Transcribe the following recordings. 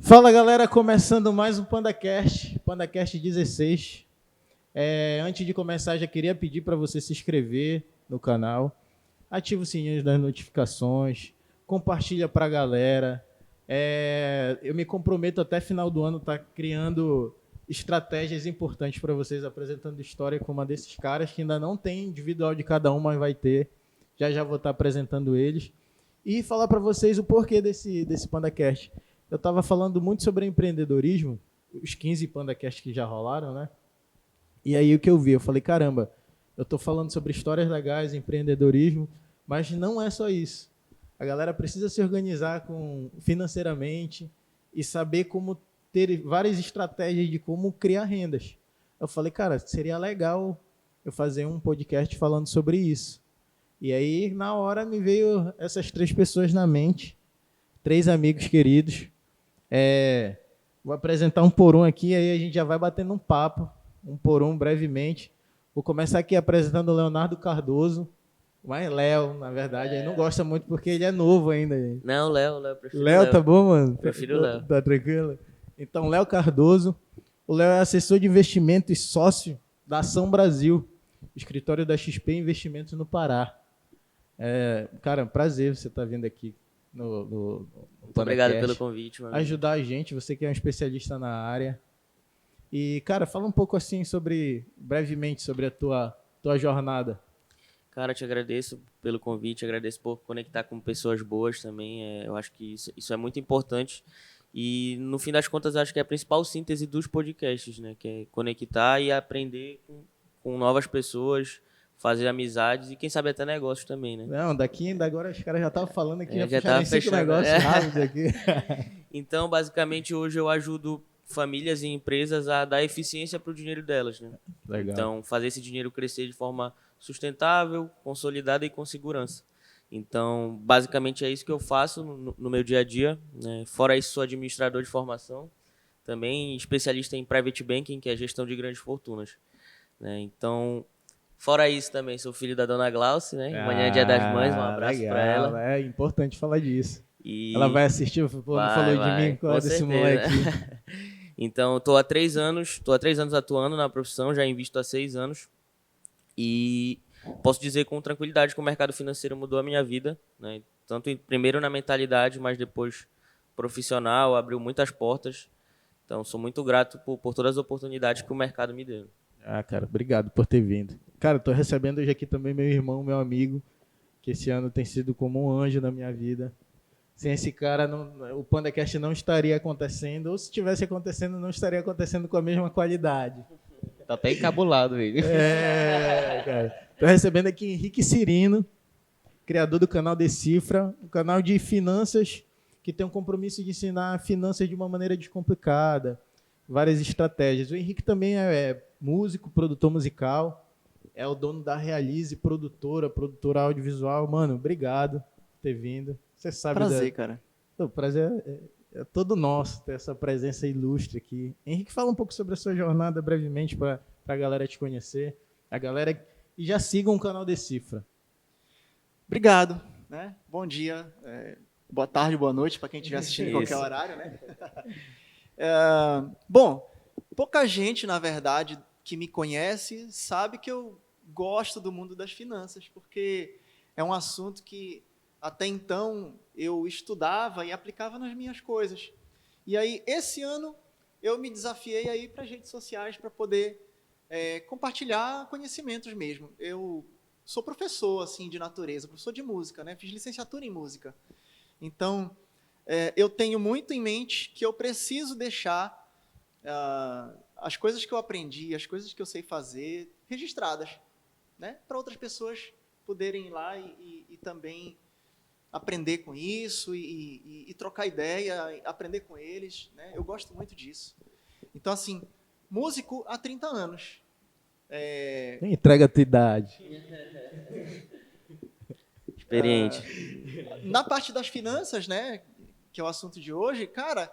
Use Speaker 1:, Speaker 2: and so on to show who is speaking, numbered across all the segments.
Speaker 1: Fala galera, começando mais um PandaCast 16. Antes de começar, já queria pedir para você se inscrever no canal, ativa o sininho das notificações, compartilha para a galera. Eu me comprometo até final do ano estar criando estratégias importantes para vocês, apresentando história com uma desses caras que ainda não tem individual de cada um, mas vai ter. Já vou estar apresentando eles. E falar para vocês o porquê desse PandaCast. Eu estava falando muito sobre empreendedorismo, os 15 PandaCasts que já rolaram, né? E aí o que eu vi? Eu falei, caramba, eu estou falando sobre histórias legais, empreendedorismo, mas não é só isso. A galera precisa se organizar financeiramente e saber como ter várias estratégias de como criar rendas. Eu falei, cara, seria legal eu fazer um podcast falando sobre isso. E aí, na hora, me veio essas 3 pessoas na mente, 3 amigos queridos. Vou apresentar um por um aqui, aí a gente já vai batendo um papo, um por um, brevemente. Vou começar aqui apresentando o Leonardo Cardoso, mas Léo, na verdade, aí não gosta muito porque ele é novo ainda. Gente.
Speaker 2: Não, Léo, prefiro
Speaker 1: Léo. Tá bom, mano?
Speaker 2: Prefiro o Léo.
Speaker 1: Tá tranquilo? Então, Léo Cardoso. O Léo é assessor de investimento e sócio da Ação Brasil, escritório da XP Investimentos no Pará. Cara, prazer você estar vindo aqui no
Speaker 2: Muito obrigado pelo convite, mano.
Speaker 1: Ajudar a gente, você que é um especialista na área. E, cara, fala um pouco assim brevemente sobre a tua jornada.
Speaker 2: Cara, te agradeço pelo convite, agradeço por conectar com pessoas boas também. Eu acho que isso é muito importante. E, no fim das contas, acho que é a principal síntese dos podcasts, né? Que é conectar e aprender com novas pessoas, fazer amizades e, quem sabe, até negócios também, né?
Speaker 1: Não, daqui ainda agora os caras já estavam falando aqui,
Speaker 2: já estavam fechando
Speaker 1: negócios rápidos aqui.
Speaker 2: Então, basicamente, hoje eu ajudo famílias e empresas a dar eficiência para o dinheiro delas, né?
Speaker 1: Legal.
Speaker 2: Então, fazer esse dinheiro crescer de forma sustentável, consolidada e com segurança. Então, basicamente é isso que eu faço no meu dia a dia, né? Fora isso, sou administrador de formação, também especialista em private banking, que é gestão de grandes fortunas, né? Então, fora isso também, sou filho da dona Glauce, né? Amanhã é Dia das Mães, um abraço para ela.
Speaker 1: É importante falar disso.
Speaker 2: E
Speaker 1: ela vai assistir, pô, não falou de mim, qual é desse moleque?
Speaker 2: Então, estou há 3 anos atuando na profissão, já invisto há 6 anos. E posso dizer com tranquilidade que o mercado financeiro mudou a minha vida, né? Tanto primeiro na mentalidade, mas depois profissional, abriu muitas portas. Então, sou muito grato por todas as oportunidades que o mercado me deu.
Speaker 1: Cara, obrigado por ter vindo. Cara, estou recebendo hoje aqui também meu irmão, meu amigo, que esse ano tem sido como um anjo na minha vida. Sem esse cara, o PandaCast não estaria acontecendo, ou se estivesse acontecendo, não estaria acontecendo com a mesma qualidade.
Speaker 3: Tá até encabulado ele.
Speaker 1: Cara. Estou recebendo aqui Henrique Cirino, criador do canal Decifra, um canal de finanças que tem um compromisso de ensinar finanças de uma maneira descomplicada, várias estratégias. O Henrique também é músico, produtor musical, é o dono da Realize, produtora audiovisual. Mano, obrigado por ter vindo. Você sabe.
Speaker 3: Prazer, cara.
Speaker 1: O prazer é todo nosso ter essa presença ilustre aqui. Henrique, fala um pouco sobre a sua jornada brevemente para a galera te conhecer. E já sigam o canal Decifra.
Speaker 3: Obrigado. Né? Bom dia, boa tarde, boa noite para quem estiver assistindo em qualquer horário. Né? Bom, pouca gente, na verdade, que me conhece sabe que eu gosto do mundo das finanças, porque é um assunto que até então eu estudava e aplicava nas minhas coisas. E aí, esse ano, eu me desafiei aí para as redes sociais para poder compartilhar conhecimentos mesmo. Eu sou professor assim, de natureza, professor de música, né? Fiz licenciatura em música. Então, eu tenho muito em mente que eu preciso deixar as coisas que eu aprendi, as coisas que eu sei fazer, registradas, né? Para outras pessoas poderem ir lá e também aprender com isso e trocar ideia, aprender com eles, né? Eu gosto muito disso. Então, assim, músico há 30 anos.
Speaker 1: Entrega a tua idade.
Speaker 2: Experiente.
Speaker 3: Na parte das finanças, né, que é o assunto de hoje, cara,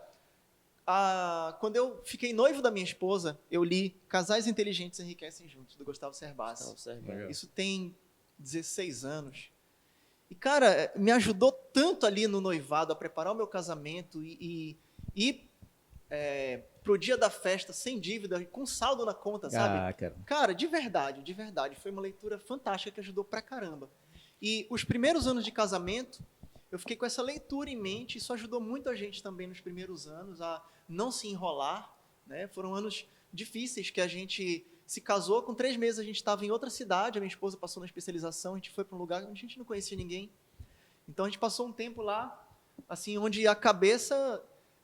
Speaker 3: quando eu fiquei noivo da minha esposa, eu li Casais Inteligentes Enriquecem Juntos, do Gustavo Cerbasi. Isso tem 16 anos. E, cara, me ajudou tanto ali no noivado a preparar o meu casamento e pro dia da festa, sem dívida, com saldo na conta, sabe?
Speaker 1: Cara.
Speaker 3: Cara, de verdade, foi uma leitura fantástica que ajudou pra caramba. E os primeiros anos de casamento, eu fiquei com essa leitura em mente, isso ajudou muito a gente também nos primeiros anos a não se enrolar, né? Foram anos difíceis que a gente se casou, com 3 meses a gente estava em outra cidade, a minha esposa passou na especialização, a gente foi para um lugar onde a gente não conhecia ninguém. Então a gente passou um tempo lá, assim, onde a cabeça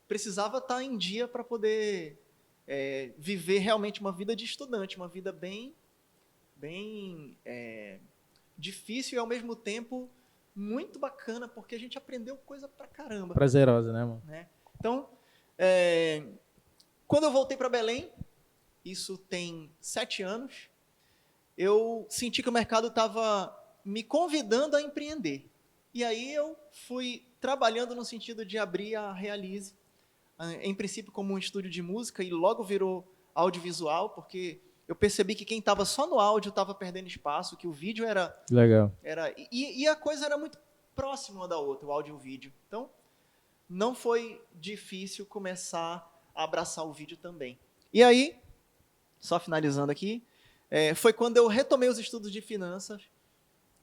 Speaker 3: precisava estar em dia para poder viver realmente uma vida de estudante, uma vida bem difícil e ao mesmo tempo muito bacana, porque a gente aprendeu coisa pra caramba.
Speaker 1: Prazerosa, né, mano?
Speaker 3: Né? Então, quando eu voltei para Belém, isso tem 7 anos, eu senti que o mercado estava me convidando a empreender. E aí eu fui trabalhando no sentido de abrir a Realize, em princípio como um estúdio de música, e logo virou audiovisual, porque eu percebi que quem estava só no áudio estava perdendo espaço, que o vídeo era...
Speaker 1: Legal.
Speaker 3: E a coisa era muito próxima uma da outra, o áudio e o vídeo. Então, não foi difícil começar a abraçar o vídeo também. E aí, só finalizando aqui, foi quando eu retomei os estudos de finanças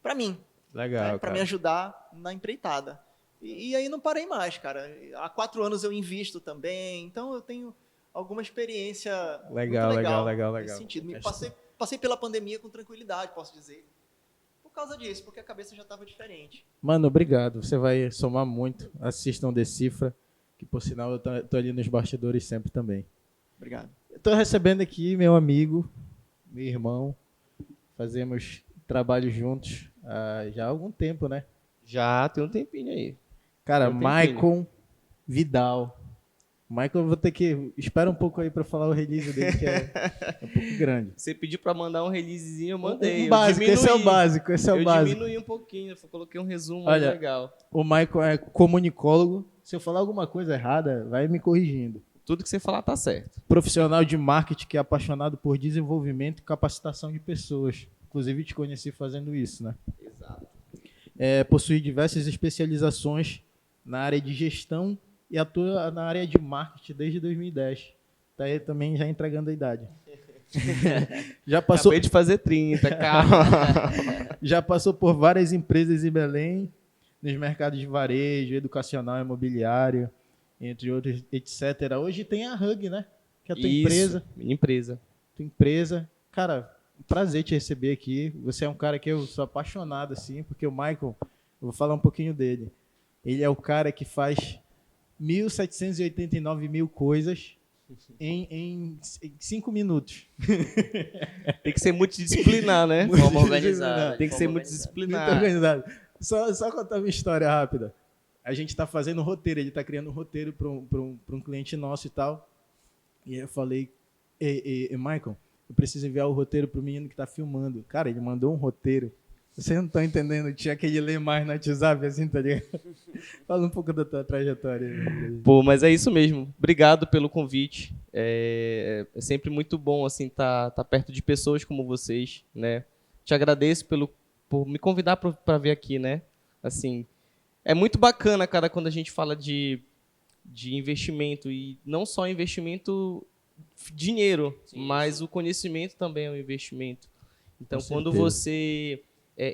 Speaker 3: para mim.
Speaker 1: Legal,
Speaker 3: Para me ajudar na empreitada. E aí não parei mais, cara. Há 4 anos eu invisto também, então eu tenho alguma experiência
Speaker 1: legal
Speaker 3: nesse sentido. Passei pela pandemia com tranquilidade, posso dizer. Por causa disso, porque a cabeça já estava diferente.
Speaker 1: Mano, obrigado. Você vai somar muito. Assistam Decifra, que por sinal eu tô ali nos bastidores sempre também.
Speaker 3: Obrigado.
Speaker 1: Estou recebendo aqui meu amigo, meu irmão. Fazemos trabalho juntos já há algum tempo, né?
Speaker 4: Já tem um tempinho aí.
Speaker 1: Cara, Maicon Vidal. Michael, eu vou ter que... Espera um pouco aí para falar o release dele, que é um pouco grande.
Speaker 4: Você pediu para mandar um releasezinho, eu mandei.
Speaker 1: Esse é o básico.
Speaker 4: Eu diminuí um pouquinho, eu coloquei um resumo mais legal.
Speaker 1: O Michael é comunicólogo. Se eu falar alguma coisa errada, vai me corrigindo.
Speaker 4: Tudo que você falar tá certo.
Speaker 1: Profissional de marketing que é apaixonado por desenvolvimento e capacitação de pessoas. Inclusive, te conheci fazendo isso, né?
Speaker 4: Exato.
Speaker 1: Possui diversas especializações na área de gestão e atua na área de marketing desde 2010. Tá aí também já entregando a idade. Já passou...
Speaker 4: Acabei de fazer 30, calma.
Speaker 1: Já passou por várias empresas em Belém, nos mercados de varejo, educacional, imobiliário, entre outros, etc. Hoje tem a Hug, né? Que é a tua empresa.
Speaker 4: Minha empresa.
Speaker 1: Tua empresa. Cara, um prazer te receber aqui. Você é um cara que eu sou apaixonado, assim, porque o Michael, eu vou falar um pouquinho dele. Ele é o cara que faz 1.789 mil coisas em 5 minutos.
Speaker 4: Tem que ser multidisciplinar, né?
Speaker 2: Forma organizada.
Speaker 4: Tem que ser multidisciplinar.
Speaker 1: Muito organizado. Só contar uma história rápida. A gente está fazendo um roteiro, ele está criando um roteiro para um cliente nosso e tal. E aí eu falei, Michael, eu preciso enviar o roteiro para o menino que está filmando. Cara, ele mandou um roteiro. Vocês não estão entendendo, tinha que ele ler mais no WhatsApp, assim, tá ligado? Fala um pouco da tua trajetória.
Speaker 4: Pô, mas é isso mesmo. Obrigado pelo convite. É sempre muito bom, assim, tá perto de pessoas como vocês, né? Te agradeço por me convidar para vir aqui, né? Assim, é muito bacana, cara, quando a gente fala de investimento, e não só investimento dinheiro, mas o conhecimento também é um investimento. Então, quando você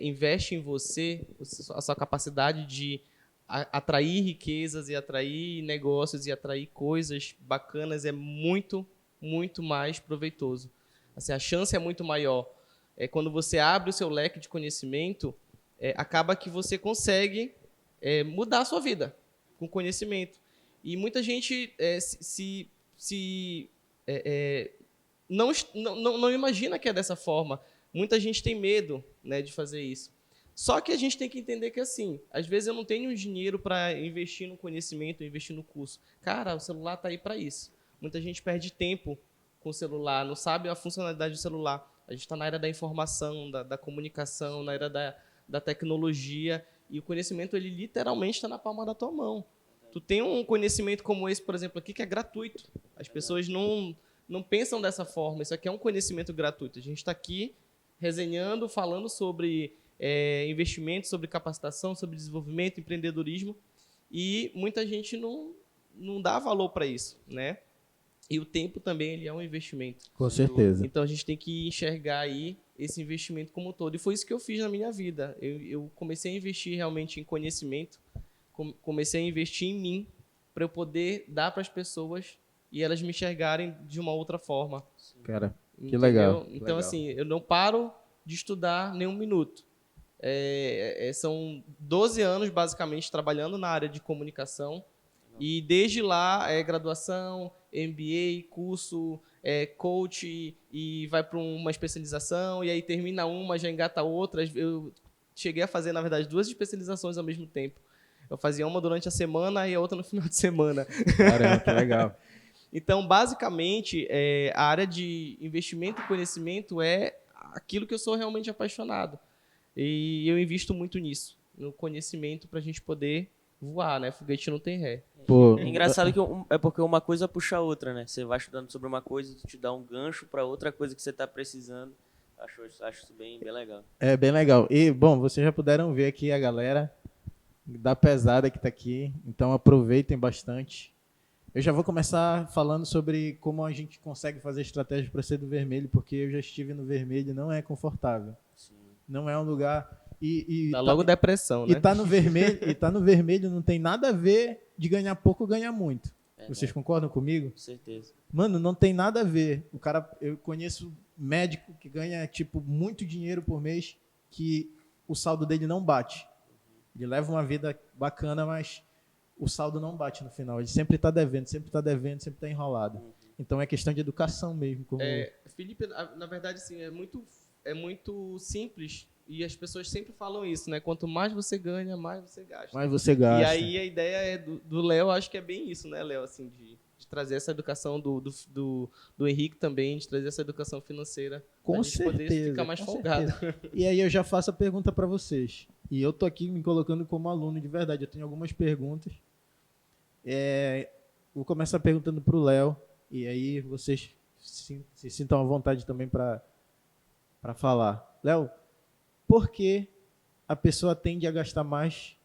Speaker 4: investe em você, a sua capacidade de atrair riquezas e atrair negócios e atrair coisas bacanas é muito, muito mais proveitoso. Assim, a chance é muito maior. Quando você abre o seu leque de conhecimento, acaba que você consegue mudar a sua vida com conhecimento. E muita gente não imagina que é dessa forma. Muita gente tem medo, né, de fazer isso. Só que a gente tem que entender que, assim, às vezes eu não tenho dinheiro para investir no conhecimento, investir no curso. Cara, o celular está aí para isso. Muita gente perde tempo com o celular, não sabe a funcionalidade do celular. A gente está na era da informação, da comunicação, na era da tecnologia, e o conhecimento, ele literalmente está na palma da tua mão. Tu tem um conhecimento como esse, por exemplo, aqui, que é gratuito. As pessoas não pensam dessa forma. Isso aqui é um conhecimento gratuito. A gente está aqui resenhando, falando sobre investimento, sobre capacitação, sobre desenvolvimento, empreendedorismo, e muita gente não dá valor para isso, né? E o tempo também ele é um investimento.
Speaker 1: Com certeza.
Speaker 4: Então a gente tem que enxergar aí esse investimento como um todo. E foi isso que eu fiz na minha vida. Eu comecei a investir realmente em conhecimento, comecei a investir em mim para eu poder dar para as pessoas e elas me enxergarem de uma outra forma.
Speaker 1: Cara, que
Speaker 4: Entendeu?
Speaker 1: legal.
Speaker 4: Então,
Speaker 1: legal.
Speaker 4: assim, eu não paro de estudar nem um minuto. São 12 anos, basicamente, trabalhando na área de comunicação. E desde lá, graduação, MBA, curso, coach, e vai para uma especialização, e aí termina uma, já engata outra. Eu cheguei a fazer, na verdade, 2 especializações ao mesmo tempo. Eu fazia uma durante a semana e a outra no final de semana.
Speaker 1: Caramba, que legal.
Speaker 4: Então, basicamente, a área de investimento e conhecimento é aquilo que eu sou realmente apaixonado. E eu invisto muito nisso, no conhecimento, para a gente poder voar, né? Foguete não tem ré.
Speaker 1: Pô,
Speaker 2: É engraçado que é porque uma coisa puxa a outra, né? Você vai estudando sobre uma coisa e te dá um gancho para outra coisa que você está precisando. Acho isso bem legal.
Speaker 1: é bem legal. E, bom, vocês já puderam ver aqui a galera da pesada que está aqui, então aproveitem bastante. Eu já vou começar falando sobre como a gente consegue fazer estratégia para ser do vermelho, porque eu já estive no vermelho, não é confortável.
Speaker 2: Sim.
Speaker 1: Não é um lugar
Speaker 4: Dá logo depressão, né?
Speaker 1: e tá no vermelho não tem nada a ver de ganhar pouco ou ganhar muito. Vocês concordam comigo?
Speaker 2: Com certeza.
Speaker 1: Mano, não tem nada a ver. Eu conheço médico que ganha tipo muito dinheiro por mês que o saldo dele não bate. Ele leva uma vida bacana, mas o saldo não bate no final. Ele sempre está devendo, sempre está enrolado. Então é questão de educação mesmo. Como...
Speaker 4: Felipe, na verdade, assim, é muito simples e as pessoas sempre falam isso, né? Quanto mais você ganha, mais você gasta.
Speaker 1: Mas você gasta.
Speaker 4: E aí a ideia do Léo, acho que é bem isso, né, Léo? Assim, de trazer essa educação do Henrique também, de trazer essa educação financeira.
Speaker 1: Com
Speaker 4: pra gente poder
Speaker 1: certeza,
Speaker 4: ficar mais
Speaker 1: com
Speaker 4: folgado.
Speaker 1: E aí eu já faço a pergunta para vocês. E eu tô aqui me colocando como aluno de verdade. Eu tenho algumas perguntas. Vou começar perguntando para o Léo. E aí vocês se sintam à vontade também para falar. Léo, por que a pessoa tende a gastar mais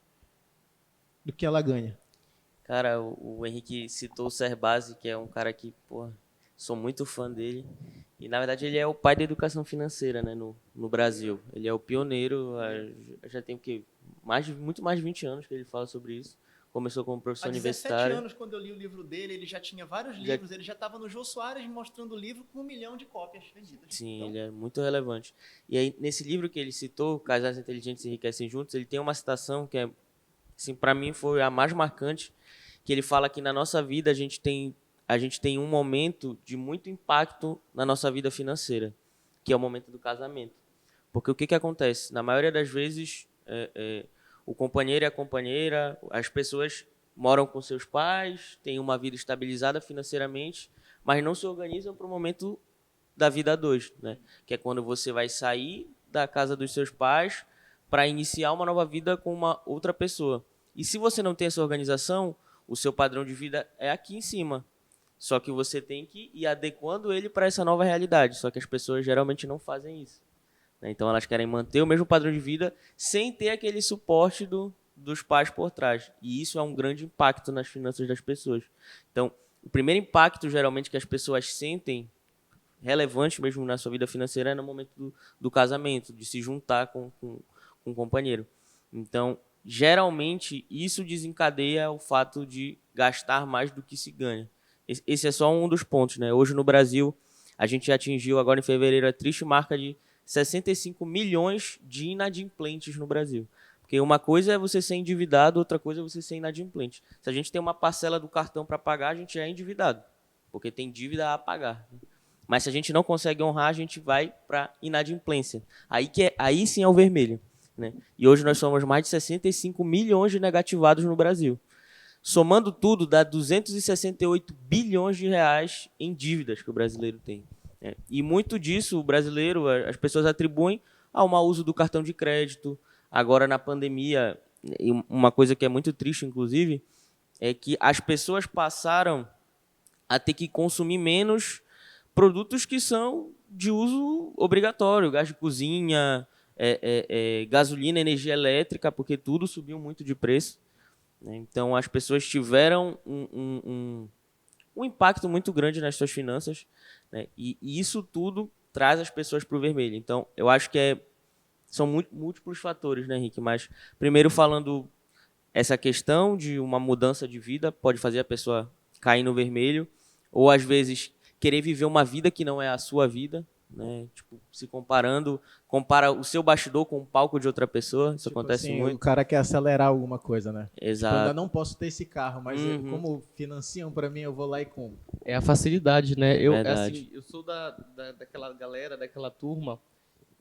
Speaker 1: do que ela ganha?
Speaker 2: Cara, o Henrique citou o Serbasi, que é um cara que, porra, sou muito fã dele. E, na verdade, ele é o pai da educação financeira, né, no Brasil. Ele é o pioneiro, já tem o quê? Muito mais de 20 anos que ele fala sobre isso. Começou como professor
Speaker 3: Há 17
Speaker 2: universitário.
Speaker 3: anos, quando eu li o livro dele, ele já tinha vários livros, ele já estava no Jô Soares mostrando o livro com 1 milhão de cópias vendidas.
Speaker 2: Sim,
Speaker 3: Então,
Speaker 2: ele é muito relevante. E aí, nesse livro que ele citou, Casais Inteligentes Enriquecem Juntos, ele tem uma citação que, assim, para mim foi a mais marcante, que ele fala que na nossa vida a gente tem um momento de muito impacto na nossa vida financeira, que é o momento do casamento. Porque o que acontece? Na maioria das vezes, o companheiro e a companheira, as pessoas moram com seus pais, têm uma vida estabilizada financeiramente, mas não se organizam para o momento da vida a dois, né? Que é quando você vai sair da casa dos seus pais para iniciar uma nova vida com uma outra pessoa. E se você não tem essa organização, o seu padrão de vida é aqui em cima. Só que você tem que ir adequando ele para essa nova realidade. Só que as pessoas geralmente não fazem isso. Então elas querem manter o mesmo padrão de vida sem ter aquele suporte dos pais por trás. E isso é um grande impacto nas finanças das pessoas. Então, o primeiro impacto geralmente que as pessoas sentem, relevante mesmo na sua vida financeira, é no momento do casamento, de se juntar com um companheiro. Então, geralmente, isso desencadeia o fato de gastar mais do que se ganha. Esse é só um dos pontos, né? Hoje no Brasil, a gente atingiu agora em fevereiro a triste marca de 65 milhões de inadimplentes no Brasil. Porque uma coisa é você ser endividado, outra coisa é você ser inadimplente. Se a gente tem uma parcela do cartão para pagar, a gente é endividado, porque tem dívida a pagar. Mas se a gente não consegue honrar, a gente vai para inadimplência. Aí sim é o vermelho, né? E hoje nós somos mais de 65 milhões de negativados no Brasil. Somando tudo, dá 268 bilhões de reais em dívidas que o brasileiro tem. E muito disso, o brasileiro, as pessoas atribuem ao mau uso do cartão de crédito. Agora, na pandemia, uma coisa que é muito triste, inclusive, é que as pessoas passaram a ter que consumir menos produtos que são de uso obrigatório, gás de cozinha, gasolina, energia elétrica, porque tudo subiu muito de preço. Então, as pessoas tiveram um impacto muito grande nas suas finanças, né? E isso tudo traz as pessoas para o vermelho. Então, eu acho que são múltiplos fatores, né, Henrique? Mas, primeiro, falando essa questão de uma mudança de vida pode fazer a pessoa cair no vermelho, ou, às vezes, querer viver uma vida que não é a sua vida, né? Tipo, se compara o seu bastidor com o palco de outra pessoa. Isso
Speaker 1: Tipo
Speaker 2: acontece
Speaker 1: assim,
Speaker 2: muito.
Speaker 1: o cara quer acelerar alguma coisa, né? Tipo,
Speaker 2: Exato.
Speaker 1: ainda não posso ter esse carro, mas como financiam pra mim, eu vou lá e compro.
Speaker 4: É a facilidade, né?
Speaker 2: Verdade.
Speaker 4: Assim, eu sou daquela galera, daquela turma,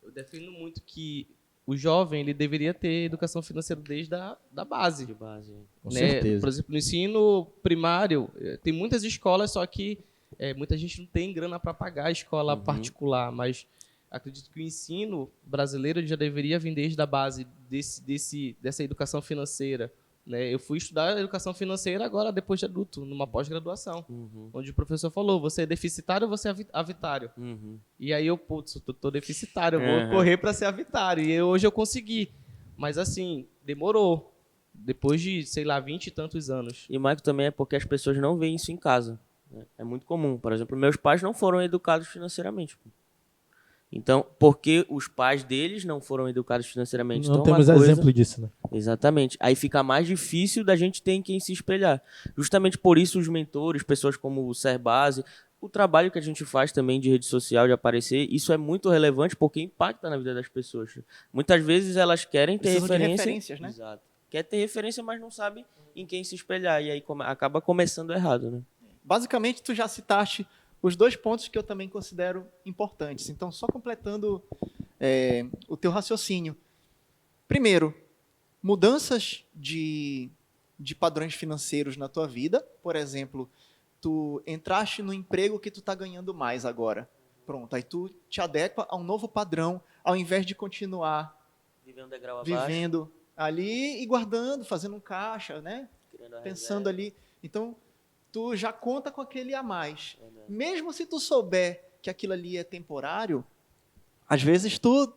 Speaker 4: eu defendo muito que o jovem ele deveria ter educação financeira desde da base.
Speaker 2: De base.
Speaker 1: Com
Speaker 4: Né?
Speaker 1: certeza.
Speaker 4: Por exemplo, no ensino primário, tem muitas escolas, só que muita gente não tem grana para pagar a escola particular, mas acredito que o ensino brasileiro já deveria vir desde a base dessa educação financeira. Né? Eu fui estudar educação financeira agora, depois de adulto, numa pós-graduação, onde o professor falou, você é deficitário ou você é avitário? E aí eu, putz, eu tô deficitário, eu vou correr para ser avitário. E hoje eu consegui. Mas assim, demorou. Depois de, sei lá, 20 e tantos anos.
Speaker 2: E, Maico, também é porque as pessoas não veem isso em casa. Né? É muito comum. Por exemplo, meus pais não foram educados financeiramente. Então, porque os pais deles não foram educados financeiramente.
Speaker 1: Não
Speaker 2: então,
Speaker 1: temos exemplo disso, né?
Speaker 2: Exatamente. Aí fica mais difícil da gente ter em quem se espelhar. Justamente por isso os mentores, pessoas como o Serbase, o trabalho que a gente faz também de rede social, de aparecer, isso é muito relevante porque impacta na vida das pessoas. Muitas vezes elas querem ter
Speaker 3: Precisam de
Speaker 2: referência.
Speaker 3: referências, né?
Speaker 2: Exato. Quer ter referência, mas não sabe em quem se espelhar. E aí acaba começando errado, né?
Speaker 3: Basicamente, tu já citaste os 2 pontos que eu também considero importantes. Então, só completando o teu raciocínio. Primeiro, mudanças de padrões financeiros na tua vida. Por exemplo, tu entraste no emprego que tu está ganhando mais agora. Pronto, aí tu te adequa a um novo padrão, ao invés de continuar
Speaker 2: Vivendo degrau abaixo.
Speaker 3: vivendo ali e guardando, fazendo um caixa, né? Pensando
Speaker 2: reserva.
Speaker 3: ali. Então, tu já conta com aquele a mais. Mesmo se tu souber que aquilo ali é temporário, às vezes tu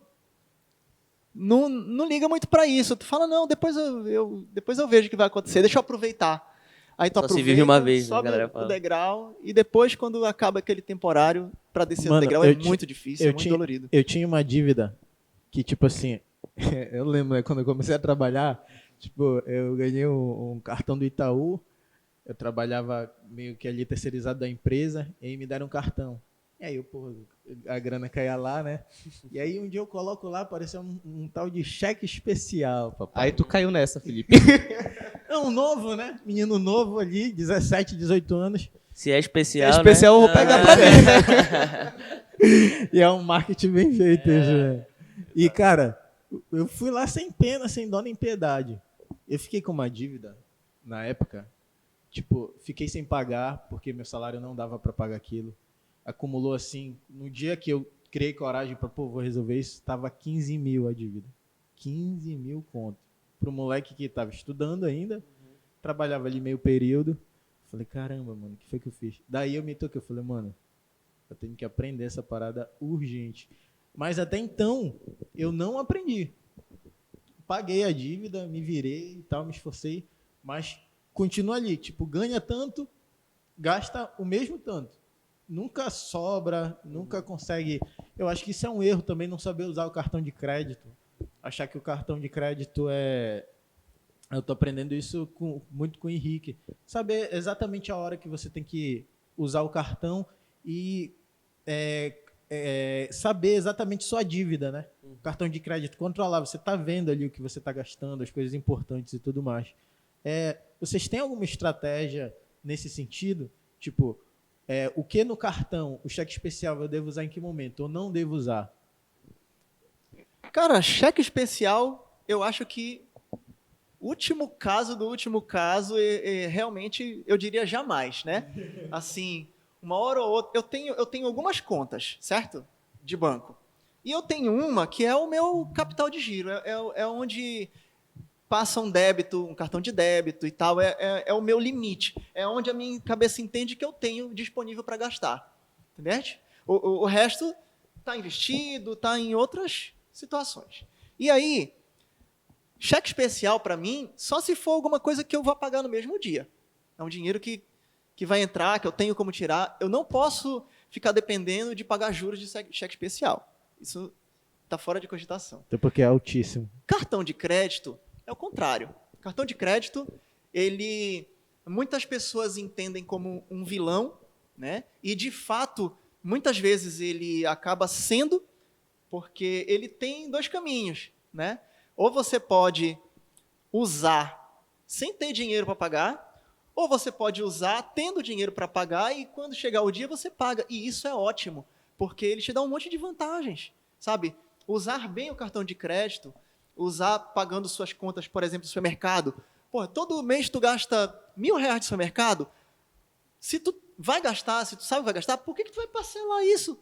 Speaker 3: não liga muito para isso. Tu fala, não, depois eu vejo o que vai acontecer, deixa eu aproveitar. Aí tu
Speaker 2: Só se
Speaker 3: aproveita,
Speaker 2: vive uma vez, né,
Speaker 3: sobe
Speaker 2: galera
Speaker 3: o
Speaker 2: fala.
Speaker 3: degrau e depois, quando acaba aquele temporário, para descer
Speaker 1: Mano,
Speaker 3: o degrau é muito difícil, é muito dolorido.
Speaker 1: Eu tinha uma dívida que, tipo assim, eu lembro, né, quando eu comecei a trabalhar, tipo, eu ganhei um cartão do Itaú, eu trabalhava meio que ali terceirizado da empresa, e aí me deram um cartão. E aí, a grana caía lá, né? E aí um dia eu coloco lá, apareceu um tal de cheque especial, papai.
Speaker 4: Aí tu caiu nessa, Felipe.
Speaker 1: É um novo, né? Menino novo ali, 17, 18 anos.
Speaker 2: Se é especial,
Speaker 4: É especial,
Speaker 2: né?
Speaker 4: eu vou pegar pra mim.
Speaker 1: E é um marketing bem feito isso, né? E, cara, eu fui lá sem pena, sem dó nem piedade. Eu fiquei com uma dívida, na época, tipo, fiquei sem pagar, porque meu salário não dava para pagar aquilo. Acumulou assim, no dia que eu criei coragem para, vou resolver isso, tava 15 mil a dívida. 15 mil conto. Pro moleque que tava estudando ainda, trabalhava ali meio período. Falei, caramba, mano, o que foi que eu fiz? Daí eu me toquei, eu falei, mano, eu tenho que aprender essa parada urgente. Mas até então, eu não aprendi. Paguei a dívida, me virei e tal, me esforcei, mas continua ali, tipo, ganha tanto, gasta o mesmo tanto. Nunca sobra, nunca consegue. Eu acho que isso é um erro também, não saber usar o cartão de crédito. Achar que o cartão de crédito é... Eu estou aprendendo isso muito com o Henrique. Saber exatamente a hora que você tem que usar o cartão e saber exatamente sua dívida, né? O cartão de crédito, controlar. Você está vendo ali o que você está gastando, as coisas importantes e tudo mais. Vocês têm alguma estratégia nesse sentido? Tipo, o que no cartão, o cheque especial, eu devo usar em que momento? Ou não devo usar?
Speaker 3: Cara, cheque especial, eu acho que último caso do último caso, realmente, eu diria jamais, né? Assim, uma hora ou outra, eu tenho algumas contas, certo? De banco. E eu tenho uma que é o meu capital de giro, é onde passa um débito, um cartão de débito e tal, é o meu limite, é onde a minha cabeça entende que eu tenho disponível para gastar, entende? O resto está investido, está em outras situações. E aí, cheque especial para mim, só se for alguma coisa que eu vou pagar no mesmo dia. É um dinheiro que que vai entrar, que eu tenho como tirar. Eu não posso ficar dependendo de pagar juros de cheque especial. Isso está fora de cogitação.
Speaker 1: Até porque é altíssimo.
Speaker 3: Cartão de crédito é o contrário. Cartão de crédito, muitas pessoas entendem como um vilão, né? E de fato, muitas vezes ele acaba sendo, porque ele tem dois caminhos, né? Ou você pode usar sem ter dinheiro para pagar, ou você pode usar tendo dinheiro para pagar e quando chegar o dia você paga. E isso é ótimo, porque ele te dá um monte de vantagens, sabe? Usar bem o cartão de crédito, usar pagando suas contas, por exemplo, do supermercado. Pô, todo mês tu gasta R$ 1.000 de supermercado. Se tu vai gastar, se tu sabe que vai gastar, por que tu vai parcelar isso?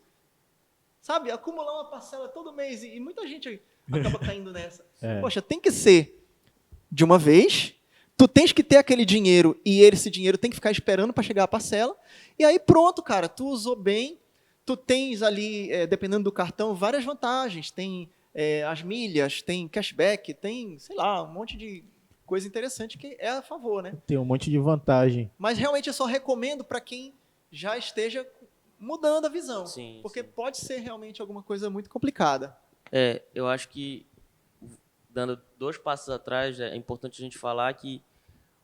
Speaker 3: Sabe? Acumular uma parcela todo mês. E muita gente acaba caindo nessa. Poxa, tem que ser de uma vez. Tu tens que ter aquele dinheiro e esse dinheiro tem que ficar esperando para chegar a parcela. E aí pronto, cara, tu usou bem. Tu tens ali, dependendo do cartão, várias vantagens. Tem as milhas, tem cashback, tem, sei lá, um monte de coisa interessante que é a favor, né?
Speaker 1: Tem um monte de vantagem.
Speaker 3: Mas realmente eu só recomendo para quem já esteja mudando a visão.
Speaker 2: Sim,
Speaker 3: porque
Speaker 2: sim.
Speaker 3: pode ser realmente alguma coisa muito complicada.
Speaker 2: Eu acho que, dando 2 passos atrás, é importante a gente falar que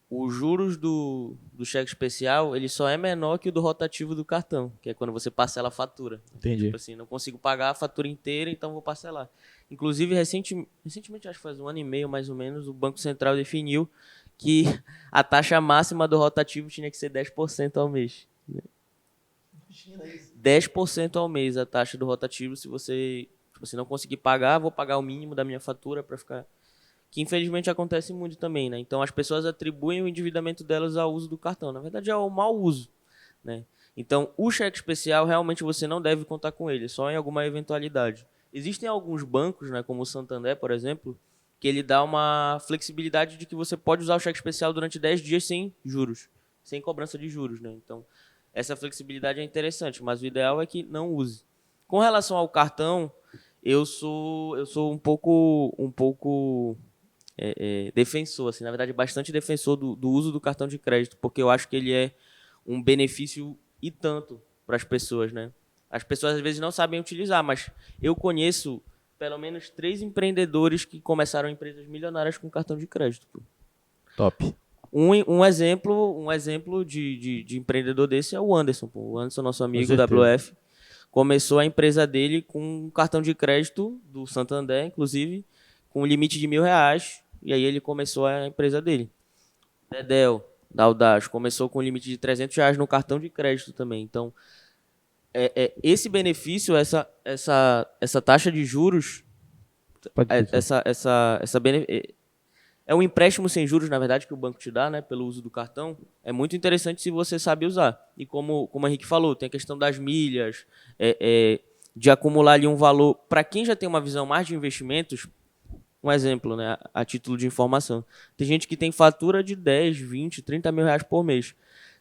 Speaker 2: os juros do cheque especial, ele só é menor que o do rotativo do cartão, que é quando você parcela a fatura.
Speaker 1: Entendi.
Speaker 2: Tipo assim, não consigo pagar a fatura inteira, então vou parcelar. Inclusive, recentemente, acho que faz 1 ano e meio mais ou menos, o Banco Central definiu que a taxa máxima do rotativo tinha que ser 10% ao mês. 10% ao mês a taxa do rotativo, se você não conseguir pagar, vou pagar o mínimo da minha fatura para ficar... Que infelizmente acontece muito também, né? Então as pessoas atribuem o endividamento delas ao uso do cartão. Na verdade é ao mau uso, né? Então o cheque especial realmente você não deve contar com ele, só em alguma eventualidade. Existem alguns bancos, né, como o Santander, por exemplo, que ele dá uma flexibilidade de que você pode usar o cheque especial durante 10 dias sem juros, sem cobrança de juros, né? Então essa flexibilidade é interessante, mas o ideal é que não use. Com relação ao cartão, eu sou um pouco defensor, assim, na verdade, bastante defensor do uso do cartão de crédito, porque eu acho que ele é um benefício e tanto para as pessoas, né? As pessoas às vezes não sabem utilizar, mas eu conheço pelo menos 3 empreendedores que começaram empresas milionárias com cartão de crédito. Pô.
Speaker 1: Top.
Speaker 2: Um exemplo de empreendedor desse é o Anderson. Pô. O Anderson, nosso amigo
Speaker 1: certeza.
Speaker 2: WF, começou a empresa dele com um cartão de crédito do Santander, inclusive, com um limite de R$ 1.000, e aí ele começou a empresa dele. Dedel, da Audaz, começou com um limite de R$ 300 no cartão de crédito também. Então, esse benefício, essa taxa de juros,
Speaker 1: Pode continuar.
Speaker 2: é um empréstimo sem juros, na verdade, que o banco te dá, né, pelo uso do cartão. É muito interessante se você sabe usar. E como o Henrique falou, tem a questão das milhas, de acumular ali um valor. Para quem já tem uma visão mais de investimentos, um exemplo, né, a título de informação. Tem gente que tem fatura de 10, 20, 30 mil reais por mês.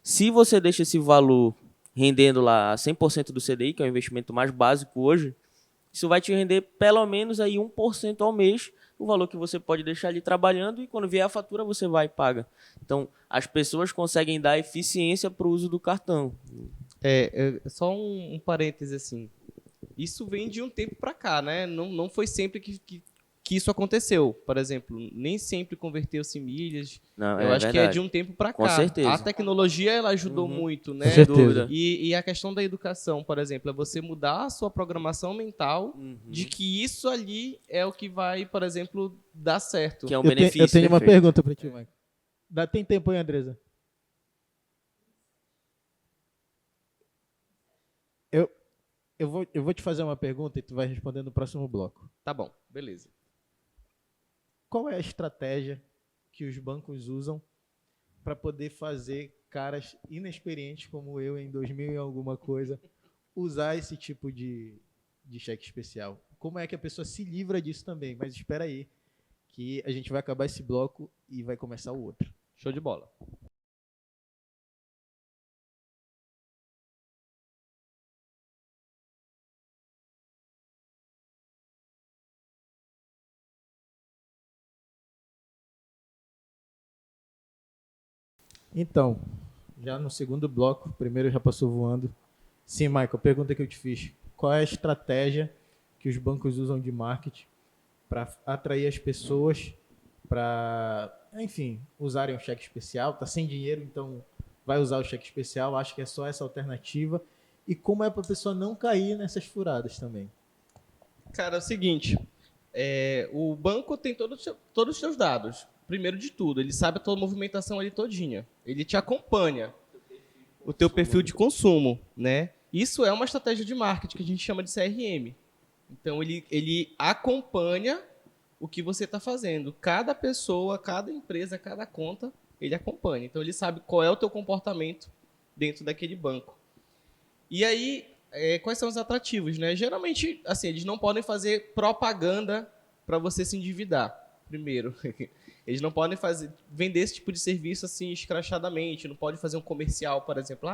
Speaker 2: Se você deixa esse valor rendendo lá 100% do CDI, que é o investimento mais básico hoje, isso vai te render pelo menos aí 1% ao mês, o valor que você pode deixar ali trabalhando, e quando vier a fatura você vai e paga. Então, as pessoas conseguem dar eficiência para o uso do cartão.
Speaker 4: Só um parêntese assim. Isso vem de um tempo para cá, né? Não foi sempre que isso aconteceu. Por exemplo, nem sempre converteu-se em milhas.
Speaker 2: Não,
Speaker 4: Eu acho que é de um tempo para cá.
Speaker 2: Com certeza.
Speaker 4: A tecnologia ela ajudou muito, né?
Speaker 1: Com certeza.
Speaker 4: E a questão da educação, por exemplo, é você mudar a sua programação mental de que isso ali é o que vai, por exemplo, dar certo.
Speaker 2: Que é um
Speaker 1: Eu
Speaker 2: benefício.
Speaker 1: tenho uma
Speaker 2: perfeito.
Speaker 1: pergunta para ti, Mike. Tem tempo aí, Andresa? Eu vou te fazer uma pergunta e tu vai responder no próximo bloco.
Speaker 4: Tá bom, beleza.
Speaker 1: Qual é a estratégia que os bancos usam para poder fazer caras inexperientes como eu em 2000 e alguma coisa usar esse tipo de cheque especial? Como é que a pessoa se livra disso também? Mas espera aí, que a gente vai acabar esse bloco e vai começar o outro.
Speaker 4: Show de bola.
Speaker 1: Então, já no segundo bloco. O primeiro já passou voando. Sim, Michael, pergunta que eu te fiz. Qual é a estratégia que os bancos usam de marketing para atrair as pessoas para, enfim, usarem o cheque especial? Tá sem dinheiro, então vai usar o cheque especial. Acho que é só essa alternativa. E como é para a pessoa não cair nessas furadas também?
Speaker 4: Cara, é o seguinte, o banco tem todos os seus dados. Primeiro de tudo, ele sabe a tua movimentação ali todinha. Ele te acompanha, o teu perfil de consumo, né? Isso é uma estratégia de marketing que a gente chama de CRM. Então, ele acompanha o que você está fazendo. Cada pessoa, cada empresa, cada conta, ele acompanha. Então, ele sabe qual é o teu comportamento dentro daquele banco. E aí, quais são os atrativos, né? Geralmente, assim, eles não podem fazer propaganda para você se endividar, primeiro. Eles não podem vender esse tipo de serviço assim escrachadamente. Não pode fazer um comercial, por exemplo.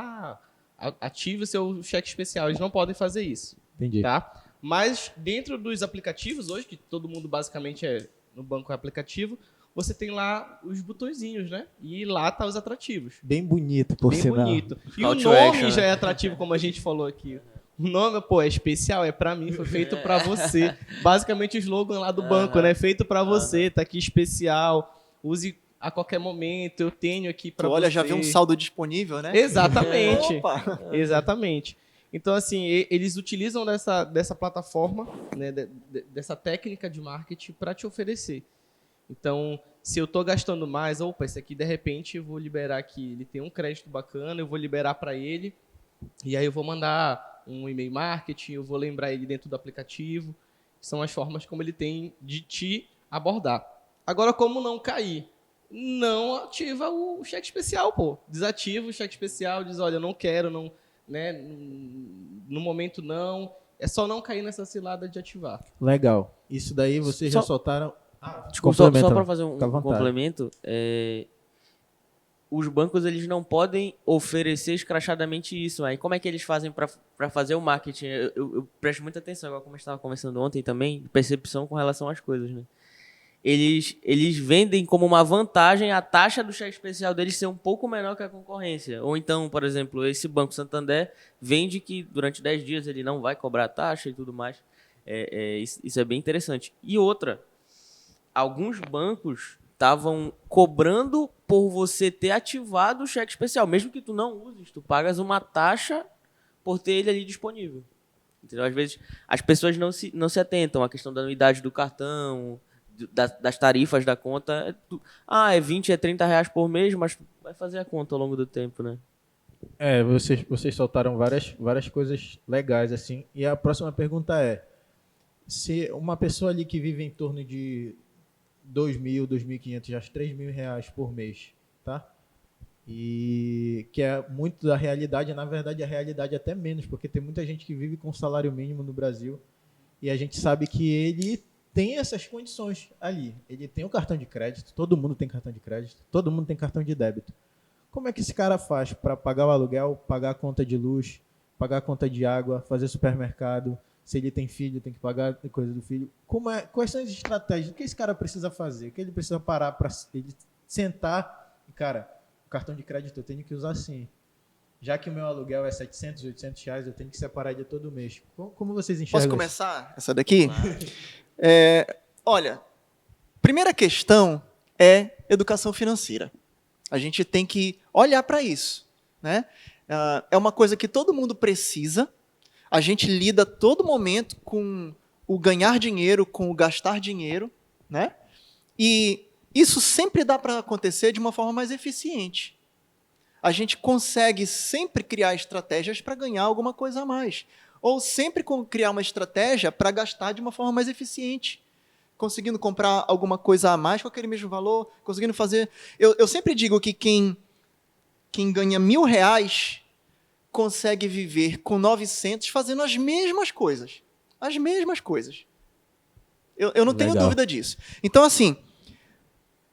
Speaker 4: Ative o seu cheque especial. Eles não podem fazer isso.
Speaker 1: Entendi.
Speaker 4: Tá? Mas dentro dos aplicativos, hoje, que todo mundo basicamente no banco é aplicativo, você tem lá os botõezinhos, né? E lá tá os atrativos.
Speaker 1: Bem bonito, por
Speaker 4: Bem
Speaker 1: sinal.
Speaker 4: bonito. E
Speaker 2: Call
Speaker 4: o
Speaker 2: to
Speaker 4: nome
Speaker 2: action,
Speaker 4: já
Speaker 2: né?
Speaker 4: é atrativo, como a gente falou aqui. O nome, é especial, é pra mim, foi feito pra você. Basicamente o slogan lá do banco, né? Feito pra você, tá aqui especial. Use a qualquer momento, eu tenho aqui pra você.
Speaker 3: Olha, já viu um saldo disponível, né?
Speaker 4: Exatamente.
Speaker 3: Opa!
Speaker 4: Exatamente. Então, assim, eles utilizam dessa plataforma, né, dessa técnica de marketing para te oferecer. Então, se eu estou gastando mais, esse aqui, de repente, eu vou liberar aqui, ele tem um crédito bacana, eu vou liberar para ele, e aí eu vou mandar um e-mail marketing, eu vou lembrar ele dentro do aplicativo. São as formas como ele tem de te abordar. Agora, como não cair? Não ativa o cheque especial, pô. Desativa o cheque especial, diz, olha, eu não quero, não... Né? No momento não. É só não cair nessa cilada de ativar.
Speaker 1: Legal. Isso daí vocês já soltaram.
Speaker 2: Desculpa, só
Speaker 1: complementa,
Speaker 2: para fazer um
Speaker 1: fica à vontade.
Speaker 2: complemento, os bancos eles não podem oferecer escrachadamente isso. Aí como é que eles fazem para fazer o marketing? Eu presto muita atenção, igual como a gente estava conversando ontem também, percepção com relação às coisas, né? Eles vendem como uma vantagem a taxa do cheque especial deles ser um pouco menor que a concorrência. Ou então, por exemplo, esse Banco Santander vende que durante 10 dias ele não vai cobrar taxa e tudo mais. Isso é bem interessante. E outra, alguns bancos estavam cobrando por você ter ativado o cheque especial. Mesmo que tu não uses, tu pagas uma taxa por ter ele ali disponível. Entendeu? Às vezes as pessoas não se atentam à questão da anuidade do cartão, das tarifas da conta. É 20, é 30 reais por mês, mas vai fazer a conta ao longo do tempo, né?
Speaker 1: Vocês soltaram várias coisas legais, assim. E a próxima pergunta é, se uma pessoa ali que vive em torno de 2.000, 2.500, acho 3.000 reais por mês, tá? E que é muito da realidade, na verdade a realidade é até menos, porque tem muita gente que vive com salário mínimo no Brasil e a gente sabe que ele tem essas condições ali. Ele tem o cartão de crédito, todo mundo tem cartão de crédito, todo mundo tem cartão de débito. Como é que esse cara faz para pagar o aluguel, pagar a conta de luz, pagar a conta de água, fazer supermercado? Se ele tem filho, tem que pagar coisa do filho. Quais são as estratégias? O que esse cara precisa fazer? O que ele precisa parar para ele sentar? E, cara, o cartão de crédito eu tenho que usar assim. Já que o meu aluguel é 700, 800 reais, eu tenho que separar ele todo mês. Como vocês enxergam
Speaker 3: Posso
Speaker 1: isso?
Speaker 3: começar essa daqui? Olha, primeira questão é educação financeira. A gente tem que olhar para isso, né? É uma coisa que todo mundo precisa. A gente lida todo momento com o ganhar dinheiro, com o gastar dinheiro, né? E isso sempre dá para acontecer de uma forma mais eficiente. A gente consegue sempre criar estratégias para ganhar alguma coisa a mais. Ou sempre criar uma estratégia para gastar de uma forma mais eficiente. Conseguindo comprar alguma coisa a mais com aquele mesmo valor, conseguindo fazer... Eu sempre digo que quem ganha R$1.000 consegue viver com 900 fazendo as mesmas coisas. As mesmas coisas. Eu não tenho dúvida disso. Então, assim,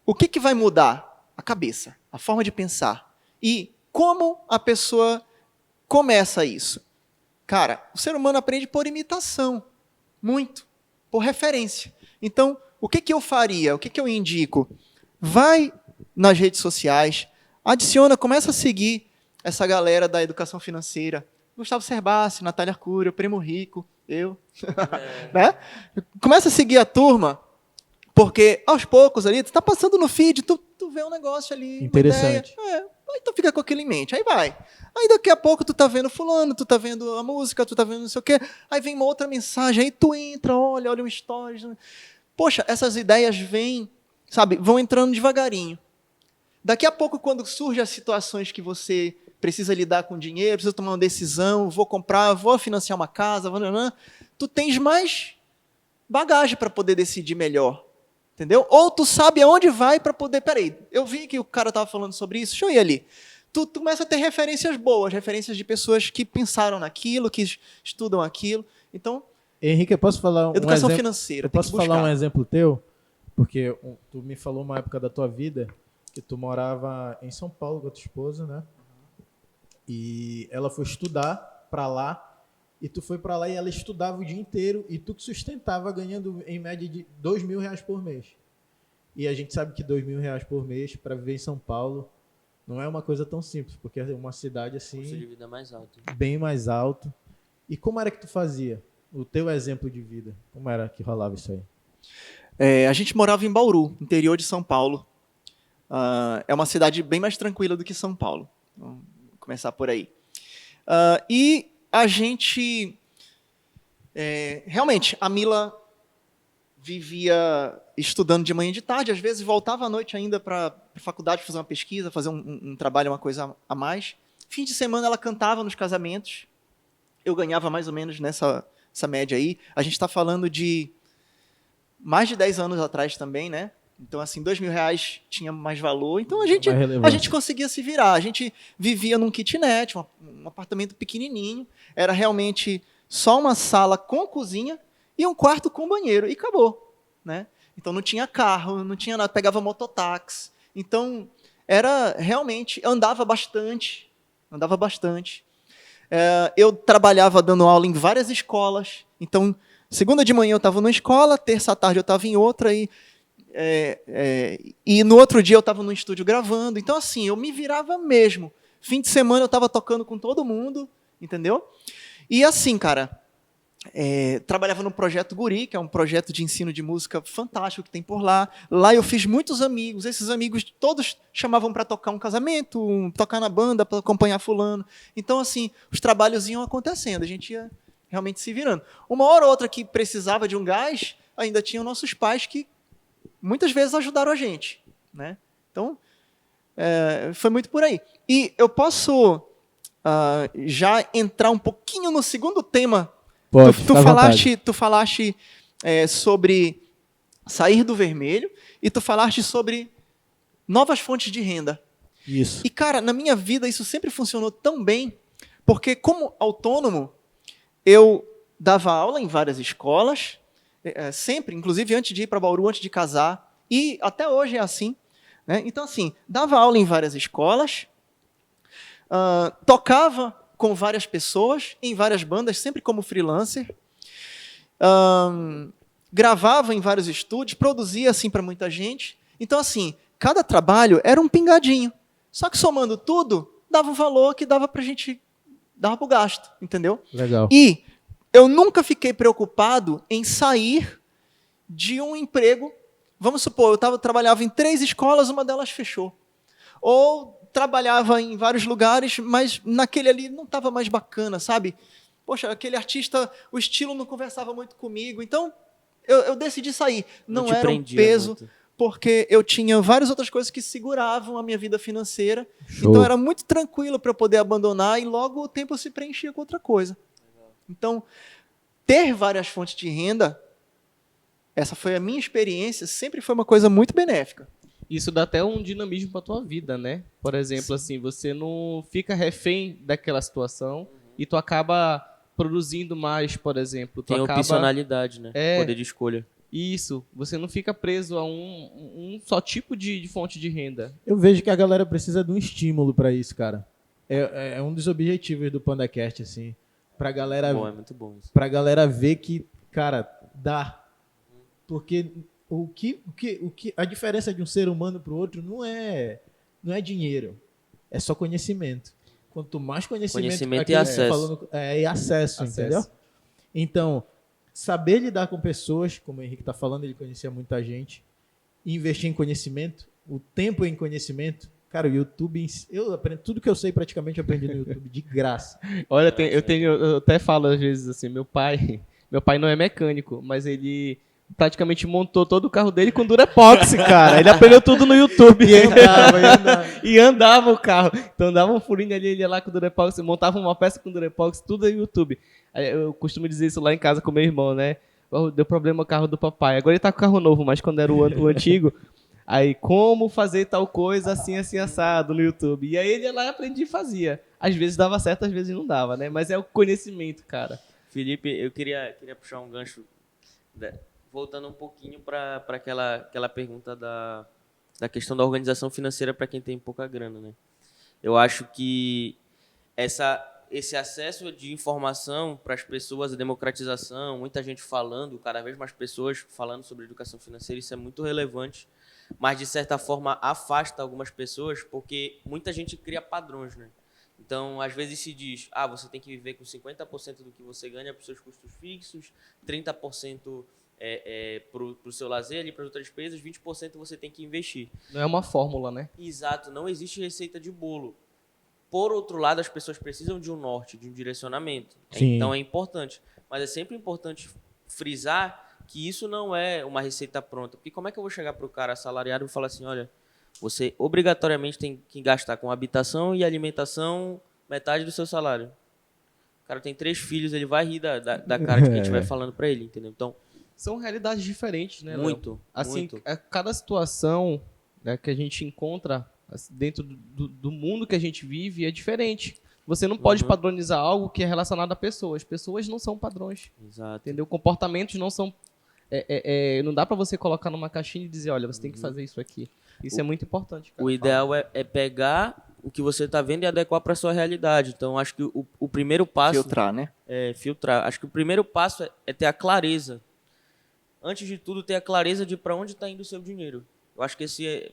Speaker 3: o que vai mudar? A cabeça, a forma de pensar. E como a pessoa começa isso? Cara, o ser humano aprende por imitação. Muito. Por referência. Então, o que eu faria? O que eu indico? Vai nas redes sociais, adiciona, começa a seguir essa galera da educação financeira. Gustavo Cerbasi, Natália Arcuri, Primo Rico, eu. Né? Começa a seguir a turma, porque aos poucos ali, tu tá passando no feed, tu vê um negócio ali,
Speaker 1: Interessante.
Speaker 3: uma ideia, aí tu fica com aquilo em mente, aí vai. Aí daqui a pouco tu tá vendo fulano, tu tá vendo a música, tu tá vendo não sei o quê, aí vem uma outra mensagem, aí tu entra, olha um stories. Poxa, essas ideias vêm, sabe, vão entrando devagarinho. Daqui a pouco, quando surgem as situações que você precisa lidar com dinheiro, precisa tomar uma decisão, vou comprar, vou financiar uma casa, tu tens mais bagagem para poder decidir melhor. Entendeu? Ou tu sabe aonde vai para poder... Peraí, eu vi que o cara estava falando sobre isso, deixa eu ir ali. Tu começa a ter referências boas, referências de pessoas que pensaram naquilo, que estudam aquilo. Então,
Speaker 1: Henrique, eu posso falar
Speaker 3: educação
Speaker 1: exemplo?
Speaker 3: financeira,
Speaker 1: Eu
Speaker 3: tem
Speaker 1: posso
Speaker 3: que buscar.
Speaker 1: falar um exemplo teu? Porque tu me falou uma época da tua vida que tu morava em São Paulo com a tua esposa, né? E ela foi estudar para lá, e tu foi para lá e ela estudava o dia inteiro, e tu que sustentava ganhando em média de R$ 2.000 por mês. E a gente sabe que R$ 2.000 por mês para viver em São Paulo não é uma coisa tão simples, porque é uma cidade
Speaker 2: Custo de
Speaker 1: assim,
Speaker 2: vida mais alto.
Speaker 1: bem mais alto. E como era que tu fazia? O teu exemplo de vida, como era que rolava isso aí?
Speaker 3: A gente morava em Bauru, interior de São Paulo. É uma cidade bem mais tranquila do que São Paulo. Vamos começar por aí. E a gente... realmente, a Mila vivia estudando de manhã e de tarde, às vezes voltava à noite ainda para a faculdade fazer uma pesquisa, fazer um trabalho, uma coisa a mais. Fim de semana ela cantava nos casamentos. Eu ganhava mais ou menos nessa média aí. A gente está falando de mais de 10 anos atrás também, né? Então, assim, R$ 2.000 tinha mais valor. Então, a gente conseguia se virar. A gente vivia num kitnet, um apartamento pequenininho. Era realmente só uma sala com cozinha e um quarto com banheiro. E acabou, né? Então, não tinha carro, não tinha nada. Pegava mototáxi. Então, era realmente... Andava bastante. Eu trabalhava dando aula em várias escolas. Então, segunda de manhã eu estava numa escola, terça à tarde eu estava em outra, e no outro dia eu estava no estúdio gravando. Então, assim, eu me virava mesmo. Fim de semana eu estava tocando com todo mundo, entendeu? E assim, cara, trabalhava no Projeto Guri, que é um projeto de ensino de música fantástico que tem por lá. Lá eu fiz muitos amigos. Esses amigos todos chamavam para tocar um casamento, tocar na banda, para acompanhar fulano. Então, assim, os trabalhos iam acontecendo. A gente ia realmente se virando. Uma hora ou outra que precisava de um gás, ainda tinham nossos pais que muitas vezes ajudaram a gente, né? Então, foi muito por aí. E eu posso já entrar um pouquinho no segundo tema.
Speaker 1: Pode,
Speaker 3: Tu falaste sobre sair do vermelho e tu falaste sobre novas fontes de renda.
Speaker 1: Isso.
Speaker 3: E, cara, na minha vida isso sempre funcionou tão bem, porque como autônomo, eu dava aula em várias escolas, sempre, inclusive antes de ir para Bauru, antes de casar, e até hoje é assim, né? Então, assim, dava aula em várias escolas, tocava com várias pessoas, em várias bandas, sempre como freelancer, gravava em vários estúdios, produzia assim para muita gente. Então, assim, cada trabalho era um pingadinho. Só que somando tudo, dava um valor que dava pra gente, dava pro gasto, entendeu?
Speaker 1: Legal.
Speaker 3: E eu nunca fiquei preocupado em sair de um emprego. Vamos supor, eu trabalhava em 3 escolas, uma delas fechou. Ou trabalhava em vários lugares, mas naquele ali não estava mais bacana, sabe? Poxa, aquele artista, o estilo não conversava muito comigo. Então, eu decidi sair. Não era um peso, muito, porque eu tinha várias outras coisas que seguravam a minha vida financeira. Show. Então, era muito tranquilo para eu poder abandonar e logo o tempo se preenchia com outra coisa. Então, ter várias fontes de renda, essa foi a minha experiência, sempre foi uma coisa muito benéfica.
Speaker 4: Isso dá até um dinamismo para tua vida, né? Por exemplo, assim, você não fica refém daquela situação e tu acaba produzindo mais, por exemplo.
Speaker 2: Tem opcionalidade, né? Poder de escolha.
Speaker 4: Isso. Você não fica preso a um só tipo de fonte de renda.
Speaker 1: Eu vejo que a galera precisa de um estímulo para isso, cara. É um dos objetivos do PandaCast, assim. Pra galera,
Speaker 2: é muito bom isso.
Speaker 1: Pra galera ver que, cara, dá. Porque a diferença de um ser humano pro outro não é dinheiro. É só conhecimento. Quanto mais conhecimento,
Speaker 2: Conhecimento
Speaker 1: aquilo
Speaker 2: e
Speaker 1: que você
Speaker 2: acesso.
Speaker 1: falou e acesso, entendeu? Então, saber lidar com pessoas, como o Henrique está falando, ele conhecia muita gente, e investir em conhecimento, o tempo em conhecimento. Cara, o YouTube, eu aprendo tudo que eu sei praticamente eu aprendi no YouTube de graça.
Speaker 4: Olha, eu até falo às vezes assim, meu pai não é mecânico, mas ele praticamente montou todo o carro dele com Durepox, cara. Ele aprendeu tudo no YouTube.
Speaker 1: E andava.
Speaker 4: E andava o carro. Então dava um furinho ali, ele ia lá com o Durepox, montava uma peça com Durepox, tudo no YouTube. Aí eu costumo dizer isso lá em casa com meu irmão, né? Oh, deu problema o carro do papai. Agora ele tá com o carro novo, mas quando era o antigo, aí como fazer tal coisa assim, assim, assado no YouTube. E aí ele ia lá e aprendia e fazia. Às vezes dava certo, às vezes não dava, né? Mas é o conhecimento, cara.
Speaker 2: Felipe, eu queria puxar um gancho, voltando um pouquinho para aquela pergunta da questão da organização financeira para quem tem pouca grana, né? Eu acho que esse acesso de informação para as pessoas, a democratização, muita gente falando, cada vez mais pessoas falando sobre educação financeira, isso é muito relevante, mas de certa forma afasta algumas pessoas porque muita gente cria padrões, né? Então, às vezes se diz, você tem que viver com 50% do que você ganha para os seus custos fixos, 30% para o seu lazer, ali para as outras despesas, 20% você tem que investir.
Speaker 4: Não é uma fórmula, né?
Speaker 2: Exato, não existe receita de bolo. Por outro lado, as pessoas precisam de um norte, de um direcionamento.
Speaker 1: Sim.
Speaker 2: Então é importante. Mas é sempre importante frisar que isso não é uma receita pronta. Porque como é que eu vou chegar para o cara assalariado e falar assim, olha, você obrigatoriamente tem que gastar com habitação e alimentação metade do seu salário. O cara tem 3 filhos, ele vai rir da cara de quem estiver falando para ele, entendeu? Então,
Speaker 4: são realidades diferentes, né, Léo?
Speaker 2: muito.
Speaker 4: Assim,
Speaker 2: muito.
Speaker 4: cada situação, né, que a gente encontra dentro do mundo que a gente vive é diferente. Você não pode padronizar algo que é relacionado a pessoas. Pessoas não são padrões.
Speaker 2: Exato.
Speaker 4: Entendeu? Comportamentos não são... não dá para você colocar numa caixinha e dizer, olha, você tem que fazer isso aqui. Isso é muito importante. Cara,
Speaker 2: o ideal é pegar o que você está vendo e adequar para a sua realidade. Então, acho que o primeiro passo...
Speaker 3: Filtrar, né?
Speaker 2: Filtrar. Acho que o primeiro passo é ter a clareza. Antes de tudo, ter a clareza de para onde está indo o seu dinheiro. Eu acho que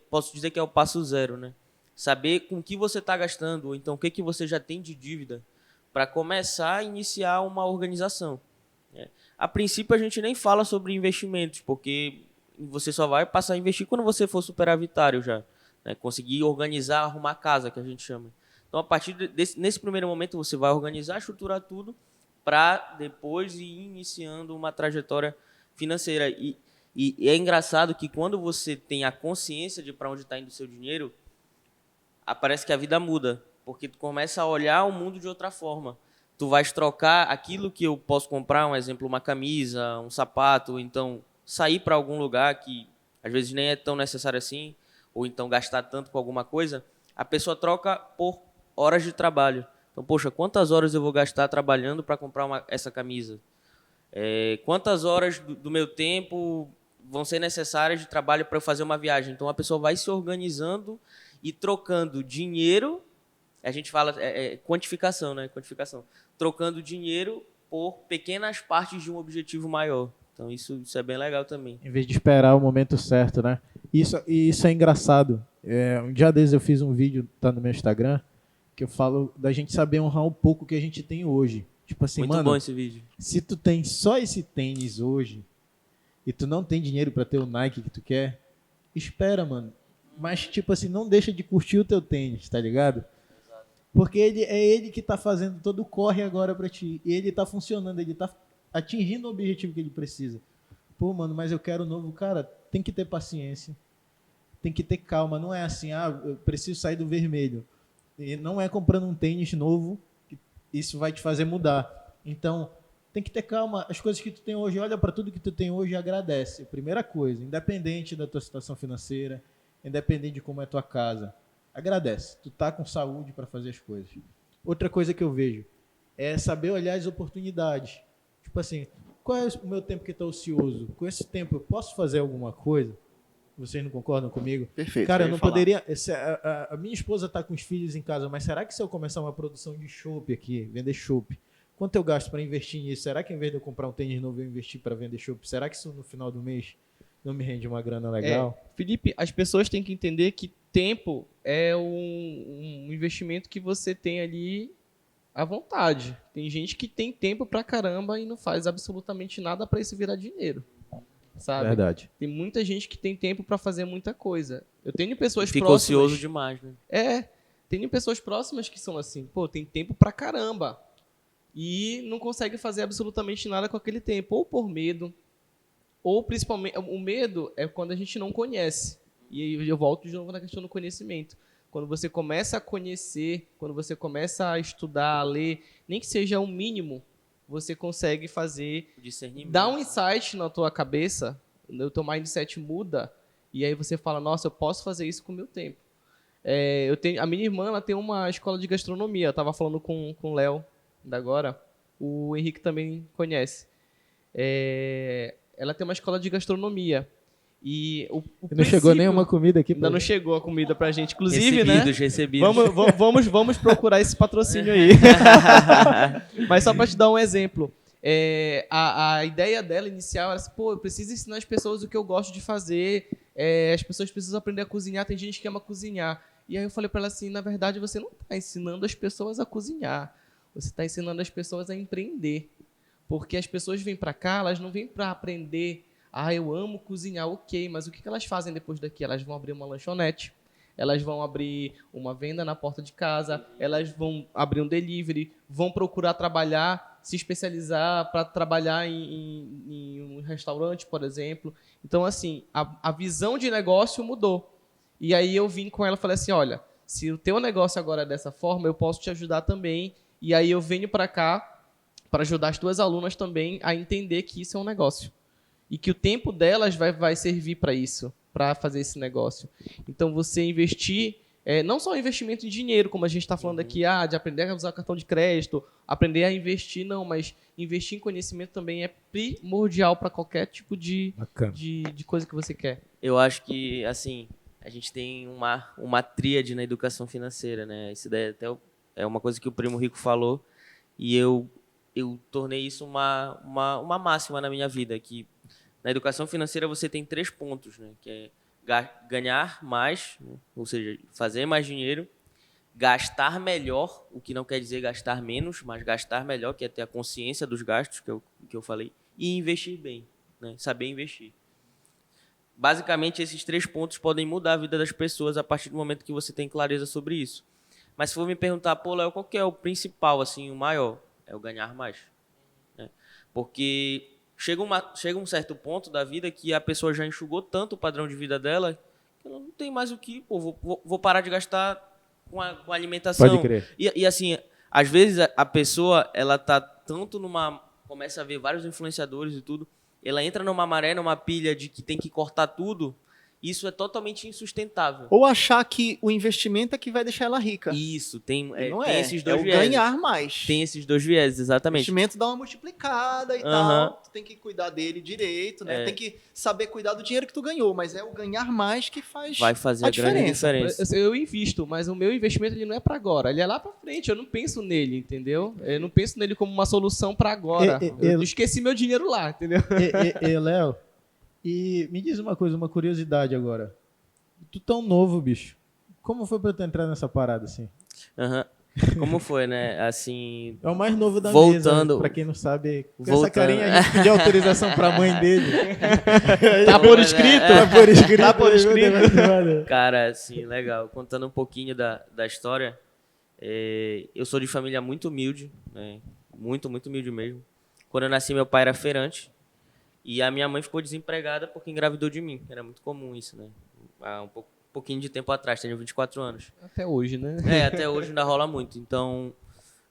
Speaker 2: posso dizer que é o passo 0, né? Saber com que você está gastando, ou então o que você já tem de dívida, para começar a iniciar uma organização. A princípio, a gente nem fala sobre investimentos, porque você só vai passar a investir quando você for superavitário já. Né? Conseguir organizar, arrumar casa, que a gente chama. Então, a partir nesse primeiro momento, você vai organizar, estruturar tudo, para depois ir iniciando uma trajetória financeira. E é engraçado que quando você tem a consciência de para onde está indo o seu dinheiro, parece que a vida muda, porque tu começa a olhar o mundo de outra forma. Tu vais trocar aquilo que eu posso comprar, um exemplo, uma camisa, um sapato, ou então sair para algum lugar que às vezes nem é tão necessário assim, ou então gastar tanto com alguma coisa, a pessoa troca por horas de trabalho. Então, poxa, quantas horas eu vou gastar trabalhando para comprar essa camisa? Quantas horas do meu tempo vão ser necessárias de trabalho para eu fazer uma viagem? Então, a pessoa vai se organizando e trocando dinheiro, a gente fala quantificação, né? Quantificação. Trocando dinheiro por pequenas partes de um objetivo maior. Então, isso é bem legal também.
Speaker 1: Em vez de esperar o momento certo, né? Isso é engraçado. Um dia desses eu fiz um vídeo, tá no meu Instagram, que eu falo da gente saber honrar um pouco o que a gente tem hoje. Tipo assim,
Speaker 2: muito bom esse vídeo.
Speaker 1: Se tu tem só esse tênis hoje e tu não tem dinheiro para ter o Nike que tu quer, espera, mano. Mas, tipo assim, não deixa de curtir o teu tênis, tá ligado? Porque é ele que tá fazendo todo o corre agora pra ti. E ele tá funcionando, ele tá atingindo o objetivo que ele precisa. Pô, mano, mas eu quero novo. Cara, tem que ter paciência. Tem que ter calma. Não é assim, eu preciso sair do vermelho. E não é comprando um tênis novo que isso vai te fazer mudar. Então, tem que ter calma. As coisas que tu tem hoje, olha pra tudo que tu tem hoje e agradece. Primeira coisa, independente da tua situação financeira, independente de como é a tua casa, agradece. Tu tá com saúde para fazer as coisas. Outra coisa que eu vejo é saber olhar as oportunidades. Tipo assim, qual é o meu tempo que está ocioso? Com esse tempo eu posso fazer alguma coisa? Vocês não concordam comigo?
Speaker 3: Perfeito.
Speaker 1: Cara, eu não poderia... A minha esposa está com os filhos em casa, mas será que se eu começar uma produção de chopp aqui, vender chopp, quanto eu gasto para investir nisso? Será que em vez de eu comprar um tênis novo, eu investir para vender chopp? Será que isso no final do mês não me rende uma grana legal.
Speaker 4: Felipe, as pessoas têm que entender que tempo é um investimento que você tem ali à vontade. Tem gente que tem tempo pra caramba e não faz absolutamente nada pra isso virar dinheiro, sabe?
Speaker 1: Verdade.
Speaker 4: Tem muita gente que tem tempo pra fazer muita coisa. Eu tenho pessoas
Speaker 2: Fica
Speaker 4: próximas...
Speaker 2: ocioso demais, né?
Speaker 4: Tem pessoas próximas que são assim, pô, tem tempo pra caramba. E não consegue fazer absolutamente nada com aquele tempo, ou por medo, ou principalmente, o medo é quando a gente não conhece. E aí eu volto de novo na questão do conhecimento. Quando você começa a conhecer, quando você começa a estudar, a ler, nem que seja o mínimo, você consegue fazer,
Speaker 2: Discernimento.
Speaker 4: dar um insight na tua cabeça, o teu mindset muda, e aí você fala, nossa, eu posso fazer isso com o meu tempo. A minha irmã, ela tem uma escola de gastronomia, eu estava falando com o Léo, da agora, o Henrique também conhece. Ela tem uma escola de gastronomia. E o
Speaker 1: Não chegou nenhuma comida aqui.
Speaker 4: Ainda não chegou a comida pra gente. Inclusive, né?
Speaker 2: Recebidos.
Speaker 4: Vamos procurar esse patrocínio aí. Mas só pra te dar um exemplo. A ideia dela inicial era assim, pô, eu preciso ensinar as pessoas o que eu gosto de fazer. As pessoas precisam aprender a cozinhar. Tem gente que ama cozinhar. E aí eu falei pra ela assim, na verdade, você não tá ensinando as pessoas a cozinhar. Você tá ensinando as pessoas a empreender. Porque as pessoas vêm pra cá, elas não vêm pra aprender. Eu amo cozinhar, ok, mas o que elas fazem depois daqui? Elas vão abrir uma lanchonete, elas vão abrir uma venda na porta de casa, elas vão abrir um delivery, vão procurar trabalhar, se especializar para trabalhar em um restaurante, por exemplo. Então, assim, a visão de negócio mudou. E aí eu vim com ela e falei assim, olha, se o teu negócio agora é dessa forma, eu posso te ajudar também. E aí eu venho para cá para ajudar as tuas alunas também a entender que isso é um negócio. E que o tempo delas vai servir para isso, para fazer esse negócio. Então, você investir, não só investimento em dinheiro, como a gente está falando aqui, de aprender a usar cartão de crédito, aprender a investir, não, mas investir em conhecimento também é primordial para qualquer tipo de coisa que você quer.
Speaker 2: Eu acho que, assim, a gente tem uma tríade na educação financeira, né? Isso daí até é uma coisa que o Primo Rico falou, e eu tornei isso uma máxima na minha vida, que na educação financeira você tem 3 pontos, né? Que é ganhar mais, né? Ou seja, fazer mais dinheiro, gastar melhor, o que não quer dizer gastar menos, mas gastar melhor, que é ter a consciência dos gastos, que eu falei, e investir bem, né? Saber investir. Basicamente, esses 3 pontos podem mudar a vida das pessoas a partir do momento que você tem clareza sobre isso. Mas se for me perguntar, pô, Léo, qual que é o principal, assim, o maior? É o ganhar mais, né? Porque chega um certo ponto da vida que a pessoa já enxugou tanto o padrão de vida dela que ela não tem mais o que, pô, vou parar de gastar com alimentação.
Speaker 1: Pode crer.
Speaker 2: E assim, às vezes a pessoa, ela tá tanto começa a ver vários influenciadores e tudo, ela entra numa maré, numa pilha de que tem que cortar tudo. Isso é totalmente insustentável.
Speaker 3: Ou achar que o investimento é que vai deixar ela rica.
Speaker 2: Isso, tem
Speaker 3: Não
Speaker 2: tem
Speaker 3: é.
Speaker 2: esses dois
Speaker 3: o
Speaker 2: vieses.
Speaker 3: ganhar mais.
Speaker 2: Tem esses 2 vieses,
Speaker 3: O
Speaker 2: exatamente.
Speaker 3: investimento dá uma multiplicada e tal. Tu tem que cuidar dele direito, né? Tem que saber cuidar do dinheiro que tu ganhou, mas é o ganhar mais que
Speaker 2: Vai fazer a grande diferença.
Speaker 4: Eu invisto, mas o meu investimento ele não é para agora, ele é lá para frente. Eu não penso nele, entendeu? Eu não penso nele como uma solução para agora. Eu esqueci meu dinheiro lá, entendeu?
Speaker 1: Léo, e me diz uma coisa, uma curiosidade agora. Tu tão novo, bicho. Como foi pra tu entrar nessa parada, assim?
Speaker 2: Como foi, né? Assim,
Speaker 1: É o mais novo da
Speaker 2: voltando,
Speaker 1: mesa, pra quem não sabe. Com
Speaker 2: voltando.
Speaker 1: essa carinha, a gente pediu autorização pra mãe dele.
Speaker 4: Tá por escrito?
Speaker 1: Tá por escrito.
Speaker 2: Cara, assim, legal. Contando um pouquinho da história, eu sou de família muito humilde, né? Muito, muito humilde mesmo. Quando eu nasci, meu pai era feirante. E a minha mãe ficou desempregada porque engravidou de mim. Era muito comum isso, né? Há um pouquinho de tempo atrás, tenho 24 anos.
Speaker 4: Até hoje, né?
Speaker 2: Até hoje ainda rola muito. Então,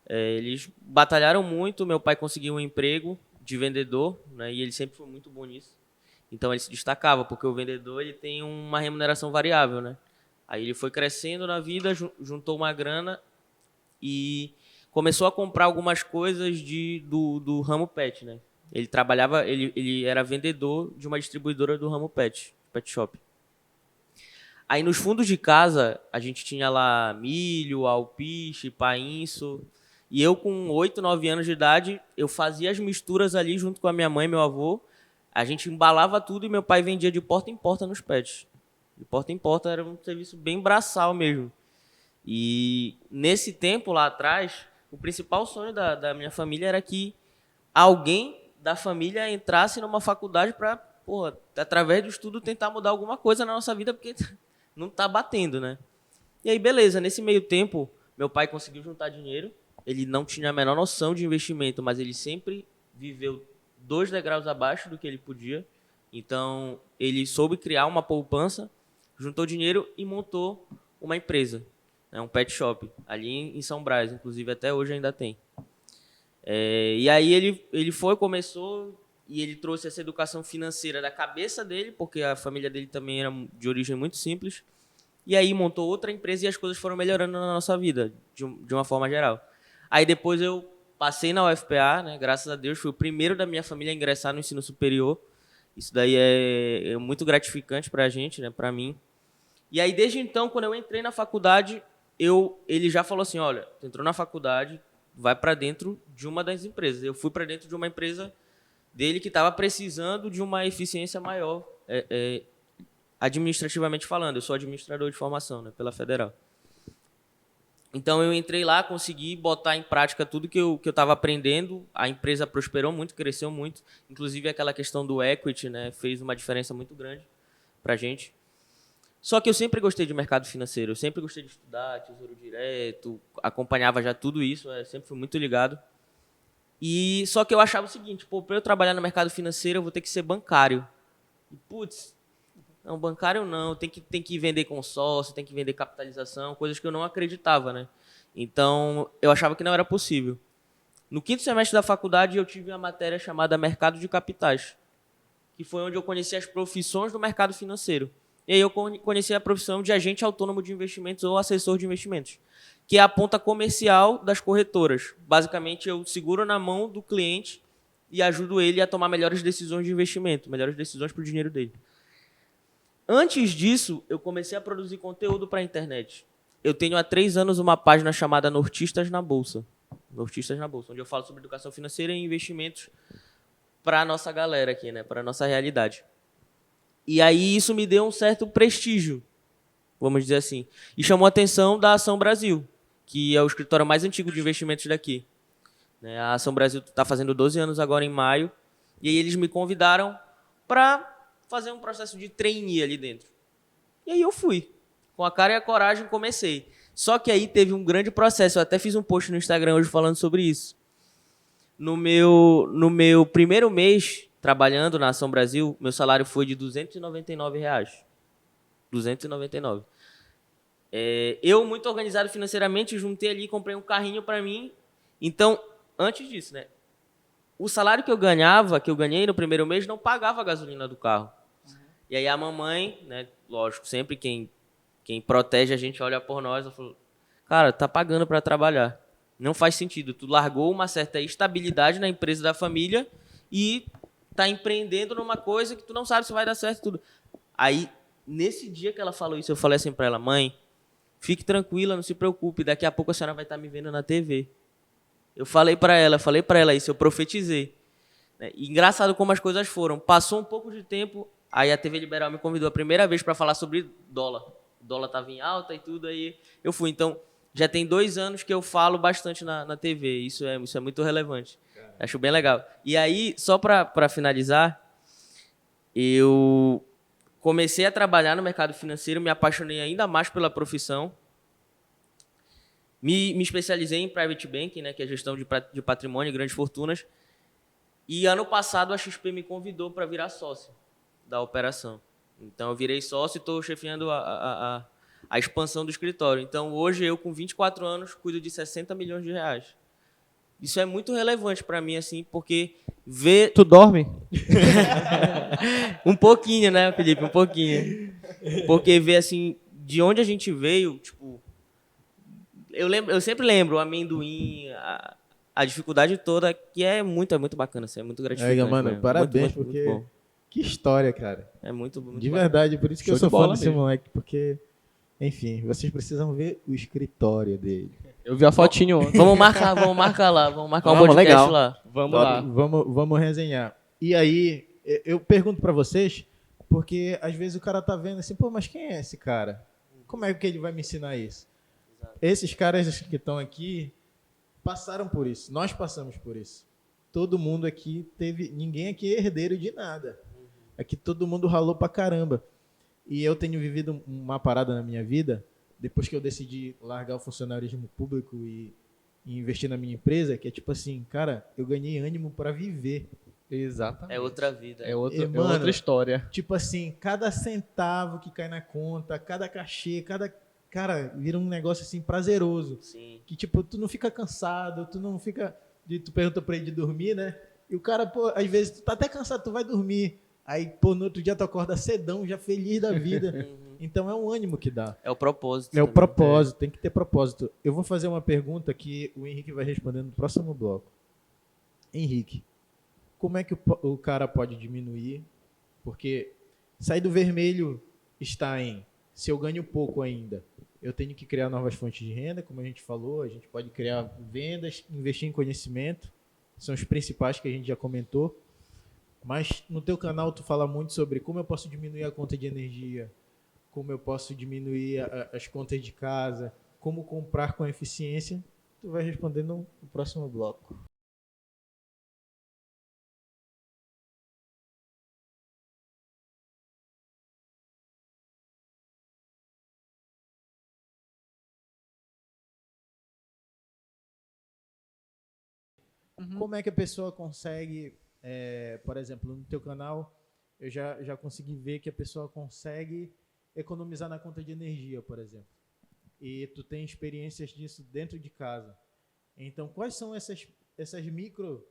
Speaker 2: eles batalharam muito. Meu pai conseguiu um emprego de vendedor, né? E ele sempre foi muito bom nisso. Então, ele se destacava, porque o vendedor ele tem uma remuneração variável, né? Aí ele foi crescendo na vida, juntou uma grana e começou a comprar algumas coisas do ramo pet, né? Ele trabalhava, ele era vendedor de uma distribuidora do ramo pet shop. Aí nos fundos de casa, a gente tinha lá milho, alpiche, painço. E eu com 8, 9 anos de idade, eu fazia as misturas ali junto com a minha mãe e meu avô. A gente embalava tudo e meu pai vendia de porta em porta nos pets. De porta em porta era um serviço bem braçal mesmo. E nesse tempo lá atrás, o principal sonho da minha família era que alguém da família entrasse numa faculdade para, através do estudo, tentar mudar alguma coisa na nossa vida, porque não tá batendo, né? E aí, beleza, nesse meio tempo, meu pai conseguiu juntar dinheiro. Ele não tinha a menor noção de investimento, mas ele sempre viveu 2 degraus abaixo do que ele podia. Então, ele soube criar uma poupança, juntou dinheiro e montou uma empresa, né, um pet shop, ali em São Brás, inclusive até hoje ainda tem. E aí ele começou e ele trouxe essa educação financeira da cabeça dele, porque a família dele também era de origem muito simples. E aí montou outra empresa e as coisas foram melhorando na nossa vida, de uma forma geral. Aí depois eu passei na UFPA, né, graças a Deus, fui o primeiro da minha família a ingressar no ensino superior. Isso daí é muito gratificante pra gente, né, pra mim. E aí desde então, quando eu entrei na faculdade, ele já falou assim, olha, tu entrou na faculdade, vai para dentro de uma das empresas. Eu fui para dentro de uma empresa dele que estava precisando de uma eficiência maior, administrativamente falando. Eu sou administrador de formação, né, pela Federal. Então eu entrei lá, consegui botar em prática tudo que eu estava aprendendo. A empresa prosperou muito, cresceu muito. Inclusive aquela questão do equity, né, fez uma diferença muito grande para a gente. Só que eu sempre gostei de mercado financeiro, eu sempre gostei de estudar, Tesouro Direto, acompanhava já tudo isso, sempre fui muito ligado. E só que eu achava o seguinte, para eu trabalhar no mercado financeiro eu vou ter que ser bancário. E putz, não, bancário não, tem que vender consórcio, tem que vender capitalização, coisas que eu não acreditava, né? Então eu achava que não era possível. No 5º semestre da faculdade eu tive uma matéria chamada Mercado de Capitais, que foi onde eu conheci as profissões do mercado financeiro. E aí eu conheci a profissão de agente autônomo de investimentos ou assessor de investimentos, que é a ponta comercial das corretoras. Basicamente, eu seguro na mão do cliente e ajudo ele a tomar melhores decisões de investimento, melhores decisões para o dinheiro dele. Antes disso, eu comecei a produzir conteúdo para a internet. Eu tenho há 3 anos uma página chamada Nortistas na Bolsa. Nortistas na Bolsa, onde eu falo sobre educação financeira e investimentos para a nossa galera aqui, né, para a nossa realidade. E aí isso me deu um certo prestígio, vamos dizer assim. E chamou a atenção da Ação Brasil, que é o escritório mais antigo de investimentos daqui. A Ação Brasil está fazendo 12 anos agora em maio. E aí eles me convidaram para fazer um processo de trainee ali dentro. E aí eu fui. Com a cara e a coragem comecei. Só que aí teve um grande processo. Eu até fiz um post no Instagram hoje falando sobre isso. No meu primeiro mês trabalhando na Ação Brasil, meu salário foi de R$299. 299. Eu, muito organizado financeiramente, juntei ali, comprei um carrinho para mim. Então, antes disso, né, o salário que eu ganhei no primeiro mês, não pagava a gasolina do carro. E aí a mamãe, né, lógico, sempre quem protege a gente olha por nós, ela falou, cara, tá pagando para trabalhar. Não faz sentido. Tu largou uma certa estabilidade na empresa da família e tá empreendendo numa coisa que tu não sabe se vai dar certo tudo. Aí, nesse dia que ela falou isso, eu falei assim para ela, mãe, fique tranquila, não se preocupe, daqui a pouco a senhora vai estar me vendo na TV. Eu falei para ela isso, eu profetizei. E engraçado como as coisas foram. Passou um pouco de tempo, aí a TV Liberal me convidou a primeira vez para falar sobre dólar. O dólar estava em alta e tudo, aí eu fui. Então, já tem 2 anos que eu falo bastante na TV, isso é muito relevante. Acho bem legal. E aí, só para finalizar, eu comecei a trabalhar no mercado financeiro, me apaixonei ainda mais pela profissão. Me especializei em Private Banking, né, que é gestão de patrimônio e grandes fortunas. E ano passado a XP me convidou para virar sócio da operação. Então eu virei sócio e estou chefiando a expansão do escritório. Então hoje eu, com 24 anos, cuido de R$60 milhões. Isso é muito relevante para mim, assim, porque ver...
Speaker 4: Tu dorme?
Speaker 2: Um pouquinho, né, Felipe? Um pouquinho. Porque ver, assim, de onde a gente veio, tipo... Eu sempre lembro o amendoim, a dificuldade toda, que é muito bacana, assim, é muito gratificante.
Speaker 1: Mano,
Speaker 2: mesmo.
Speaker 1: parabéns,
Speaker 2: muito,
Speaker 1: porque...
Speaker 2: muito
Speaker 1: que história, cara.
Speaker 2: é muito
Speaker 1: De verdade, por isso que
Speaker 4: Show
Speaker 1: eu sou
Speaker 4: de bola
Speaker 1: fã desse
Speaker 4: mesmo.
Speaker 1: moleque, porque... Enfim, vocês precisam ver o escritório dele.
Speaker 4: Eu vi a fotinho ontem.
Speaker 2: Vamos marcar lá, vamos marcar um
Speaker 3: Vamos,
Speaker 2: podcast
Speaker 3: legal.
Speaker 2: lá.
Speaker 4: Vamos lá.
Speaker 1: Vamos resenhar. E aí, Eu pergunto para vocês, porque às vezes o cara tá vendo assim, pô, mas quem é esse cara? Como é que ele vai me ensinar isso?
Speaker 2: Exato.
Speaker 1: Esses caras que estão aqui passaram por isso. Nós passamos por isso. Todo mundo aqui teve... Ninguém aqui é herdeiro de nada. Aqui todo mundo ralou pra caramba. E eu tenho vivido uma parada na minha vida, depois que eu decidi largar o funcionarismo público e investir na minha empresa, que é tipo assim, cara, eu ganhei ânimo para viver.
Speaker 4: Exatamente.
Speaker 2: É outra vida.
Speaker 4: É outra,
Speaker 1: E, mano,
Speaker 4: outra história.
Speaker 1: Tipo assim, cada centavo que cai na conta, cada cachê, cara, vira um negócio assim prazeroso.
Speaker 2: Sim.
Speaker 1: Que tipo, tu não fica cansado, tu não fica... Tu pergunta pra ele de dormir, né? E o cara, pô, às vezes tu tá até cansado, tu vai dormir. Aí, pô, no outro dia tu acorda cedão, já feliz da vida. Então é um ânimo que dá.
Speaker 2: É o propósito.
Speaker 1: É o
Speaker 2: também.
Speaker 1: propósito, tem que ter propósito. Eu vou fazer uma pergunta que o Henrique vai responder no próximo bloco. Henrique, como é que o cara pode diminuir? Porque sair do vermelho está em, se eu ganho pouco ainda, eu tenho que criar novas fontes de renda, como a gente falou, a gente pode criar vendas, investir em conhecimento, são os principais que a gente já comentou. Mas no teu canal tu fala muito sobre como eu posso diminuir a conta de energia, como eu posso diminuir as contas de casa, como comprar com eficiência. Tu vai responder no próximo bloco. Como é que a pessoa consegue, por exemplo, no teu canal, eu já consegui ver que a pessoa consegue economizar na conta de energia, por exemplo. E tu tem experiências disso dentro de casa. Então, quais são essas micro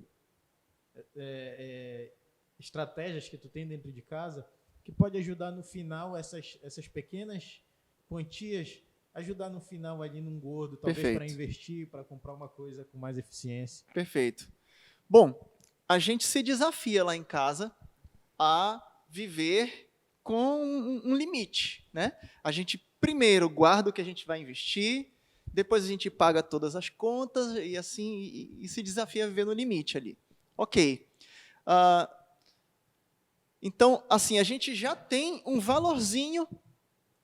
Speaker 1: estratégias que tu tem dentro de casa que pode ajudar no final, essas pequenas quantias, ajudar no final ali num gordo, talvez para investir, para comprar uma coisa com mais eficiência?
Speaker 3: Perfeito. Bom, a gente se desafia lá em casa a viver com um limite, né? A gente primeiro guarda o que a gente vai investir, depois a gente paga todas as contas e assim e se desafia a viver no limite ali. Ok. Então, assim, a gente já tem um valorzinho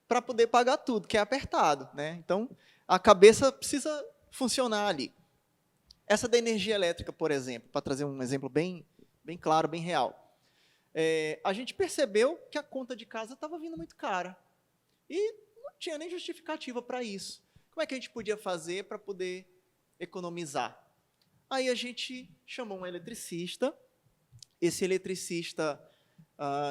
Speaker 3: para poder pagar tudo, que é apertado, né? Então, a cabeça precisa funcionar ali. Essa da energia elétrica, por exemplo, para trazer um exemplo bem claro, bem real. A gente percebeu que a conta de casa estava vindo muito cara. E não tinha nem justificativa para isso. Como é que a gente podia fazer para poder economizar? Aí a gente chamou um eletricista. Esse eletricista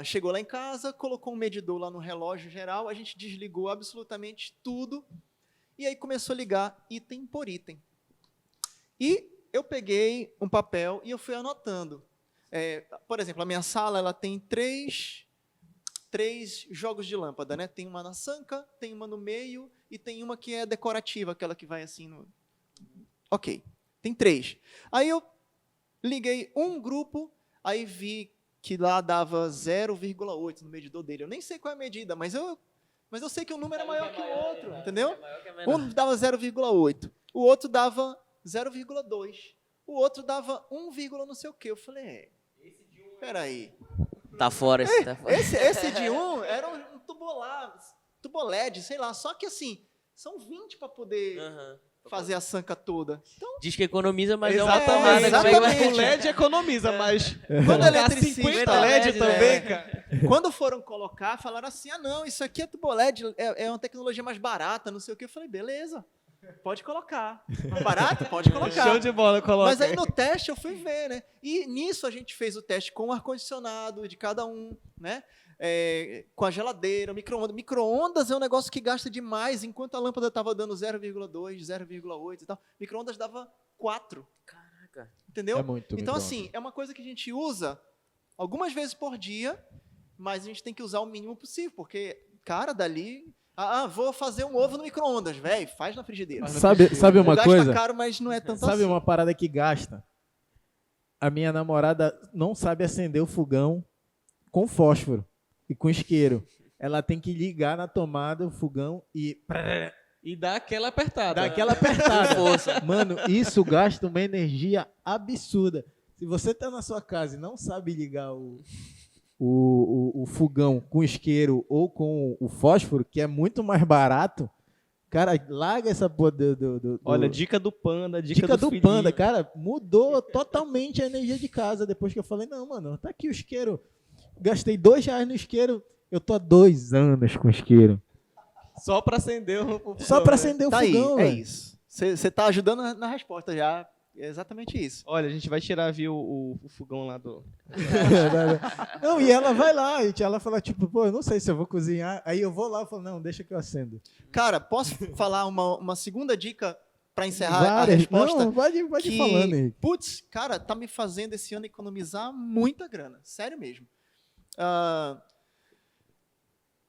Speaker 3: chegou lá em casa, colocou um medidor lá no relógio geral, a gente desligou absolutamente tudo, e aí começou a ligar item por item. E eu peguei um papel e eu fui anotando. Por exemplo, a minha sala ela tem três jogos de lâmpada, né? Tem uma na sanca, tem uma no meio e tem uma que é decorativa, aquela que vai assim no... Ok, tem 3. Aí eu liguei um grupo, aí vi que lá dava 0,8 no medidor dele. Eu nem sei qual é a medida, mas eu sei que o número é maior que o outro, entendeu? Um dava 0,8, o outro dava 0,2, o outro dava 1, não sei o quê. Eu falei, espera aí.
Speaker 2: Tá fora, tá fora.
Speaker 3: Esse de 1 era um tuboled, sei lá. Só que assim, são 20 para poder fazer a sanca toda. Então,
Speaker 2: diz que economiza, mas
Speaker 4: exatamente,
Speaker 2: é uma tomada.
Speaker 3: exatamente.
Speaker 4: O LED economiza, mas
Speaker 3: quando eletricista,
Speaker 4: 50 LED também, cara.
Speaker 3: Quando foram colocar, falaram assim, não, isso aqui é tuboled, é uma tecnologia mais barata, não sei o que. Eu falei, beleza, pode colocar. Mais barato? Pode colocar.
Speaker 4: Show de bola, coloca.
Speaker 3: Mas aí no teste eu fui ver, né? E nisso a gente fez o teste com o ar-condicionado de cada um, né? Com a geladeira, micro-ondas. Micro-ondas é um negócio que gasta demais, enquanto a lâmpada estava dando 0,2, 0,8 e tal. Micro-ondas dava 4.
Speaker 2: Caraca.
Speaker 3: Entendeu?
Speaker 1: É muito
Speaker 3: então,
Speaker 1: micro-ondas.
Speaker 3: assim, é uma coisa que a gente usa algumas vezes por dia, mas a gente tem que usar o mínimo possível, porque, cara, dali... vou fazer um ovo no micro-ondas, velho. Faz na frigideira.
Speaker 1: Sabe uma coisa?
Speaker 3: Gasta caro, mas não é tanto
Speaker 1: Sabe
Speaker 3: assim.
Speaker 1: uma parada que gasta? A minha namorada não sabe acender o fogão com fósforo e com isqueiro. Ela tem que ligar na tomada o fogão e
Speaker 4: dá aquela apertada.
Speaker 1: dar aquela apertada.
Speaker 2: Força.
Speaker 1: Mano, isso gasta uma energia absurda. Se você tá na sua casa e não sabe ligar o o fogão com isqueiro ou com o fósforo, que é muito mais barato, cara, larga essa porra
Speaker 4: Olha, dica do Panda, dica
Speaker 1: dica do
Speaker 4: filhinho.
Speaker 1: Panda, cara, mudou totalmente a energia de casa depois que eu falei, não, mano, tá aqui o isqueiro, gastei R$2 no isqueiro, eu tô há 2 anos com isqueiro.
Speaker 4: Só pra acender o fogão,
Speaker 1: Só pra
Speaker 4: né?
Speaker 1: acender o
Speaker 3: Tá aí,
Speaker 1: fogão,
Speaker 3: é
Speaker 1: velho.
Speaker 3: isso. Você tá ajudando na resposta já. É exatamente isso.
Speaker 4: Olha, a gente vai tirar, viu, o fogão lá do...
Speaker 1: Não, e ela vai lá, e ela fala, tipo, pô, eu não sei se eu vou cozinhar. Aí eu vou lá e falo, não, deixa que eu acendo.
Speaker 3: Cara, posso falar uma segunda dica para encerrar a
Speaker 1: Várias.
Speaker 3: resposta?
Speaker 1: Não, pode ir falando aí.
Speaker 3: Putz, cara, tá me fazendo esse ano economizar muita grana. Sério mesmo.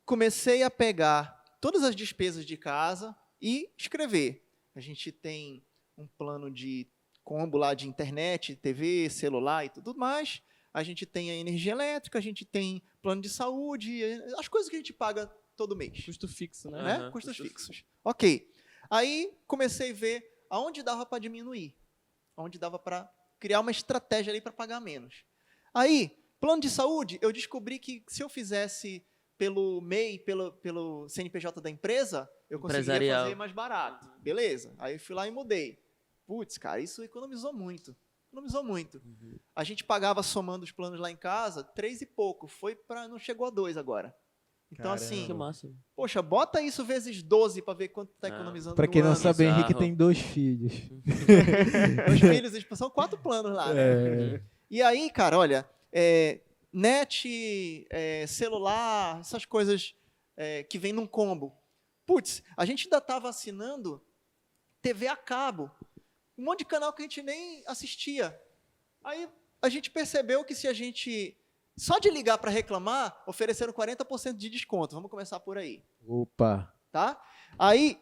Speaker 3: Comecei a pegar todas as despesas de casa e escrever. A gente tem um plano de combo lá de internet, TV, celular e tudo mais. A gente tem a energia elétrica, a gente tem plano de saúde, as coisas que a gente paga todo mês.
Speaker 4: Custo fixo, né?
Speaker 3: Né?
Speaker 2: Aham,
Speaker 3: Custos
Speaker 2: custo
Speaker 3: fixos. Ok. Aí comecei a ver aonde dava para diminuir, aonde dava para criar uma estratégia ali para pagar menos. Aí, plano de saúde, eu descobri que se eu fizesse pelo MEI, pelo CNPJ da empresa, eu conseguiria
Speaker 2: Empresarial.
Speaker 3: fazer mais barato. Beleza. Aí eu fui lá e mudei. Putz, cara, isso economizou muito. Economizou muito. A gente pagava somando os planos lá em casa, 3 e pouco. Não chegou a 2 agora. Então,
Speaker 1: Caramba.
Speaker 3: assim,
Speaker 2: Que máximo.
Speaker 3: poxa, bota isso vezes 12 para ver quanto está
Speaker 2: Ah.
Speaker 3: economizando
Speaker 1: Pra
Speaker 3: no
Speaker 1: quem não
Speaker 3: ano.
Speaker 1: sabe, o Henrique
Speaker 2: bizarro.
Speaker 1: tem 2 filhos.
Speaker 3: Meus filhos, são 4 planos lá, né?
Speaker 1: É,
Speaker 3: E aí, cara, olha, net, celular, essas coisas que vem num combo. Putz, a gente ainda estava assinando TV a cabo. Um monte de canal que a gente nem assistia. Aí a gente percebeu que se a gente, só de ligar para reclamar, ofereceram 40% de desconto. Vamos começar por aí.
Speaker 1: opa.
Speaker 3: Tá? Aí,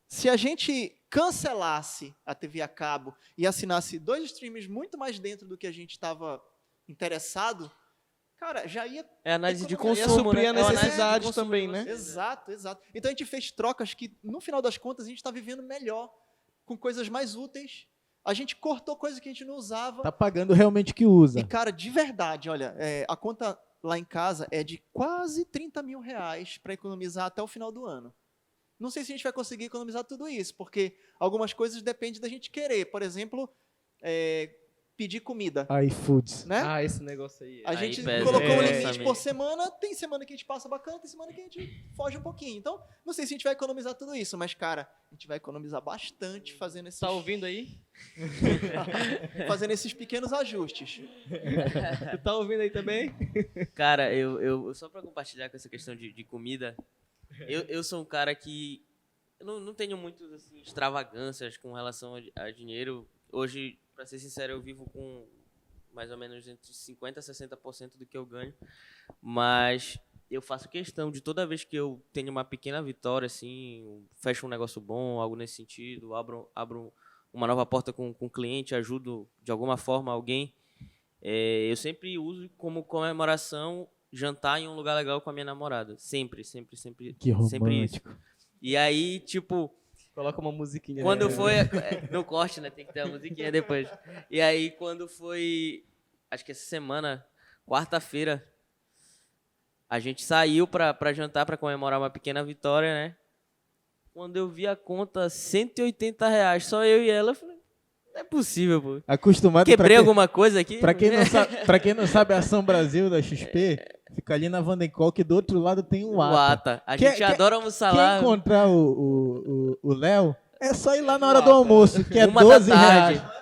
Speaker 3: se a gente cancelasse a TV a cabo e assinasse 2 streams muito mais dentro do que a gente estava interessado, cara, já ia...
Speaker 2: É análise de
Speaker 3: Economia.
Speaker 2: consumo,
Speaker 4: Ia suprir
Speaker 2: né?
Speaker 4: a
Speaker 2: É uma análise de
Speaker 4: necessidade
Speaker 2: consumo
Speaker 4: também,
Speaker 2: de
Speaker 4: né?
Speaker 2: vocês,
Speaker 3: Exato, exato. Então a gente fez trocas que, no final das contas, a gente está vivendo melhor, com coisas mais úteis. A gente cortou coisas que a gente não usava.
Speaker 1: Tá pagando realmente o que usa.
Speaker 3: E, cara, de verdade, olha, a conta lá em casa é de quase 30 mil reais para economizar até o final do ano. Não sei se a gente vai conseguir economizar tudo isso, porque algumas coisas dependem da gente querer. Por exemplo, pedir comida,
Speaker 1: iFoods.
Speaker 3: né?
Speaker 4: Ah, esse negócio aí.
Speaker 3: A
Speaker 2: Aí
Speaker 3: gente
Speaker 2: pesa,
Speaker 3: colocou um
Speaker 2: né?
Speaker 3: limite
Speaker 2: Também.
Speaker 3: por semana, tem semana que a gente passa bacana, tem semana que a gente foge um pouquinho. Então, não sei se a gente vai economizar tudo isso, mas, cara, a gente vai economizar bastante fazendo esses,
Speaker 4: Tá ouvindo aí?
Speaker 3: fazendo esses pequenos ajustes.
Speaker 4: Tu tá ouvindo aí também?
Speaker 2: Cara, eu só para compartilhar com essa questão de comida, eu sou um cara que eu não tenho muitas assim, extravagâncias com relação a dinheiro. Hoje, para ser sincero, eu vivo com mais ou menos entre 50% a 60% do que eu ganho, mas eu faço questão de toda vez que eu tenho uma pequena vitória, assim, fecho um negócio bom, algo nesse sentido, abro uma nova porta com um cliente, ajudo de alguma forma alguém, eu sempre uso como comemoração jantar em um lugar legal com a minha namorada. Sempre.
Speaker 1: Que
Speaker 2: Sempre isso.
Speaker 1: romântico.
Speaker 2: E aí, tipo,
Speaker 4: Coloca uma musiquinha.
Speaker 2: quando
Speaker 4: né?
Speaker 2: foi... No corte, né? Tem que ter a musiquinha depois. E aí, quando foi... Acho que essa semana, quarta-feira, a gente saiu pra jantar, pra comemorar uma pequena vitória, né? Quando eu vi a conta, R$180, só eu e ela, eu falei, não é possível, pô.
Speaker 1: Acostumado
Speaker 2: Quebrei alguma coisa aqui?
Speaker 1: Pra quem não sabe, a Ação Brasil da XP fica ali na Vandenkolk, do outro lado tem um
Speaker 2: O
Speaker 1: ATA.
Speaker 2: Ata. A
Speaker 1: Quer-
Speaker 2: gente adora almoçar
Speaker 1: Quem
Speaker 2: lá.
Speaker 1: encontrar o Léo, é só ir lá na hora do almoço, que é
Speaker 2: 1 da
Speaker 1: 12
Speaker 2: tarde.
Speaker 1: reais.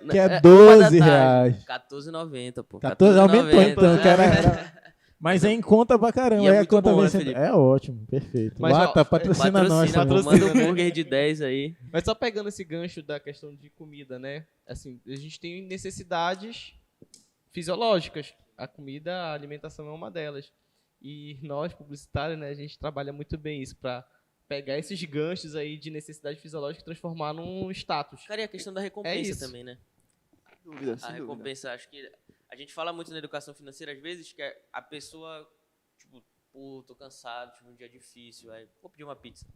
Speaker 1: Que é
Speaker 2: 1 da
Speaker 1: 12
Speaker 2: tarde.
Speaker 1: reais.
Speaker 2: R$14,90, pô.
Speaker 1: 14 aumentou
Speaker 2: R$14,90.
Speaker 1: então, que era... Mas é em conta pra caramba.
Speaker 2: E é
Speaker 1: aí a
Speaker 2: muito
Speaker 1: conta
Speaker 2: bom,
Speaker 1: vem
Speaker 2: né,
Speaker 1: sendo...
Speaker 2: Felipe?
Speaker 1: É ótimo, perfeito.
Speaker 4: Mas,
Speaker 1: o
Speaker 4: ó,
Speaker 1: ATA patrocina nós.
Speaker 2: Patrocina,
Speaker 1: também.
Speaker 2: pô, manda um burger de 10 aí.
Speaker 4: Mas só pegando esse gancho da questão de comida, né? Assim, a gente tem necessidades fisiológicas. A comida, a alimentação é uma delas. E nós, publicitários, né, a gente trabalha muito bem isso para pegar esses ganchos aí de necessidade fisiológica e transformar num status.
Speaker 2: Cara, e a questão da recompensa
Speaker 4: isso.
Speaker 2: também, né?
Speaker 3: Sem dúvida,
Speaker 2: A
Speaker 3: sem dúvida.
Speaker 2: recompensa, acho que a gente fala muito na educação financeira, às vezes, que a pessoa, tipo, pô, tô cansado, tive um dia difícil, aí vou pedir uma pizza.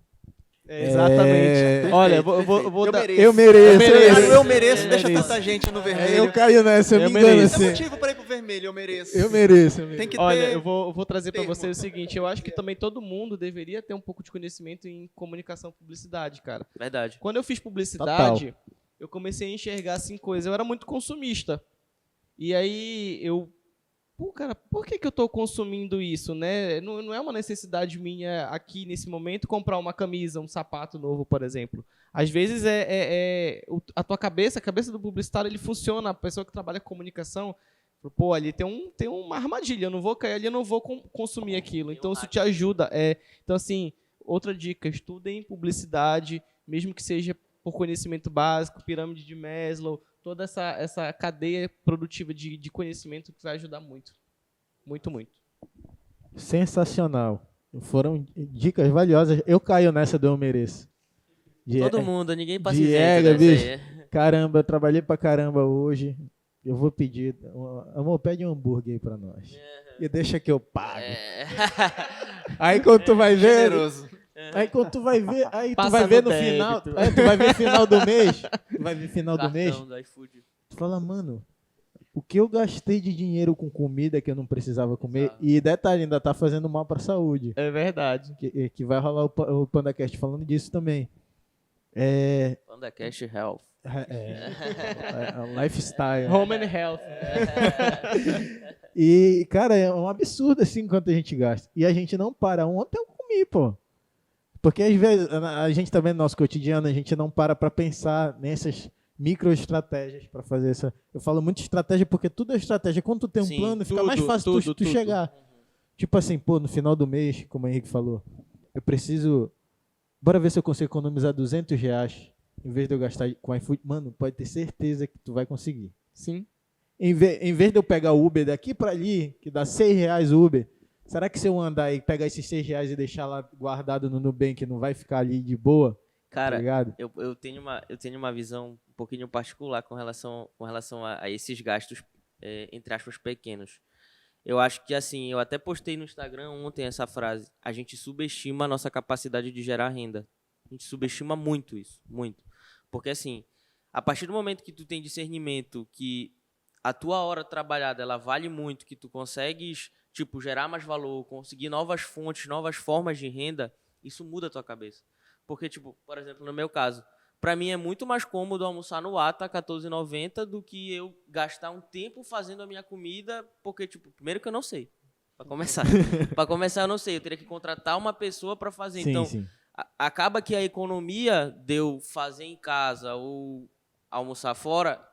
Speaker 4: Exatamente. Olha, eu vou
Speaker 3: Eu
Speaker 4: dar...
Speaker 3: mereço.
Speaker 1: Eu mereço.
Speaker 3: Cara, eu mereço,
Speaker 1: Eu
Speaker 3: deixa
Speaker 1: mereço.
Speaker 3: tanta gente no
Speaker 1: Eu
Speaker 3: vermelho.
Speaker 1: caio nessa, eu
Speaker 4: Eu
Speaker 1: me engano
Speaker 4: mereço.
Speaker 3: Tem
Speaker 1: assim.
Speaker 3: motivo pra ir pro vermelho, eu mereço.
Speaker 1: Eu mereço.
Speaker 3: Tem que ter...
Speaker 4: Olha, eu vou trazer para
Speaker 3: termo.
Speaker 4: você o seguinte, eu acho que também todo mundo deveria ter um pouco de conhecimento em comunicação e publicidade, cara.
Speaker 2: Verdade.
Speaker 4: Quando eu fiz publicidade, eu comecei a enxergar assim coisas. Eu era muito consumista. E aí pô, cara, por que eu tô consumindo isso, né? Não é uma necessidade minha aqui nesse momento comprar uma camisa, um sapato novo, por exemplo. Às vezes a tua cabeça, a cabeça do publicitário, ele funciona. A pessoa que trabalha com comunicação, pô, ali tem uma armadilha. Eu não vou cair ali, eu não vou consumir aquilo. Então isso te ajuda. Então assim, outra dica: estudem publicidade, mesmo que seja por conhecimento básico, pirâmide de Maslow, toda essa cadeia produtiva de conhecimento que vai ajudar muito. Muito, muito.
Speaker 1: Sensacional. Foram dicas valiosas. Eu caio nessa do eu mereço.
Speaker 2: Todo mundo, ninguém passa
Speaker 1: Diego,
Speaker 2: isento
Speaker 1: bicho.
Speaker 2: dessa aí.
Speaker 1: Caramba, eu trabalhei pra caramba hoje. Eu vou pedir. Amor, pede um hambúrguer aí pra nós. E deixa que eu pago. Aí quando tu vai ver.
Speaker 3: Generoso.
Speaker 1: Aí quando tu vai ver. Aí tu
Speaker 4: Passa
Speaker 1: vai ver
Speaker 4: no
Speaker 1: no final.
Speaker 4: débito.
Speaker 1: Tu vai ver final do mês. Tu vai ver final do mês.
Speaker 2: Cartão do iFood.
Speaker 1: Tu fala, mano, o que eu gastei de dinheiro com comida que eu não precisava comer.
Speaker 2: Exato.
Speaker 1: E detalhe, ainda tá fazendo mal pra saúde.
Speaker 4: É verdade.
Speaker 1: Que vai rolar o PandaCast falando disso também.
Speaker 2: PandaCast Health.
Speaker 1: Lifestyle.
Speaker 4: Home and Health.
Speaker 1: E, cara, é um absurdo assim quanto a gente gasta. E a gente não para. Ontem eu comi, pô. Porque às vezes a gente também no nosso cotidiano, a gente não para pra pensar nessas microestratégias pra fazer essa. Eu falo muito estratégia porque tudo é estratégia. Quando tu tem um
Speaker 2: Sim,
Speaker 1: plano, fica
Speaker 4: tudo,
Speaker 1: mais fácil tu
Speaker 4: tudo.
Speaker 1: chegar. Tipo assim, pô, no final do mês, como o Henrique falou, eu preciso. Bora ver se eu consigo economizar R$200 em vez de eu gastar com iFood. Mano, pode ter certeza que tu vai conseguir.
Speaker 4: Sim.
Speaker 1: Em vez de eu pegar o Uber daqui pra ali, que dá R$6 o Uber, será que se eu andar e pegar esses R$6 e deixar lá guardado no Nubank, não vai ficar ali de boa? Tá
Speaker 2: Cara,
Speaker 1: ligado?
Speaker 2: eu tenho uma visão um pouquinho particular com relação a esses gastos, entre aspas, pequenos. Eu acho que, assim, eu até postei no Instagram ontem essa frase: a gente subestima a nossa capacidade de gerar renda. A gente subestima muito isso, muito. Porque, assim, a partir do momento que tu tem discernimento que a tua hora trabalhada, ela vale muito, que tu consegues, tipo, gerar mais valor, conseguir novas fontes, novas formas de renda, isso muda a tua cabeça. Porque, tipo, por exemplo, no meu caso, pra mim é muito mais cômodo almoçar no Ata a R$14,90 do que eu gastar um tempo fazendo a minha comida, porque, tipo, primeiro que eu não sei, pra começar. Pra começar eu não sei, eu teria que contratar uma pessoa pra fazer.
Speaker 1: Sim,
Speaker 2: Então,
Speaker 1: sim.
Speaker 2: acaba que a economia de eu fazer em casa ou almoçar fora,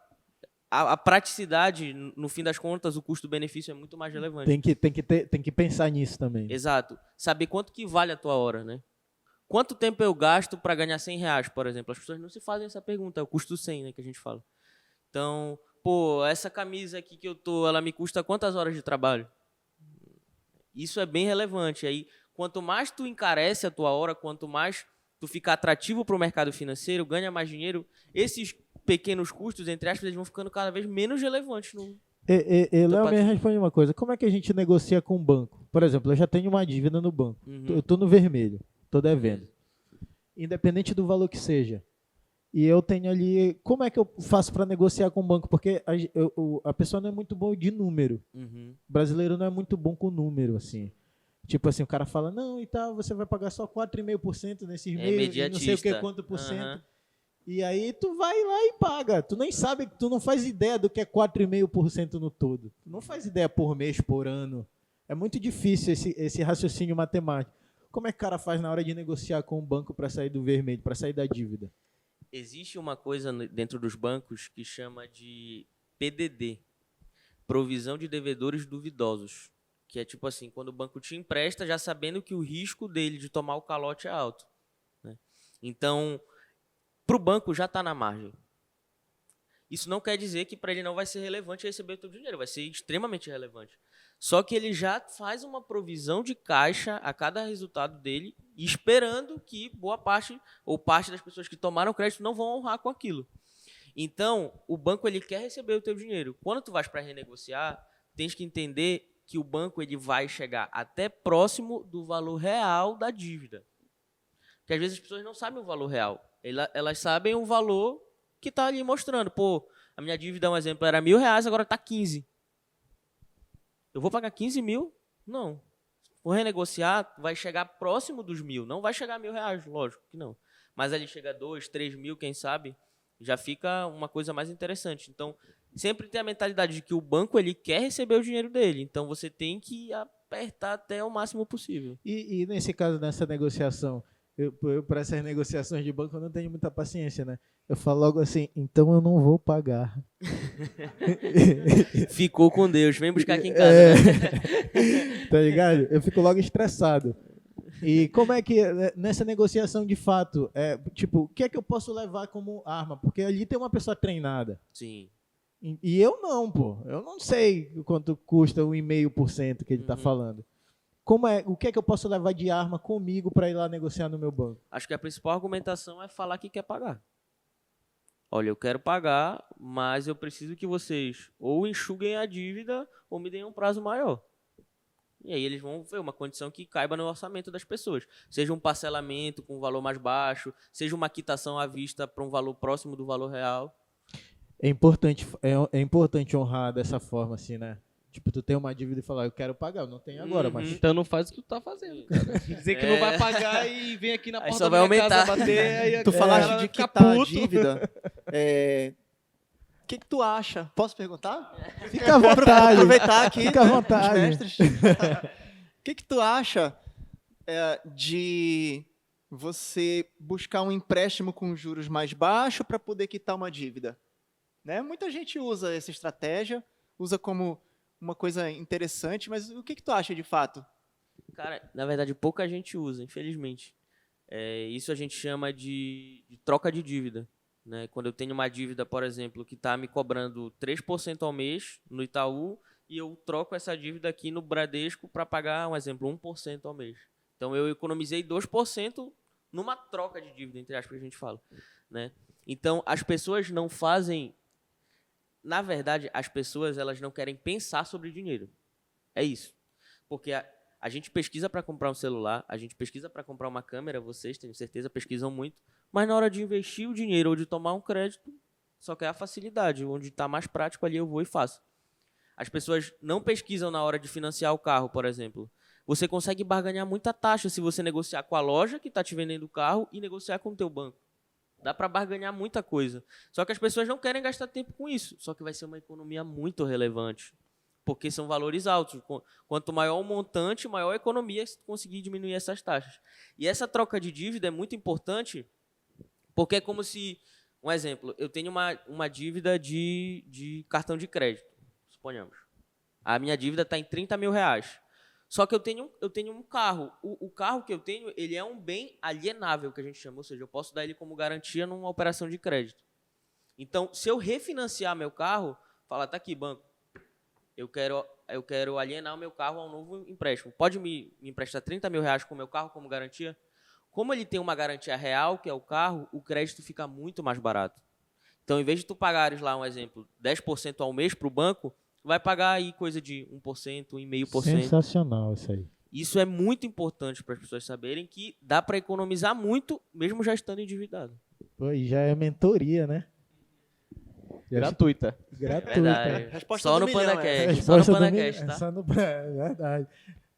Speaker 2: a praticidade, no fim das contas, o custo-benefício é muito mais relevante.
Speaker 1: Tem que pensar nisso também.
Speaker 2: Exato. Saber quanto que vale a tua hora, né? Quanto tempo eu gasto para ganhar R$100, por exemplo? As pessoas não se fazem essa pergunta, é o custo 100, né, que a gente fala. Então, pô, essa camisa aqui que eu tô, ela me custa quantas horas de trabalho? Isso é bem relevante. Aí, quanto mais tu encarece a tua hora, quanto mais tu fica atrativo para o mercado financeiro, ganha mais dinheiro, esses pequenos custos, entre aspas, eles vão ficando cada vez menos relevantes.
Speaker 1: Léo, me responde uma coisa. Como é que a gente negocia com o banco? Por exemplo, eu já tenho uma dívida no banco. Eu tô no vermelho. Tô devendo. Independente do valor que seja. E eu tenho ali... Como é que eu faço para negociar com o banco? Porque a pessoa não é muito boa de número. O brasileiro não é muito bom com número, assim. Tipo assim, o cara fala, não, e tal, você vai pagar só 4,5% nesses meses, e não sei o que, quanto por cento. E aí tu vai lá e paga. Tu nem sabe, tu não faz ideia do que é 4,5% no todo. Tu não faz ideia por mês, por ano. É muito difícil esse raciocínio matemático. Como é que o cara faz na hora de negociar com o banco para sair do vermelho, para sair da dívida?
Speaker 2: Existe uma coisa dentro dos bancos que chama de PDD, Provisão de Devedores Duvidosos, que é tipo assim, quando o banco te empresta já sabendo que o risco dele de tomar o calote é alto, né? Então, para o banco já está na margem. Isso não quer dizer que para ele não vai ser relevante receber o teu dinheiro, vai ser extremamente relevante. Só que ele já faz uma provisão de caixa a cada resultado dele, esperando que boa parte ou parte das pessoas que tomaram crédito não vão honrar com aquilo. Então, o banco ele quer receber o teu dinheiro. Quando tu vais para renegociar, tens que entender que o banco ele vai chegar até próximo do valor real da dívida. Que às vezes as pessoas não sabem o valor real. Elas sabem o valor que está ali mostrando. Pô, a minha dívida, um exemplo, era R$1.000, agora está 15. Eu vou pagar 15 mil? Não. Vou renegociar, vai chegar próximo dos 1.000. Não vai chegar a R$1.000, lógico que não. Mas ali chega a 2, 3 mil, quem sabe, já fica uma coisa mais interessante. Então, sempre tem a mentalidade de que o banco ele quer receber o dinheiro dele. Então, você tem que apertar até o máximo possível.
Speaker 1: E nesse caso, nessa negociação, eu para essas negociações de banco, eu não tenho muita paciência, né? Eu falo logo assim, então eu não vou pagar.
Speaker 2: Ficou com Deus, vem buscar aqui em casa. Né?
Speaker 1: Tá ligado? Eu fico logo estressado. E como é que, nessa negociação de fato, tipo, o que é que eu posso levar como arma? Porque ali tem uma pessoa treinada.
Speaker 2: Sim.
Speaker 1: E eu não, pô. Eu não sei quanto custa o 1,5% que ele tá falando. O que é que eu posso levar de arma comigo para ir lá negociar no meu banco?
Speaker 2: Acho que a principal argumentação é falar que quer pagar. Olha, eu quero pagar, mas eu preciso que vocês ou enxuguem a dívida ou me deem um prazo maior. E aí eles vão ver uma condição que caiba no orçamento das pessoas. Seja um parcelamento com um valor mais baixo, seja uma quitação à vista para um valor próximo do valor real.
Speaker 1: É importante honrar dessa forma, assim, né? Tipo, tu tem uma dívida e falar, eu quero pagar, eu não tenho agora, mas...
Speaker 4: Então não faz o que tu tá fazendo, cara. Dizer que não vai pagar e vem aqui na
Speaker 2: Aí
Speaker 4: porta
Speaker 2: só
Speaker 4: da
Speaker 2: vai
Speaker 4: minha
Speaker 2: aumentar.
Speaker 4: casa bater, aí
Speaker 3: Tu falaste
Speaker 4: galera
Speaker 3: de
Speaker 4: fica
Speaker 3: quitar a
Speaker 4: puto.
Speaker 3: dívida. O que tu acha? Posso perguntar?
Speaker 1: Fica à vontade.
Speaker 3: Aproveitar aqui,
Speaker 1: Fica à
Speaker 3: né,
Speaker 1: vontade.
Speaker 3: os mestres. O que tu acha de você buscar um empréstimo com juros mais baixos para poder quitar uma dívida? Né? Muita gente usa essa estratégia, usa como uma coisa interessante, mas o que tu acha de fato?
Speaker 2: Cara, na verdade, pouca gente usa, infelizmente. Isso a gente chama de troca de dívida. Né? Quando eu tenho uma dívida, por exemplo, que está me cobrando 3% ao mês no Itaú, e eu troco essa dívida aqui no Bradesco para pagar, um exemplo, 1% ao mês. Então, eu economizei 2% numa troca de dívida, entre aspas, que a gente fala. Né? Então, as pessoas não fazem... Na verdade, as pessoas elas não querem pensar sobre dinheiro. É isso. Porque a gente pesquisa para comprar um celular, a gente pesquisa para comprar uma câmera, vocês, tenho certeza, pesquisam muito, mas na hora de investir o dinheiro ou de tomar um crédito, só quer a facilidade, onde está mais prático ali eu vou e faço. As pessoas não pesquisam na hora de financiar o carro, por exemplo. Você consegue barganhar muita taxa se você negociar com a loja que está te vendendo o carro e negociar com o teu banco. Dá para barganhar muita coisa. Só que as pessoas não querem gastar tempo com isso. Só que vai ser uma economia muito relevante. Porque são valores altos. Quanto maior o montante, maior a economia se conseguir diminuir essas taxas. E essa troca de dívida é muito importante porque é como se... Um exemplo, eu tenho uma dívida de cartão de crédito, suponhamos. A minha dívida está em R$30.000. Só que eu tenho um carro. O carro que eu tenho, ele é um bem alienável, que a gente chama. Ou seja, eu posso dar ele como garantia numa operação de crédito. Então, se eu refinanciar meu carro, falar, tá aqui, banco, eu quero alienar o meu carro a um novo empréstimo. Pode me emprestar R$30.000 com o meu carro como garantia? Como ele tem uma garantia real, que é o carro, o crédito fica muito mais barato. Então, em vez de tu pagares lá, um exemplo, 10% ao mês para o banco, vai pagar aí coisa de 1%, 1,5%.
Speaker 1: Sensacional isso aí.
Speaker 2: Isso é muito importante para as pessoas saberem que dá para economizar muito, mesmo já estando endividado.
Speaker 1: Pô, e já é mentoria, né?
Speaker 4: Gratuita.
Speaker 1: Gratuita.
Speaker 2: Verdade.
Speaker 3: Resposta
Speaker 2: Só
Speaker 3: do
Speaker 2: no
Speaker 3: milhão,
Speaker 2: PandaCast. Só no
Speaker 1: Resposta do
Speaker 2: PandaCast,
Speaker 1: milhão,
Speaker 2: tá?
Speaker 1: só no verdade.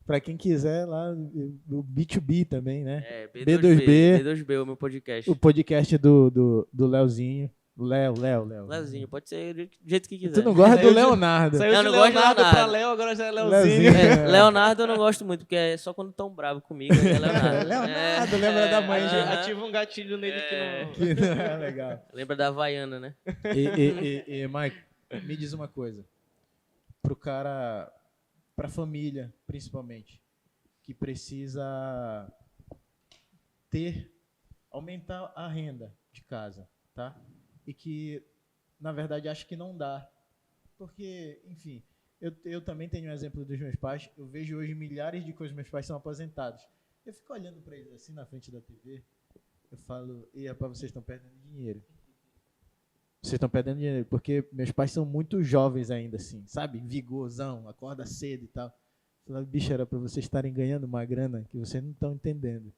Speaker 1: Para quem quiser lá, o B2B também, né?
Speaker 2: B2B, o meu podcast.
Speaker 1: O podcast do Leozinho. Léo.
Speaker 2: Leozinho, pode ser do jeito que quiser.
Speaker 1: Tu não gosta do Leonardo.
Speaker 4: Saiu
Speaker 2: Eu
Speaker 4: de
Speaker 2: não gosto de
Speaker 4: Leonardo
Speaker 2: Leonardo.
Speaker 4: pra Léo, agora já é Leozinho.
Speaker 1: Leozinho.
Speaker 2: Leonardo eu não gosto muito, porque é só quando estão bravos comigo. Aí é Leonardo.
Speaker 1: Leonardo, lembra da mãe de...
Speaker 4: Ativa um gatilho nele que não...
Speaker 1: Que não é legal.
Speaker 2: Lembra da Havaiana, né?
Speaker 1: E Mike, me diz uma coisa. Pro cara, pra família, principalmente, que precisa aumentar a renda de casa, tá? E que, na verdade, acho que não dá. Porque, enfim, eu também tenho um exemplo dos meus pais. Eu vejo hoje milhares de coisas, meus pais são aposentados. Eu fico olhando para eles assim na frente da TV, eu falo, e rapaz, vocês estão perdendo dinheiro. Vocês estão perdendo dinheiro, porque meus pais são muito jovens ainda, assim, sabe? Vigorzão, acorda cedo e tal. Eu falo, bicho, era para vocês estarem ganhando uma grana que vocês não estão entendendo.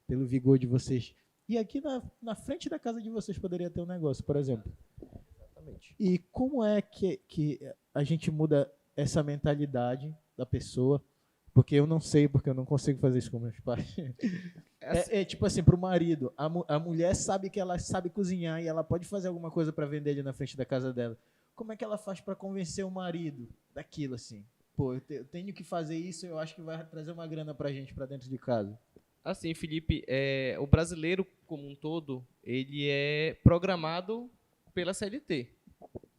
Speaker 1: pelo vigor de vocês. E aqui na frente da casa de vocês poderia ter um negócio, por exemplo.
Speaker 4: Exatamente.
Speaker 1: E como é que a gente muda essa mentalidade da pessoa? Porque eu não sei, porque eu não consigo fazer isso com meus pais. É tipo assim, pro marido, a mulher sabe que ela sabe cozinhar e ela pode fazer alguma coisa para vender ali na frente da casa dela. Como é que ela faz para convencer o marido daquilo assim? Pô, eu tenho que fazer isso, eu acho que vai trazer uma grana pra gente pra dentro de casa.
Speaker 4: Assim, Felipe, o brasileiro como um todo, ele é programado pela CLT.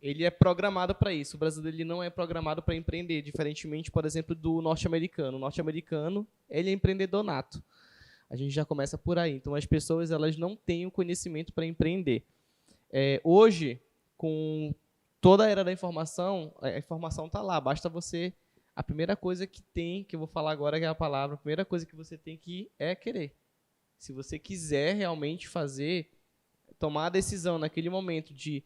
Speaker 4: Ele é programado para isso. O brasileiro ele não é programado para empreender, diferentemente, por exemplo, do norte-americano. O norte-americano, ele é empreendedor nato. A gente já começa por aí. Então, as pessoas elas não têm o conhecimento para empreender. Hoje, com toda a era da informação, a informação está lá. Basta você... A primeira coisa que eu vou falar agora que é a palavra, a primeira coisa que você tem que é querer. Se você quiser realmente fazer, tomar a decisão naquele momento de,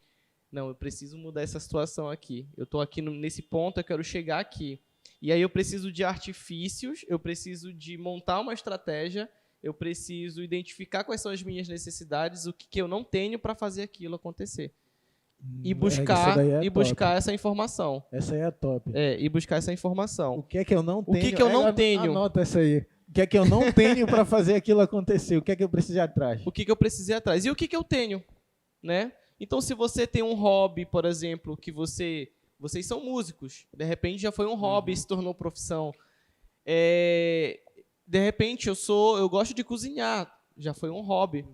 Speaker 4: não, eu preciso mudar essa situação aqui. Eu estou aqui nesse ponto, eu quero chegar aqui. E aí eu preciso de artifícios, eu preciso de montar uma estratégia, eu preciso identificar quais são as minhas necessidades, o que eu não tenho para fazer aquilo acontecer. E buscar essa informação.
Speaker 1: Essa aí é a top.
Speaker 4: E buscar essa informação.
Speaker 1: O que é que eu não tenho?
Speaker 4: O que eu não tenho?
Speaker 1: Anota essa aí. O que é que eu não tenho para fazer aquilo acontecer? O que é que eu preciso ir atrás?
Speaker 4: O que eu preciso ir atrás? E o que eu tenho? Né? Então, se você tem um hobby, por exemplo, que vocês são músicos, de repente já foi um hobby e se tornou profissão. De repente, eu gosto de cozinhar, já foi um hobby.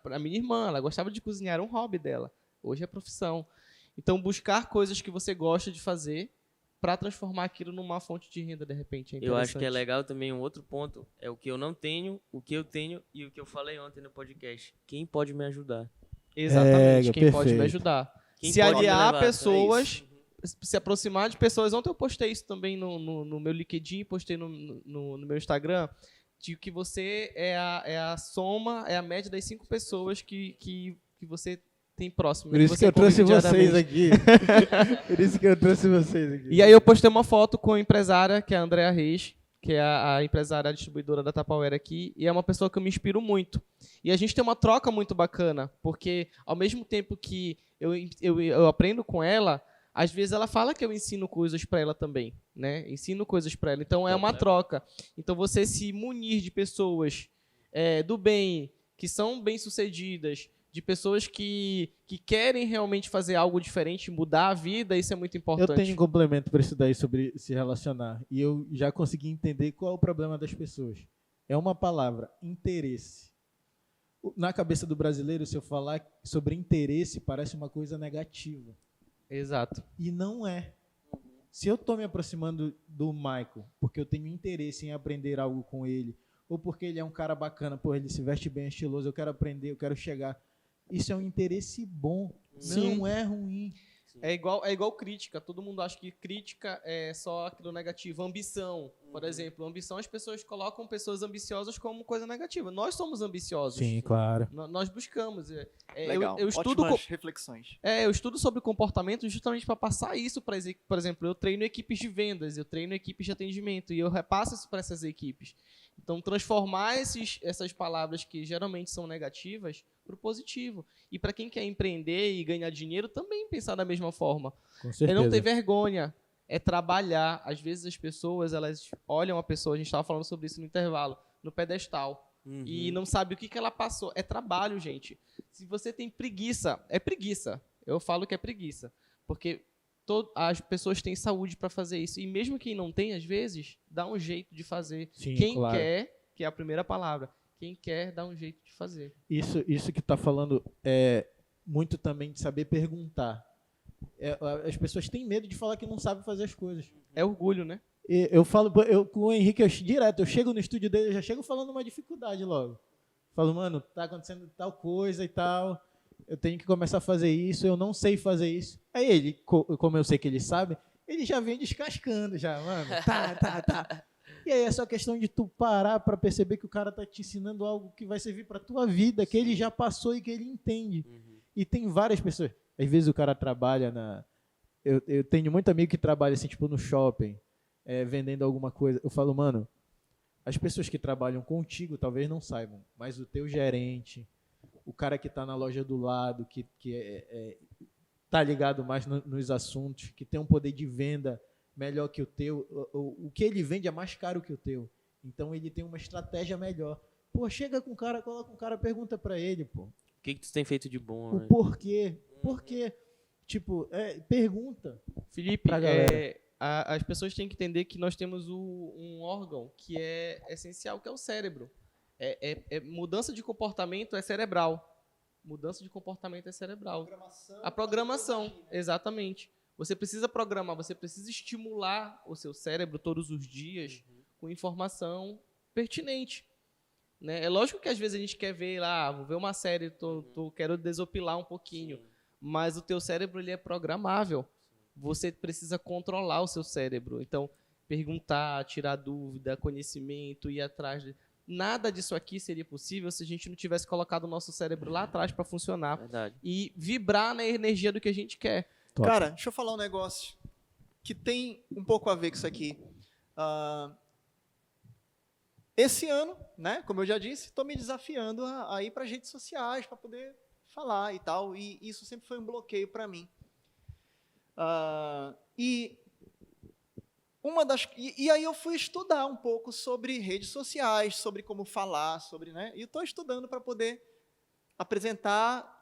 Speaker 4: Para minha irmã, ela gostava de cozinhar, era um hobby dela. Hoje é profissão. Então, buscar coisas que você gosta de fazer para transformar aquilo numa fonte de renda, de repente, é interessante.
Speaker 2: Eu acho que é legal também um outro ponto, é o que eu não tenho, o que eu tenho e o que eu falei ontem no podcast. Quem pode me ajudar?
Speaker 4: Exatamente, quem
Speaker 1: perfeito.
Speaker 4: pode me ajudar.
Speaker 2: Quem
Speaker 4: se
Speaker 2: pode me
Speaker 4: aliar a
Speaker 2: levar?
Speaker 4: pessoas, se aproximar de pessoas. Ontem eu postei isso também no meu LinkedIn, postei no meu Instagram, de que você é a soma, é a média das 5 pessoas que você tem próximo.
Speaker 1: Por isso que eu trouxe vocês aqui. Por isso que eu trouxe vocês aqui.
Speaker 4: E aí eu postei uma foto com a empresária, que é a Andrea Reis, que é a empresária distribuidora da Tupperware aqui, e é uma pessoa que eu me inspiro muito. E a gente tem uma troca muito bacana, porque ao mesmo tempo que eu aprendo com ela, às vezes ela fala que eu ensino coisas para ela também, né? Ensino coisas para ela. Então é uma troca. Então você se munir de pessoas do bem, que são bem-sucedidas, de pessoas que querem realmente fazer algo diferente, mudar a vida, isso é muito importante.
Speaker 1: Eu tenho um complemento para isso daí sobre se relacionar. E eu já consegui entender qual é o problema das pessoas. É uma palavra, interesse. Na cabeça do brasileiro, se eu falar sobre interesse, parece uma coisa negativa.
Speaker 4: Exato.
Speaker 1: E não é. Se eu estou me aproximando do Michael porque eu tenho interesse em aprender algo com ele, ou porque ele é um cara bacana, ele se veste bem, é estiloso, eu quero aprender, eu quero chegar... Isso é um interesse bom,
Speaker 4: Sim.
Speaker 1: Não é ruim.
Speaker 4: É igual crítica. Todo mundo acha que crítica é só aquilo negativo. Ambição, por exemplo. Ambição, as pessoas colocam pessoas ambiciosas como coisa negativa. Nós somos ambiciosos.
Speaker 1: Sim, claro.
Speaker 4: Nós buscamos.
Speaker 3: Legal,
Speaker 4: eu estudo
Speaker 3: ótimas reflexões.
Speaker 4: eu estudo sobre comportamento justamente para passar isso para por exemplo, eu treino equipes de vendas, eu treino equipes de atendimento e eu repasso isso para essas equipes. Então, transformar essas palavras que geralmente são negativas para o positivo. E para quem quer empreender e ganhar dinheiro, também pensar da mesma forma.
Speaker 1: Com certeza.
Speaker 4: É não ter vergonha, é trabalhar. Às vezes as pessoas, elas olham a pessoa, a gente estava falando sobre isso no intervalo, no pedestal, e não sabe o que ela passou. É trabalho, gente. Se você tem preguiça, é preguiça. Eu falo que é preguiça. Porque as pessoas têm saúde para fazer isso. E mesmo quem não tem, às vezes, dá um jeito de fazer.
Speaker 1: Sim,
Speaker 4: quem
Speaker 1: claro.
Speaker 4: quer, que é a primeira palavra, quem quer dá um jeito de fazer.
Speaker 1: Isso que está falando é muito também de saber perguntar. As pessoas têm medo de falar que não sabem fazer as coisas.
Speaker 4: É orgulho, né?
Speaker 1: Eu falo com o Henrique direto, eu chego no estúdio dele, eu já chego falando uma dificuldade logo. Falo, mano, tá acontecendo tal coisa e tal, eu tenho que começar a fazer isso, eu não sei fazer isso. Aí ele, como eu sei que ele sabe, ele já vem descascando já, mano, tá. E aí é só questão de tu parar para perceber que o cara tá te ensinando algo que vai servir para tua vida, que ele já passou e que ele entende. E tem várias pessoas. Às vezes o cara trabalha eu tenho muito amigo que trabalha assim, tipo no shopping, vendendo alguma coisa. Eu falo, mano, as pessoas que trabalham contigo talvez não saibam, mas o teu gerente, o cara que está na loja do lado, que tá ligado mais nos assuntos, que tem um poder de venda melhor que o teu, o que ele vende é mais caro que o teu. Então ele tem uma estratégia melhor. Pô, chega com o cara, coloca um cara, pergunta para ele, pô.
Speaker 2: O que tu tem feito de bom,
Speaker 1: O
Speaker 2: né?
Speaker 1: porquê? Por quê? Tipo, pergunta.
Speaker 4: Felipe,
Speaker 1: Pra galera.
Speaker 4: as pessoas têm que entender que nós temos um órgão que é essencial, que é o cérebro. Mudança de comportamento é cerebral. Mudança de comportamento é cerebral. A programação, exatamente. Você precisa programar, você precisa estimular o seu cérebro todos os dias com informação pertinente. Né? É lógico que às vezes a gente quer ver lá, vou ver uma série, quero desopilar um pouquinho.
Speaker 2: Sim.
Speaker 4: Mas o teu cérebro ele é programável. Você precisa controlar o seu cérebro. Então, perguntar, tirar dúvida, conhecimento, ir atrás de... Nada disso aqui seria possível se a gente não tivesse colocado o nosso cérebro lá atrás para funcionar
Speaker 2: Verdade.
Speaker 4: e vibrar na energia do que a gente quer.
Speaker 1: Top.
Speaker 3: Cara, deixa eu falar um negócio que tem um pouco a ver com isso aqui. Esse ano, né, como eu já disse, estou me desafiando a ir para as redes sociais para poder falar e tal, e isso sempre foi um bloqueio para mim. E aí eu fui estudar um pouco sobre redes sociais, sobre como falar, né, e estou estudando para poder apresentar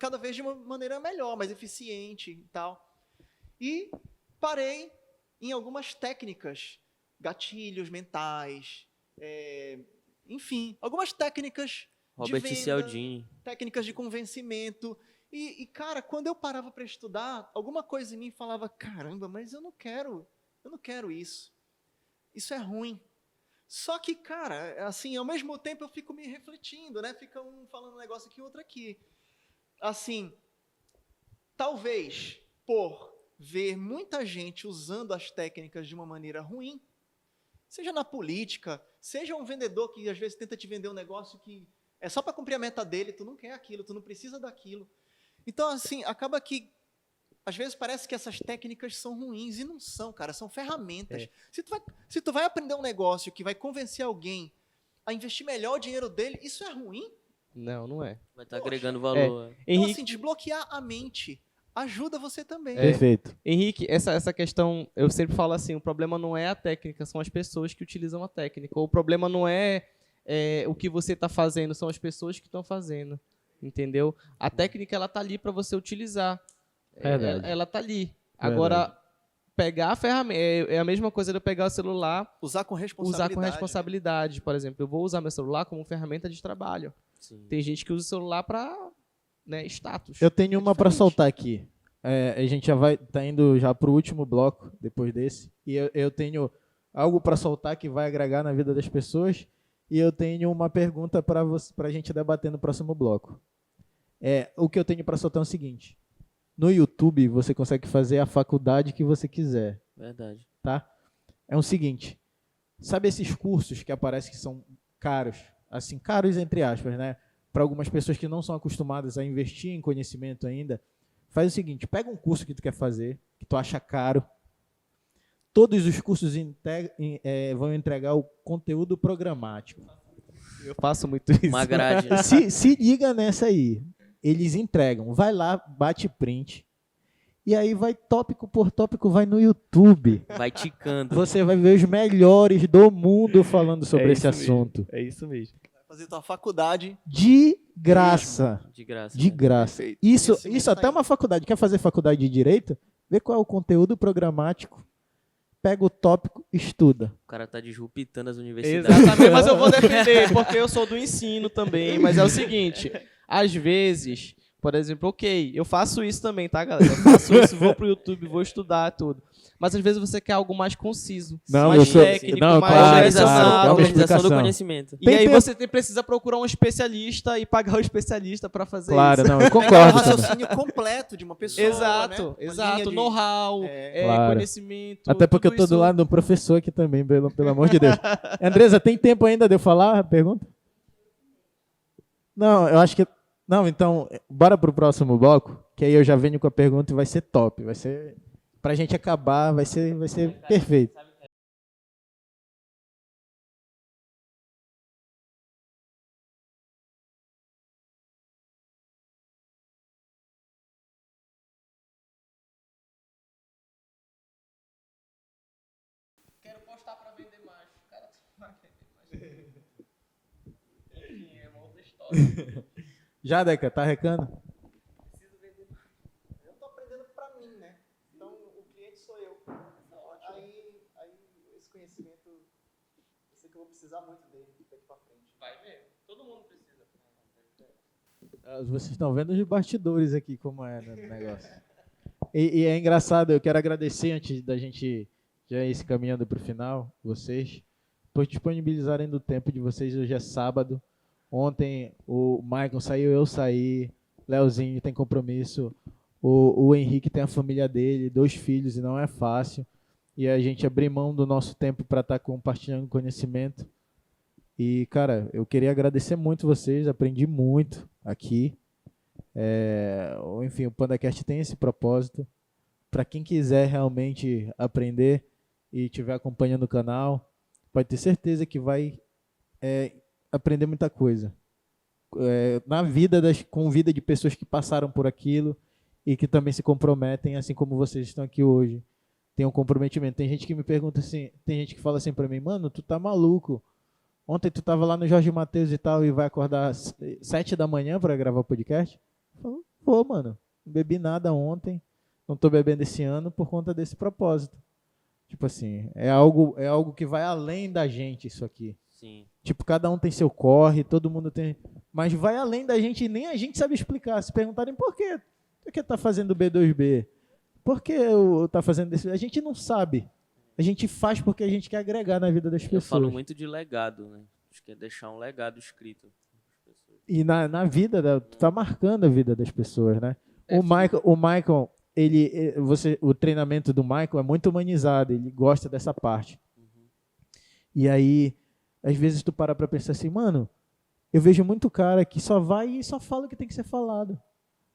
Speaker 3: cada vez de uma maneira melhor, mais eficiente e tal. E parei em algumas técnicas, gatilhos mentais, enfim, algumas técnicas
Speaker 2: Robert
Speaker 3: de venda,
Speaker 2: Cialdini.
Speaker 3: técnicas de convencimento. E, cara, quando eu parava para estudar, alguma coisa em mim falava, caramba, mas eu não quero isso. Isso é ruim. Só que, cara, assim, ao mesmo tempo eu fico me refletindo, né? Fica um falando um negócio aqui, outro aqui. Assim, talvez por ver muita gente usando as técnicas de uma maneira ruim, seja na política, seja um vendedor que às vezes tenta te vender um negócio que é só para cumprir a meta dele, tu não quer aquilo, tu não precisa daquilo. Então, assim, acaba que às vezes parece que essas técnicas são ruins, e não são, cara, são ferramentas. Se tu vai aprender um negócio que vai convencer alguém a investir melhor o dinheiro dele, isso é ruim?
Speaker 4: Não, não é.
Speaker 2: Vai estar agregando valor.
Speaker 3: Então,
Speaker 4: Henrique,
Speaker 3: assim, desbloquear a mente ajuda você também.
Speaker 1: Perfeito.
Speaker 4: Henrique, essa questão, eu sempre falo assim, o problema não é a técnica, são as pessoas que utilizam a técnica. Ou o problema não é o que você está fazendo, são as pessoas que estão fazendo. Entendeu? A técnica, ela tá ali para você utilizar.
Speaker 1: Verdade.
Speaker 4: Ela tá ali. Agora, pegar a ferramenta, é a mesma coisa de eu pegar o celular,
Speaker 3: Usar com
Speaker 4: usar com responsabilidade. Por exemplo, eu vou usar meu celular como ferramenta de trabalho.
Speaker 2: Sim.
Speaker 4: Tem gente que usa o celular para, né, status.
Speaker 1: Eu tenho uma para
Speaker 4: diferente.
Speaker 1: soltar aqui. A gente tá indo já pro último bloco depois desse. E eu tenho algo para soltar que vai agregar na vida das pessoas. E eu tenho uma pergunta para a gente debater no próximo bloco. O que eu tenho para soltar é o seguinte. No YouTube, você consegue fazer a faculdade que você quiser.
Speaker 2: Verdade.
Speaker 1: Tá? É o seguinte. Sabe esses cursos que aparecem que são caros? Assim, caros entre aspas, né? Para algumas pessoas que não são acostumadas a investir em conhecimento ainda, faz o seguinte, pega um curso que tu quer fazer, que tu acha caro. Todos os cursos vão entregar o conteúdo programático.
Speaker 4: Eu faço muito isso.
Speaker 2: Uma grade.
Speaker 1: Se liga nessa aí. Eles entregam. Vai lá, bate print. E aí vai tópico por tópico, vai no YouTube.
Speaker 2: Vai ticando.
Speaker 1: Você vai ver os melhores do mundo falando sobre esse
Speaker 4: isso mesmo.
Speaker 1: assunto.
Speaker 4: É isso mesmo.
Speaker 3: Fazer tua faculdade.
Speaker 1: De graça.
Speaker 2: De graça.
Speaker 1: De
Speaker 2: né?
Speaker 1: graça.
Speaker 3: Perfeito.
Speaker 1: Isso
Speaker 3: Conhecimento
Speaker 1: até
Speaker 3: aí.
Speaker 1: uma faculdade. Quer fazer faculdade de Direito? Vê qual é o conteúdo programático. Pega o tópico, estuda.
Speaker 2: O cara tá disruptando as universidades.
Speaker 4: Exatamente, mas eu vou defender, porque eu sou do ensino também. Mas é o seguinte, às vezes, por exemplo, ok, eu faço isso também, tá, galera? Eu faço isso, vou pro YouTube, vou estudar tudo. Mas às vezes você quer algo mais conciso,
Speaker 1: Não,
Speaker 4: mais
Speaker 1: eu sou-
Speaker 4: técnico,
Speaker 1: não,
Speaker 4: mais
Speaker 1: claro,
Speaker 2: organização,
Speaker 1: claro, tem uma
Speaker 2: organização do
Speaker 1: explicação.
Speaker 2: conhecimento.
Speaker 4: E
Speaker 1: Tem
Speaker 4: aí
Speaker 1: tempo.
Speaker 4: você precisa procurar um especialista e pagar o especialista para fazer
Speaker 1: Claro,
Speaker 4: isso.
Speaker 1: não, eu
Speaker 3: Pegar o
Speaker 1: concordo também.
Speaker 3: raciocínio completo de uma pessoa.
Speaker 4: Exato,
Speaker 3: né? Uma
Speaker 4: exato.
Speaker 3: linha de-
Speaker 4: Know-how,
Speaker 1: Claro.
Speaker 4: conhecimento.
Speaker 1: Até porque eu
Speaker 4: tudo
Speaker 1: tô do
Speaker 4: isso.
Speaker 1: lado do professor aqui também, pelo amor de Deus. Andresa, tem tempo ainda de eu falar a pergunta? Não, eu acho que... Não, então, bora pro próximo bloco, que aí eu já venho com a pergunta e vai ser top. Vai ser... Pra gente acabar, vai ser perfeito.
Speaker 4: Quero postar para vender mais. O cara vai vender mais. Enfim, é uma outra história.
Speaker 1: Já, Deca, tá recando?
Speaker 4: Preciso vender mais.
Speaker 3: Eu tô aprendendo pra mim, né? Então, o cliente sou eu. Aí esse conhecimento, eu sei que eu vou precisar muito dele daqui pra frente.
Speaker 4: Vai mesmo. Todo mundo precisa.
Speaker 1: Vocês estão vendo os bastidores aqui, como é, né, o negócio. E é engraçado, eu quero agradecer, antes da gente já ir se caminhando para o final, vocês, por disponibilizarem do tempo de vocês. Hoje é sábado. Ontem o Michael saiu, eu saí, Leozinho tem compromisso, o Henrique tem a família dele, 2 filhos, e não é fácil. E a gente abrir mão do nosso tempo para estar compartilhando conhecimento. E, cara, eu queria agradecer muito vocês, aprendi muito aqui. Enfim, o PandaCast tem esse propósito. Para quem quiser realmente aprender e estiver acompanhando o canal, pode ter certeza que vai aprender muita coisa. Na vida, com vida de pessoas que passaram por aquilo e que também se comprometem, assim como vocês estão aqui hoje. Tem um comprometimento. Tem gente que me pergunta assim, tem gente que fala assim para mim, mano, tu tá maluco? Ontem tu tava lá no Jorge Mateus e tal e vai acordar às 7 da manhã para gravar o podcast? Eu falo, pô, mano, não bebi nada ontem, não tô bebendo esse ano por conta desse propósito. Tipo assim, é algo que vai além da gente, isso aqui.
Speaker 2: Sim.
Speaker 1: Tipo, cada um tem seu corre, todo mundo tem... Mas vai além da gente e nem a gente sabe explicar. Se perguntarem por quê? Por que tá fazendo B2B? Por que tá fazendo isso? A gente não sabe. A gente faz porque a gente quer agregar na vida das pessoas.
Speaker 2: Eu falo muito de legado, né? Acho que é deixar um legado escrito.
Speaker 1: E na vida, tu tá marcando a vida das pessoas, né? O Michael, o treinamento do Michael é muito humanizado, ele gosta dessa parte. E aí, às vezes tu para pra pensar assim, mano, eu vejo muito cara que só vai e só fala o que tem que ser falado.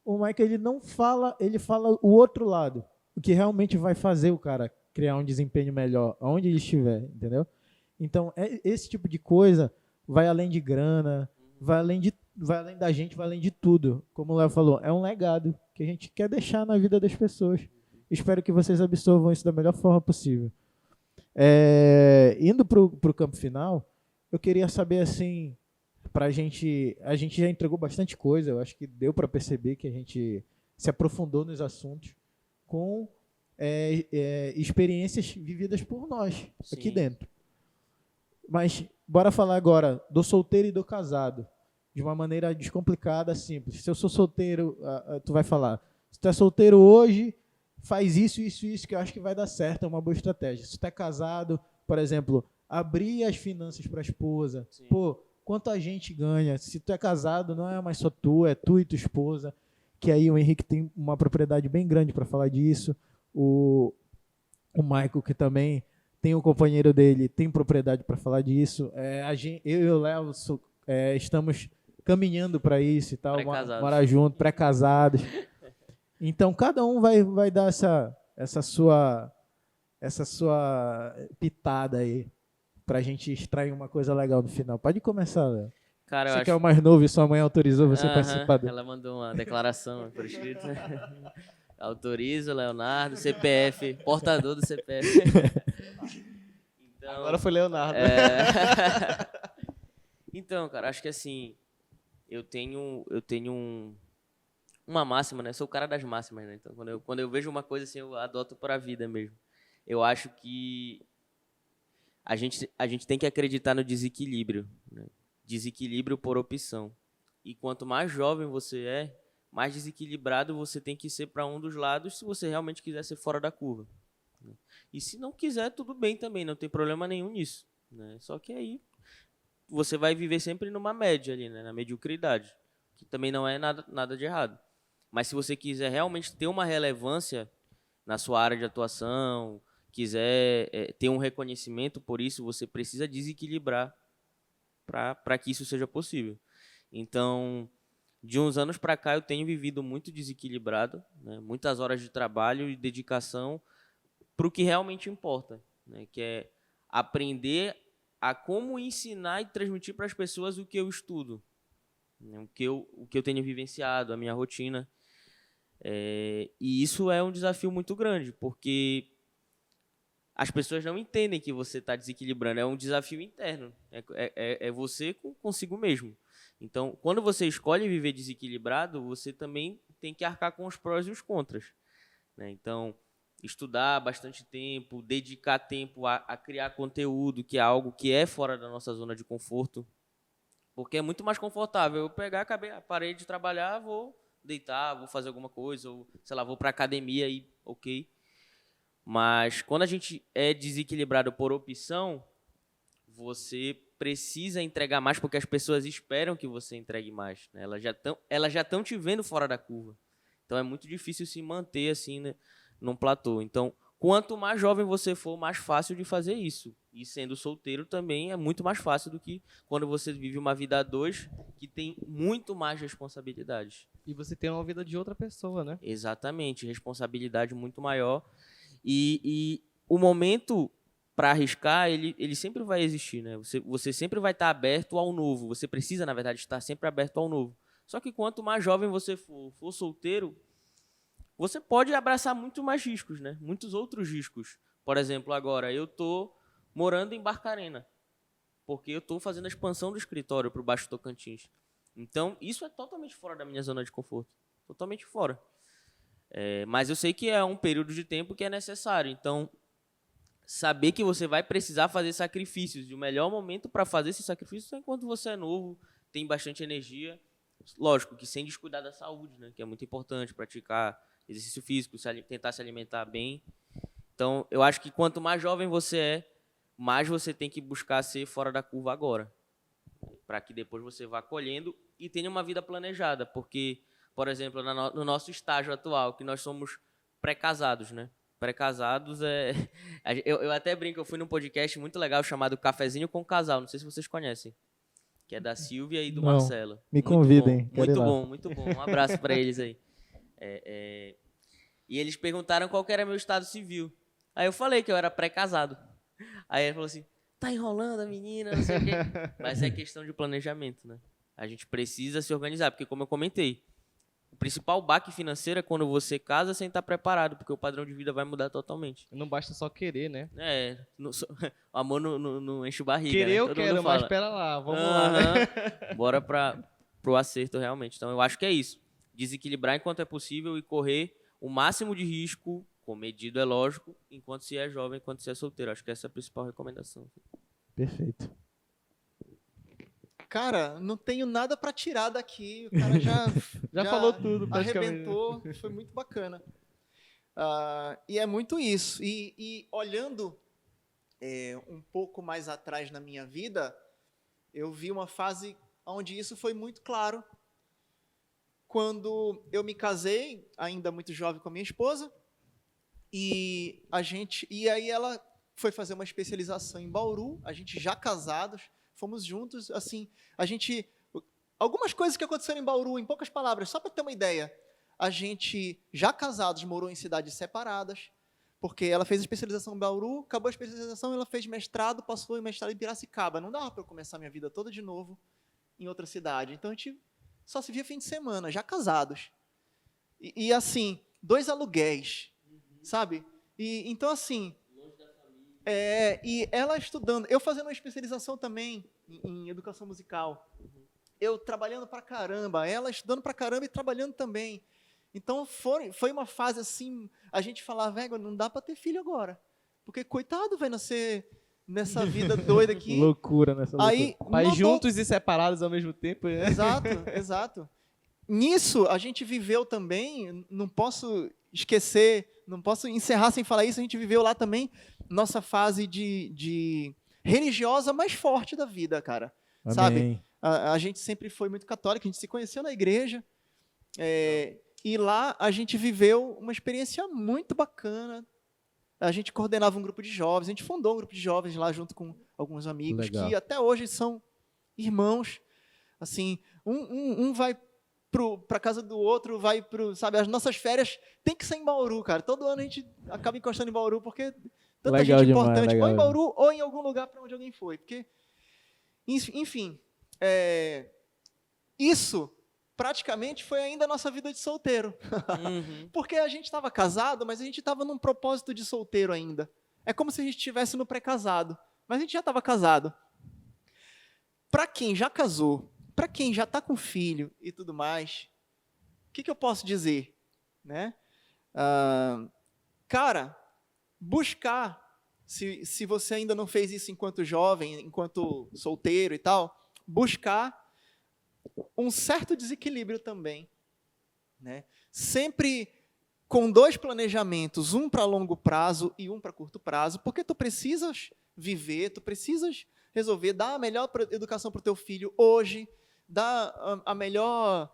Speaker 1: O Michael, ele não fala, ele fala o outro lado, o que realmente vai fazer o cara criar um desempenho melhor, aonde ele estiver, entendeu? Então, esse tipo de coisa vai além de grana, vai além da gente, vai além de tudo. Como o Léo falou, é um legado que a gente quer deixar na vida das pessoas. Espero que vocês absorvam isso da melhor forma possível. Indo para o campo final, eu queria saber, assim, a gente já entregou bastante coisa, eu acho que deu para perceber que a gente se aprofundou nos assuntos com experiências vividas por nós,
Speaker 2: Sim.
Speaker 1: aqui dentro. Mas bora falar agora do solteiro e do casado, de uma maneira descomplicada, simples. Se eu sou solteiro, tu vai falar, se tu é solteiro hoje, faz isso, que eu acho que vai dar certo, é uma boa estratégia. Se tu é casado, por exemplo, abrir as finanças para a esposa.
Speaker 2: Sim.
Speaker 1: Pô, quanto a gente ganha? Se tu é casado, não é mais só tu, é tu e tua esposa, que aí o Henrique tem uma propriedade bem grande para falar disso. O Michael, que também tem um companheiro dele, tem propriedade para falar disso. Eu e o Léo estamos caminhando para isso e tal, morar junto, pré-casados. Então, cada um vai dar essa sua pitada aí, para a gente extrair uma coisa legal no final. Pode começar, Léo.
Speaker 2: Cara,
Speaker 1: Você que é o mais novo e sua mãe autorizou você a participar dele.
Speaker 2: Ela mandou uma declaração por escrito. Autorizo, Leonardo, CPF, portador do CPF. Então,
Speaker 4: Agora foi Leonardo.
Speaker 2: Então, cara, acho que assim, eu tenho uma máxima, né? Sou o cara das máximas, né? Então, quando eu vejo uma coisa assim, eu adoto para a vida mesmo. Eu acho que a gente tem que acreditar no desequilíbrio, né? Desequilíbrio por opção. E quanto mais jovem você é, mais desequilibrado você tem que ser para um dos lados se você realmente quiser ser fora da curva, né? E se não quiser, tudo bem também, não tem problema nenhum nisso, né? Só que aí você vai viver sempre numa média ali, né? Na mediocridade, que também não é nada de errado. Mas se você quiser realmente ter uma relevância na sua área de atuação, quiser ter um reconhecimento por isso, você precisa desequilibrar para que isso seja possível. Então, de uns anos para cá, eu tenho vivido muito desequilibrado, né? Muitas horas de trabalho e dedicação para o que realmente importa, né? Que é aprender a como ensinar e transmitir para as pessoas o que eu estudo, né? O que eu tenho vivenciado, a minha rotina. E isso é um desafio muito grande, porque as pessoas não entendem que você está desequilibrando. É um desafio interno. É você consigo mesmo. Então, quando você escolhe viver desequilibrado, você também tem que arcar com os prós e os contras, né? Então, estudar bastante tempo, dedicar tempo a criar conteúdo, que é algo que é fora da nossa zona de conforto. Porque é muito mais confortável eu pegar, parei de trabalhar, vou deitar, vou fazer alguma coisa, ou, sei lá, vou para academia e ok. Mas quando a gente é desequilibrado por opção, você precisa entregar mais porque as pessoas esperam que você entregue mais, né? Elas já estão te vendo fora da curva. Então é muito difícil se manter assim, né, num platô. Então, quanto mais jovem você for, mais fácil de fazer isso. E sendo solteiro também é muito mais fácil do que quando você vive uma vida a dois, que tem muito mais responsabilidades.
Speaker 4: E você tem uma vida de outra pessoa, né?
Speaker 2: Exatamente, responsabilidade muito maior. E o momento para arriscar, ele sempre vai existir, né? Você sempre vai estar aberto ao novo. Você precisa, na verdade, estar sempre aberto ao novo. Só que quanto mais jovem você for solteiro, você pode abraçar muito mais riscos, né? Muitos outros riscos. Por exemplo, agora eu estou morando em Barcarena, porque eu estou fazendo a expansão do escritório para o Baixo Tocantins. Então, isso é totalmente fora da minha zona de conforto. Totalmente fora. Mas eu sei que é um período de tempo que é necessário. Então, saber que você vai precisar fazer sacrifícios. E o melhor momento para fazer esses sacrifícios é enquanto você é novo, tem bastante energia. Lógico que sem descuidar da saúde, né? Que é muito importante, praticar exercício físico, tentar se alimentar bem. Então, eu acho que quanto mais jovem você é, mais você tem que buscar ser fora da curva agora, para que depois você vá colhendo e tenha uma vida planejada. Porque, por exemplo, no nosso estágio atual, que nós somos pré-casados, né? Pré-casados eu até brinco, eu fui num podcast muito legal chamado Cafezinho com Casal, não sei se vocês conhecem, que é da Silvia e do
Speaker 1: Não,
Speaker 2: Marcelo.
Speaker 1: me
Speaker 2: Muito
Speaker 1: convidem,
Speaker 2: bom,
Speaker 1: quero ir
Speaker 2: muito
Speaker 1: lá.
Speaker 2: bom, muito bom. Um abraço para eles aí. E eles perguntaram qual que era meu estado civil. Aí eu falei que eu era pré-casado. Aí ele falou assim, tá enrolando a menina, não sei o quê. Mas é questão de planejamento, né? A gente precisa se organizar, porque como eu comentei, o principal baque financeiro é quando você casa sem estar preparado, porque o padrão de vida vai mudar totalmente.
Speaker 4: Não basta só querer, né?
Speaker 2: O amor não enche barriga,
Speaker 4: Querer
Speaker 2: né?
Speaker 4: eu
Speaker 2: Todo
Speaker 4: quero,
Speaker 2: mundo
Speaker 4: mas
Speaker 2: fala.
Speaker 4: espera lá, vamos lá, né?
Speaker 2: Bora pro acerto realmente. Então eu acho que é isso. Desequilibrar enquanto é possível e correr o máximo de risco, com medido é lógico, enquanto se é jovem, enquanto se é solteiro. Acho que essa é a principal recomendação.
Speaker 1: Perfeito.
Speaker 3: Cara, não tenho nada para tirar daqui. O cara
Speaker 4: Já falou tudo, praticamente.
Speaker 3: arrebentou, foi muito bacana. E é muito isso. E olhando um pouco mais atrás na minha vida, eu vi uma fase onde isso foi muito claro. Quando eu me casei, ainda muito jovem com a minha esposa, e aí ela foi fazer uma especialização em Bauru, a gente já casados, fomos juntos, assim, algumas coisas que aconteceram em Bauru, em poucas palavras, só para ter uma ideia, a gente já casados morou em cidades separadas, porque ela fez a especialização em Bauru, acabou a especialização, ela fez mestrado, passou em mestrado em Piracicaba, não dava para eu começar minha vida toda de novo em outra cidade, então a gente só se via fim de semana, já casados. E assim, 2 aluguéis, sabe? Então, assim, e ela estudando, eu fazendo uma especialização também em educação musical, eu trabalhando pra caramba, ela estudando pra caramba e trabalhando também. Então, foi uma fase assim, a gente falava, velho, não dá pra ter filho agora, porque coitado vai nascer nessa vida doida aqui.
Speaker 1: Loucura nessa loucura.
Speaker 3: Aí,
Speaker 4: Mas juntos e separados ao mesmo tempo, né?
Speaker 3: Exato. Nisso, a gente viveu também, não posso esquecer, não posso encerrar sem falar isso, a gente viveu lá também nossa fase de religiosa mais forte da vida, cara.
Speaker 1: Amém.
Speaker 3: Sabe? A gente sempre foi muito católico, a gente se conheceu na igreja, e lá a gente viveu uma experiência muito bacana. A gente coordenava um grupo de jovens, a gente fundou um grupo de jovens lá junto com alguns amigos.
Speaker 1: Legal.
Speaker 3: Que até hoje são irmãos. Assim, um vai para casa do outro, vai pro, sabe, as nossas férias tem que ser em Bauru, cara. Todo ano a gente acaba encostando em Bauru porque tanta
Speaker 1: Legal
Speaker 3: gente
Speaker 1: demais,
Speaker 3: importante,
Speaker 1: legal.
Speaker 3: ou em Bauru ou em algum lugar para onde alguém foi, porque enfim, isso praticamente foi ainda a nossa vida de solteiro.
Speaker 2: Uhum.
Speaker 3: Porque a gente estava casado, mas a gente estava num propósito de solteiro ainda. É como se a gente estivesse no pré-casado, mas a gente já estava casado. Para quem já casou, para quem já está com filho e tudo mais, o que eu posso dizer? Né? Cara, buscar, se você ainda não fez isso enquanto jovem, enquanto solteiro e tal, buscar um certo desequilíbrio também. Né? Sempre com 2 planejamentos, um para longo prazo e um para curto prazo, porque tu precisas viver, tu precisas resolver, dar a melhor educação para o teu filho hoje, dar a melhor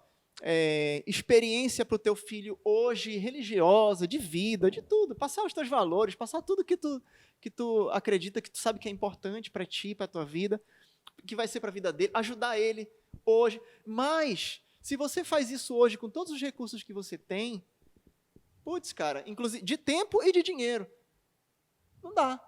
Speaker 3: experiência para o teu filho hoje, religiosa, de vida, de tudo, passar os teus valores, passar tudo que tu acredita, que tu sabe que é importante para ti, para a tua vida, que vai ser para a vida dele, ajudar ele hoje. Mas, se você faz isso hoje com todos os recursos que você tem, putz, cara, inclusive de tempo e de dinheiro, não dá.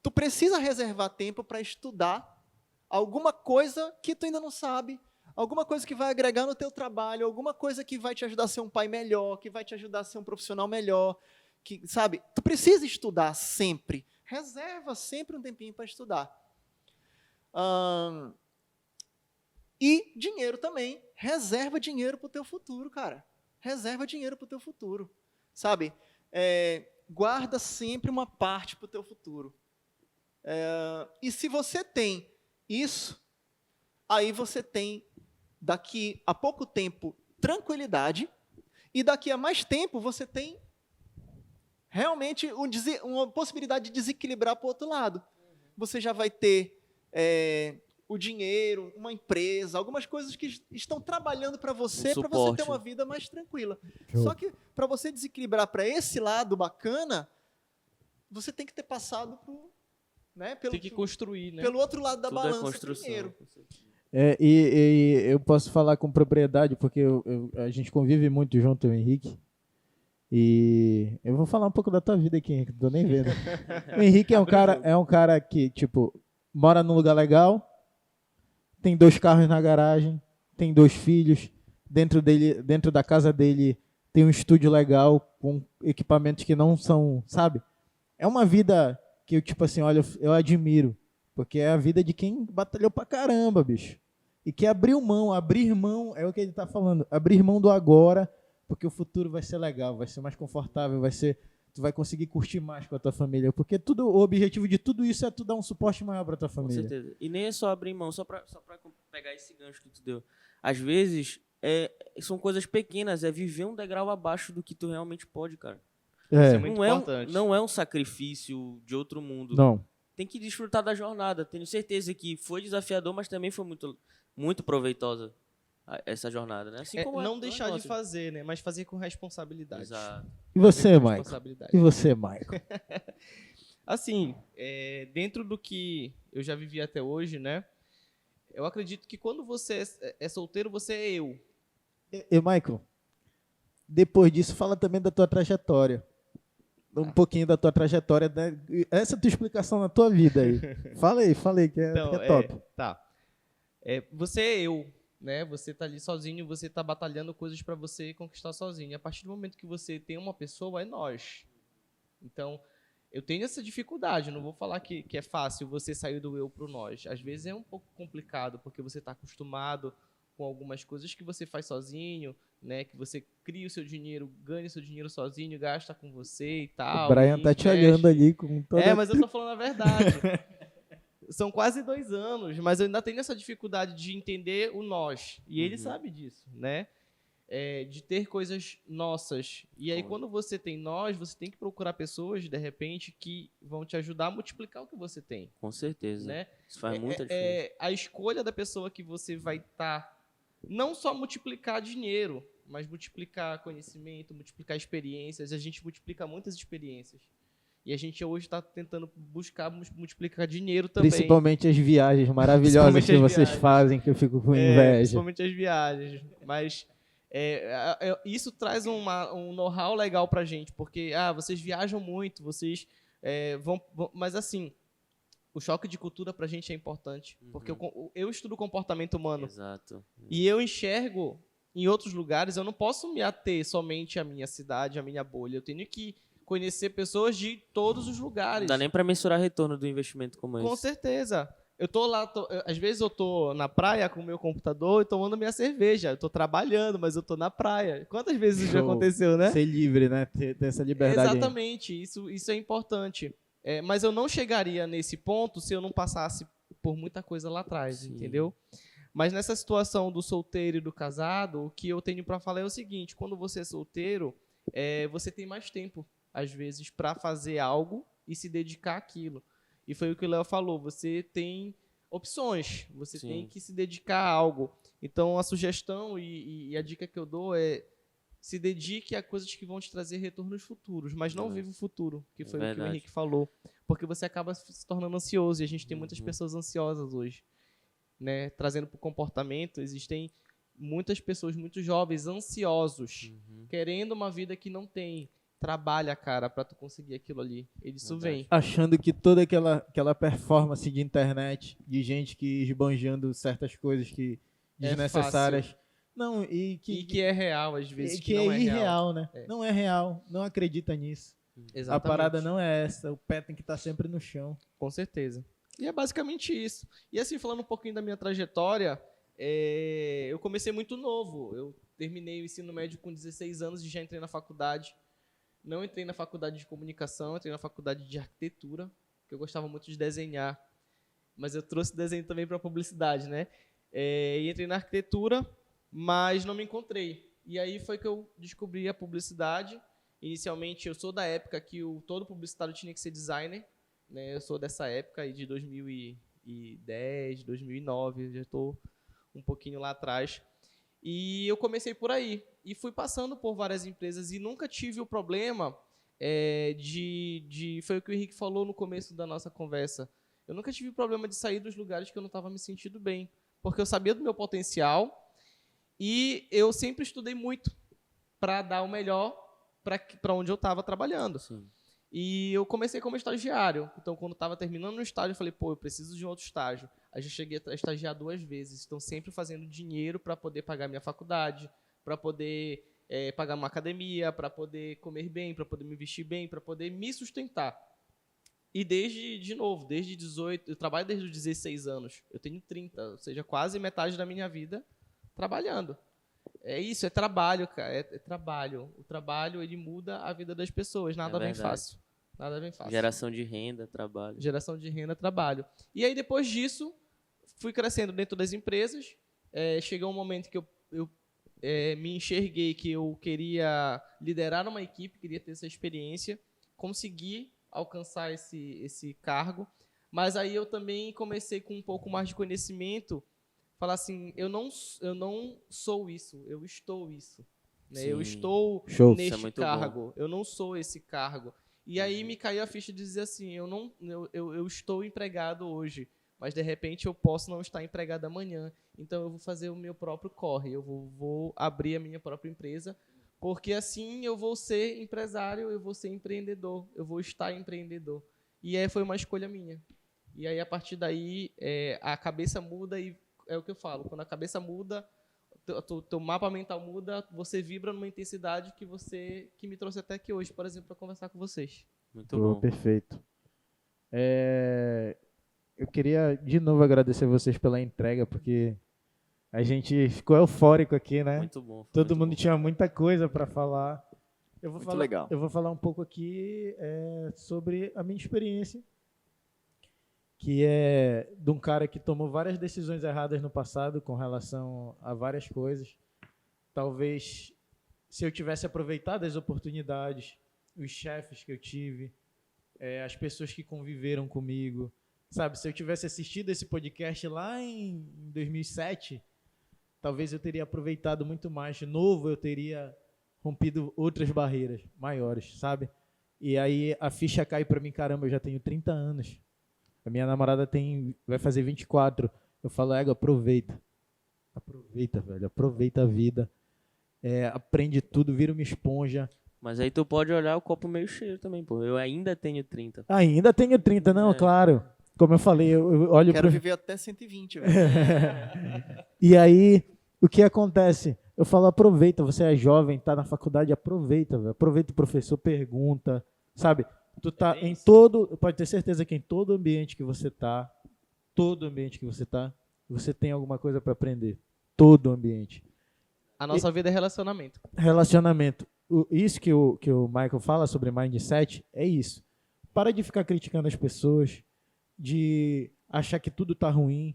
Speaker 3: Tu precisa reservar tempo para estudar alguma coisa que tu ainda não sabe, alguma coisa que vai agregar no teu trabalho, alguma coisa que vai te ajudar a ser um pai melhor, que vai te ajudar a ser um profissional melhor, que, sabe? Tu precisa estudar sempre. Reserva sempre um tempinho para estudar. E dinheiro também. Reserva dinheiro para o teu futuro, cara. Reserva dinheiro para o teu futuro. Sabe? Guarda sempre uma parte para o teu futuro. E se você tem isso, aí você tem, daqui a pouco tempo, tranquilidade, e daqui a mais tempo você tem realmente uma possibilidade de desequilibrar para o outro lado. Você já vai ter o dinheiro, uma empresa, algumas coisas que estão trabalhando para você ter uma vida mais tranquila.
Speaker 1: Show.
Speaker 3: Só que para você desequilibrar para esse lado bacana, você tem que ter passado por... Né,
Speaker 4: Tem que construir, né?
Speaker 3: Pelo outro lado da
Speaker 2: Tudo
Speaker 3: balança
Speaker 2: construção.
Speaker 3: primeiro.
Speaker 1: E eu posso falar com propriedade, porque a gente convive muito junto, eu e o Henrique. E eu vou falar um pouco da tua vida aqui, Henrique, não tô nem vendo. O Henrique é um cara que, tipo, mora num lugar legal, tem 2 carros na garagem, tem 2 filhos, dentro da casa dele tem um estúdio legal, com equipamentos que não são, sabe? É uma vida que eu, tipo assim, olha, eu admiro, porque é a vida de quem batalhou pra caramba, bicho. E que abrir mão, é o que ele tá falando, abrir mão do agora, porque o futuro vai ser legal, vai ser mais confortável, tu vai conseguir curtir mais com a tua família, porque o objetivo de tudo isso é tu dar um suporte maior pra tua
Speaker 2: Com
Speaker 1: família.
Speaker 2: certeza. E nem é só abrir mão, só pra pegar esse gancho que tu deu. Às vezes, são coisas pequenas, é viver um degrau abaixo do que tu realmente pode, cara.
Speaker 4: Isso é muito importante.
Speaker 2: Não é um sacrifício de outro mundo.
Speaker 1: Não.
Speaker 2: Tem que desfrutar da jornada. Tenho certeza que foi desafiador, mas também foi muito, muito proveitosa essa jornada, né? Assim como
Speaker 4: Não deixar de fazer, né? Mas fazer com responsabilidade.
Speaker 2: Exato.
Speaker 1: E você,
Speaker 4: Com
Speaker 1: Michael?
Speaker 4: responsabilidade.
Speaker 1: E você, Michael?
Speaker 4: Assim, dentro do que eu já vivi até hoje, né? Eu acredito que quando você é solteiro, você é eu.
Speaker 1: E Michael, depois disso, fala também da tua trajetória. Um pouquinho da tua trajetória, né? Essa é a tua explicação na tua vida aí. Fala aí, que é top.
Speaker 4: Tá. Você é eu, né? Você tá ali sozinho, você tá batalhando coisas para você conquistar sozinho. E a partir do momento que você tem uma pessoa, é nós. Então, eu tenho essa dificuldade. Não vou falar que é fácil você sair do eu pro nós. Às vezes é um pouco complicado, porque você tá acostumado com algumas coisas que você faz sozinho, né? Que você cria o seu dinheiro, ganha o seu dinheiro sozinho, gasta com você e tal.
Speaker 1: O Brian
Speaker 4: e
Speaker 1: tá te
Speaker 4: investe.
Speaker 1: olhando ali com toda...
Speaker 4: Mas eu tô falando a verdade. São quase 2 anos, mas eu ainda tenho essa dificuldade de entender o nós. E ele sabe disso, né? De ter coisas nossas. E aí, quando você tem nós, você tem que procurar pessoas, de repente, que vão te ajudar a multiplicar o que você tem.
Speaker 2: Com certeza.
Speaker 4: Né?
Speaker 2: Isso faz muita diferença.
Speaker 4: A escolha da pessoa que você vai estar, não só multiplicar dinheiro, mas multiplicar conhecimento, multiplicar experiências. A gente multiplica muitas experiências. E a gente hoje está tentando buscar multiplicar dinheiro também.
Speaker 1: Principalmente as viagens maravilhosas que vocês fazem, que eu fico com inveja.
Speaker 4: Principalmente as viagens. Mas isso traz um know-how legal pra gente, porque vocês viajam muito, vocês vão... Mas assim, o choque de cultura pra gente é importante, porque eu estudo comportamento humano.
Speaker 2: Exato.
Speaker 4: E eu enxergo em outros lugares, eu não posso me ater somente à minha cidade, à minha bolha. Eu tenho que conhecer pessoas de todos os lugares.
Speaker 2: Não dá nem para mensurar retorno do investimento como esse.
Speaker 4: Com certeza. Eu tô lá, às vezes eu tô na praia com o meu computador e tomando minha cerveja. Eu tô trabalhando, mas eu tô na praia. Quantas vezes isso já aconteceu, né?
Speaker 1: Ser livre, né? Ter essa liberdade.
Speaker 4: Exatamente, isso é importante. Mas eu não chegaria nesse ponto se eu não passasse por muita coisa lá atrás,
Speaker 2: Sim.
Speaker 4: entendeu? Mas nessa situação do solteiro e do casado, o que eu tenho para falar é o seguinte: quando você é solteiro, você tem mais tempo, às vezes, para fazer algo e se dedicar àquilo. E foi o que o Léo falou, você tem opções, você
Speaker 2: Sim.
Speaker 4: tem que se dedicar a algo. Então, a sugestão e a dica que eu dou é: se dedique a coisas que vão te trazer retornos futuros, mas não viva o futuro, que foi o que o
Speaker 2: Verdade.
Speaker 4: Henrique falou. Porque você acaba se tornando ansioso, e a gente tem muitas pessoas ansiosas hoje. Né? Trazendo para o comportamento, existem muitas pessoas, muitos jovens ansiosos, querendo uma vida que não tem. Trabalha, cara, para tu conseguir aquilo ali. Isso vem.
Speaker 1: Achando que toda aquela performance de internet, de gente que esbanjando certas coisas que desnecessárias. Não, e que
Speaker 4: é real, às vezes.
Speaker 1: que
Speaker 4: não
Speaker 1: é
Speaker 4: é
Speaker 1: irreal,
Speaker 4: real.
Speaker 1: né? Não é real, não acredita nisso.
Speaker 4: Exatamente.
Speaker 1: A parada não é essa, o pé tem que estar sempre no chão.
Speaker 4: Com certeza. E é basicamente isso. E assim, falando um pouquinho da minha trajetória, eu comecei muito novo. Eu terminei o ensino médio com 16 anos e já entrei na faculdade. Não entrei na faculdade de comunicação, entrei na faculdade de arquitetura, porque eu gostava muito de desenhar. Mas eu trouxe desenho também para publicidade, né? E entrei na arquitetura, mas não me encontrei. E aí foi que eu descobri a publicidade. Inicialmente, eu sou da época que todo publicitário tinha que ser designer. Né? Eu sou dessa época aí de 2010, 2009, já estou um pouquinho lá atrás. E eu comecei por aí. E fui passando por várias empresas e nunca tive o problema foi o que o Henrique falou no começo da nossa conversa. Eu nunca tive problema de sair dos lugares que eu não estava me sentindo bem. Porque eu sabia do meu potencial e eu sempre estudei muito para dar o melhor para onde eu estava trabalhando.
Speaker 2: Sim.
Speaker 4: E eu comecei como estagiário. Então, quando estava terminando no estágio, eu falei, eu preciso de um outro estágio. Aí já cheguei a estagiar 2 vezes. Então, sempre fazendo dinheiro para poder pagar minha faculdade, para poder pagar uma academia, para poder comer bem, para poder me vestir bem, para poder me sustentar. E desde 18, eu trabalho desde os 16 anos. Eu tenho 30, ou seja, quase metade da minha vida trabalhando. É isso, é trabalho, cara, é trabalho. O trabalho, ele muda a vida das pessoas, nada vem fácil. Nada vem fácil.
Speaker 2: Geração de renda, trabalho.
Speaker 4: Geração de renda, trabalho. E aí, depois disso, fui crescendo dentro das empresas. Chegou um momento que eu me enxerguei que eu queria liderar uma equipe, queria ter essa experiência, consegui alcançar esse cargo, mas aí eu também comecei com um pouco mais de conhecimento, falar assim, eu não sou isso, eu estou isso. Né? Eu estou neste cargo, eu não sou esse cargo. E aí me caiu a ficha de dizer assim, eu estou empregado hoje, mas de repente eu posso não estar empregado amanhã. Então eu vou fazer o meu próprio corre, eu vou abrir a minha própria empresa, porque assim eu vou ser empresário, eu vou ser empreendedor, eu vou estar empreendedor. E aí foi uma escolha minha. E aí a partir daí a cabeça muda e é o que eu falo, quando a cabeça muda, teu mapa mental muda, você vibra numa intensidade que me trouxe até aqui hoje, por exemplo, para conversar com vocês.
Speaker 2: Muito bom.
Speaker 1: Perfeito. Eu queria de novo agradecer vocês pela entrega, porque a gente ficou eufórico aqui, né?
Speaker 2: Muito bom.
Speaker 1: Todo mundo tinha muita coisa para falar.
Speaker 3: Legal.
Speaker 1: Eu vou falar um pouco aqui sobre a minha experiência, que é de um cara que tomou várias decisões erradas no passado com relação a várias coisas. Talvez, se eu tivesse aproveitado as oportunidades, os chefes que eu tive, as pessoas que conviveram comigo, sabe? Se eu tivesse assistido esse podcast lá em 2007, talvez eu teria aproveitado muito mais. De novo, eu teria rompido outras barreiras maiores, sabe? E aí a ficha cai para mim, caramba, eu já tenho 30 anos. A minha namorada vai fazer 24. Eu falo, aproveita. Aproveita, velho. Aproveita a vida. Aprende tudo, vira uma esponja.
Speaker 2: Mas aí tu pode olhar o copo meio cheio também, pô. Eu ainda tenho 30.
Speaker 1: Ainda tenho 30, não, claro. Como eu falei, eu olho
Speaker 3: Quero viver até 120, velho.
Speaker 1: E aí, o que acontece? Eu falo, aproveita, você é jovem, tá na faculdade, aproveita, velho. Aproveita o professor, pergunta, Sabe? Tu tá
Speaker 4: bem
Speaker 1: em
Speaker 4: isso.
Speaker 1: pode ter certeza que em todo ambiente que você tá, você tem alguma coisa para aprender. Todo ambiente.
Speaker 4: A nossa vida é relacionamento.
Speaker 1: Relacionamento. Isso que o Michael fala sobre mindset é isso. Para de ficar criticando as pessoas, de achar que tudo tá ruim,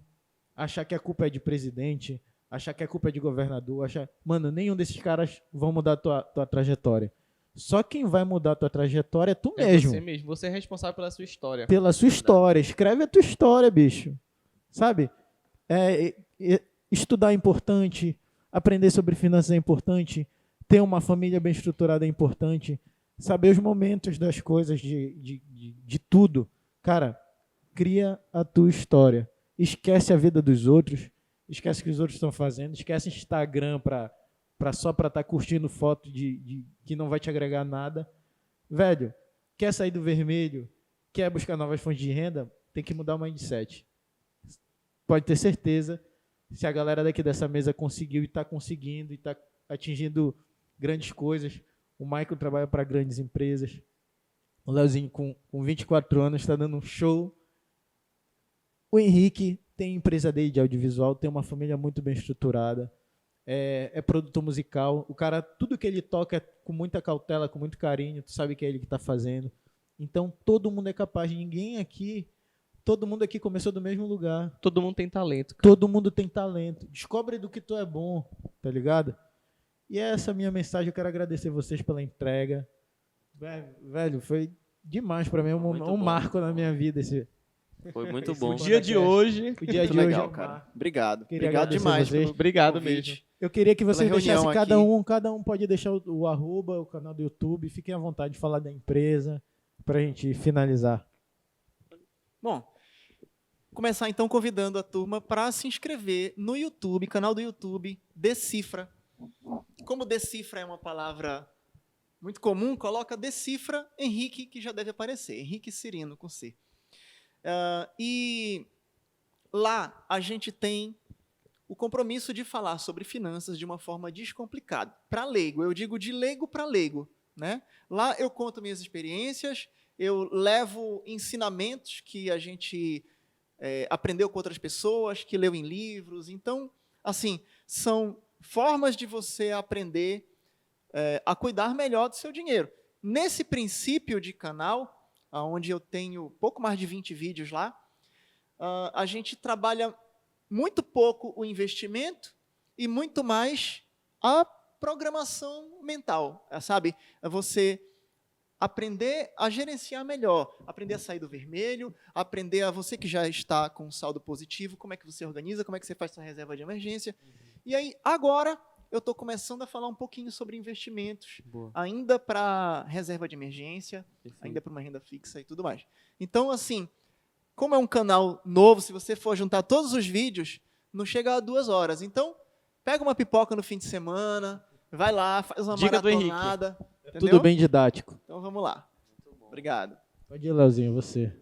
Speaker 1: achar que a culpa é de presidente, achar que a culpa é de governador, Mano, nenhum desses caras vão mudar a tua trajetória. Só quem vai mudar a tua trajetória é tu mesmo.
Speaker 4: Você mesmo. Você é responsável pela sua história.
Speaker 1: Pela sua história. Escreve a tua história, bicho. Sabe? Estudar é importante, aprender sobre finanças é importante, ter uma família bem estruturada é importante, saber os momentos das coisas, de tudo. Cara, cria a tua história. Esquece a vida dos outros, esquece o que os outros estão fazendo, esquece Instagram só para estar curtindo foto de que não vai te agregar nada. Velho, quer sair do vermelho, quer buscar novas fontes de renda, tem que mudar o mindset. Pode ter certeza, se a galera daqui dessa mesa conseguiu e está conseguindo e está atingindo grandes coisas, o Michael trabalha para grandes empresas, o Leozinho com 24 anos está dando um show, o Henrique tem empresa dele de audiovisual, tem uma família muito bem estruturada, é produtor musical, o cara, tudo que ele toca é com muita cautela, com muito carinho, tu sabe que é ele que está fazendo, então todo mundo é capaz, todo mundo aqui começou do mesmo lugar.
Speaker 4: Todo mundo tem talento. Cara.
Speaker 1: Todo mundo tem talento. Descobre do que tu é bom, tá ligado? E essa é a minha mensagem. Eu quero agradecer vocês pela entrega. Velho, foi demais pra mim. Um marco na minha vida.
Speaker 2: Foi muito bom.
Speaker 4: O dia de hoje.
Speaker 1: O dia
Speaker 3: Muito
Speaker 1: de hoje
Speaker 3: legal,
Speaker 1: é um
Speaker 3: cara.
Speaker 1: marco.
Speaker 3: Obrigado.
Speaker 1: Queria
Speaker 3: Obrigado
Speaker 1: agradecer
Speaker 3: demais.
Speaker 1: vocês.
Speaker 3: Pelo
Speaker 4: Obrigado
Speaker 3: convite.
Speaker 4: mesmo.
Speaker 1: Eu queria que vocês
Speaker 3: Pela reunião
Speaker 1: deixassem
Speaker 3: aqui.
Speaker 1: cada um pode deixar o arroba, o canal do YouTube. Fiquem à vontade de falar da empresa pra gente finalizar.
Speaker 3: Bom, começar então convidando a turma para se inscrever no YouTube, canal do YouTube Decifra. Como Decifra é uma palavra muito comum, coloca Decifra Henrique, que já deve aparecer. Henrique Cirino, com C. E lá a gente tem o compromisso de falar sobre finanças de uma forma descomplicada. Para leigo, eu digo de leigo para leigo. Né? Lá eu conto minhas experiências, eu levo ensinamentos que a gente aprendeu com outras pessoas, que leu em livros. Então, assim, são formas de você aprender a cuidar melhor do seu dinheiro. Nesse princípio de canal, onde eu tenho pouco mais de 20 vídeos lá, a gente trabalha muito pouco o investimento e muito mais a programação mental, sabe? Você aprender a gerenciar melhor, aprender a sair do vermelho, aprender a você que já está com um saldo positivo, como é que você organiza, como é que você faz sua reserva de emergência. E aí, agora, eu estou começando a falar um pouquinho sobre investimentos,
Speaker 2: Boa.
Speaker 3: ainda para reserva de emergência,
Speaker 2: Perfeito.
Speaker 3: ainda para uma renda fixa e tudo mais. Então, assim, como é um canal novo, se você for juntar todos os vídeos, não chega a 2 horas. Então, pega uma pipoca no fim de semana, vai lá, faz uma
Speaker 4: Dica do Henrique.
Speaker 3: maratonada. Entendeu?
Speaker 1: Tudo bem didático.
Speaker 3: Então vamos lá. Obrigado.
Speaker 1: Pode ir, Leozinho, você.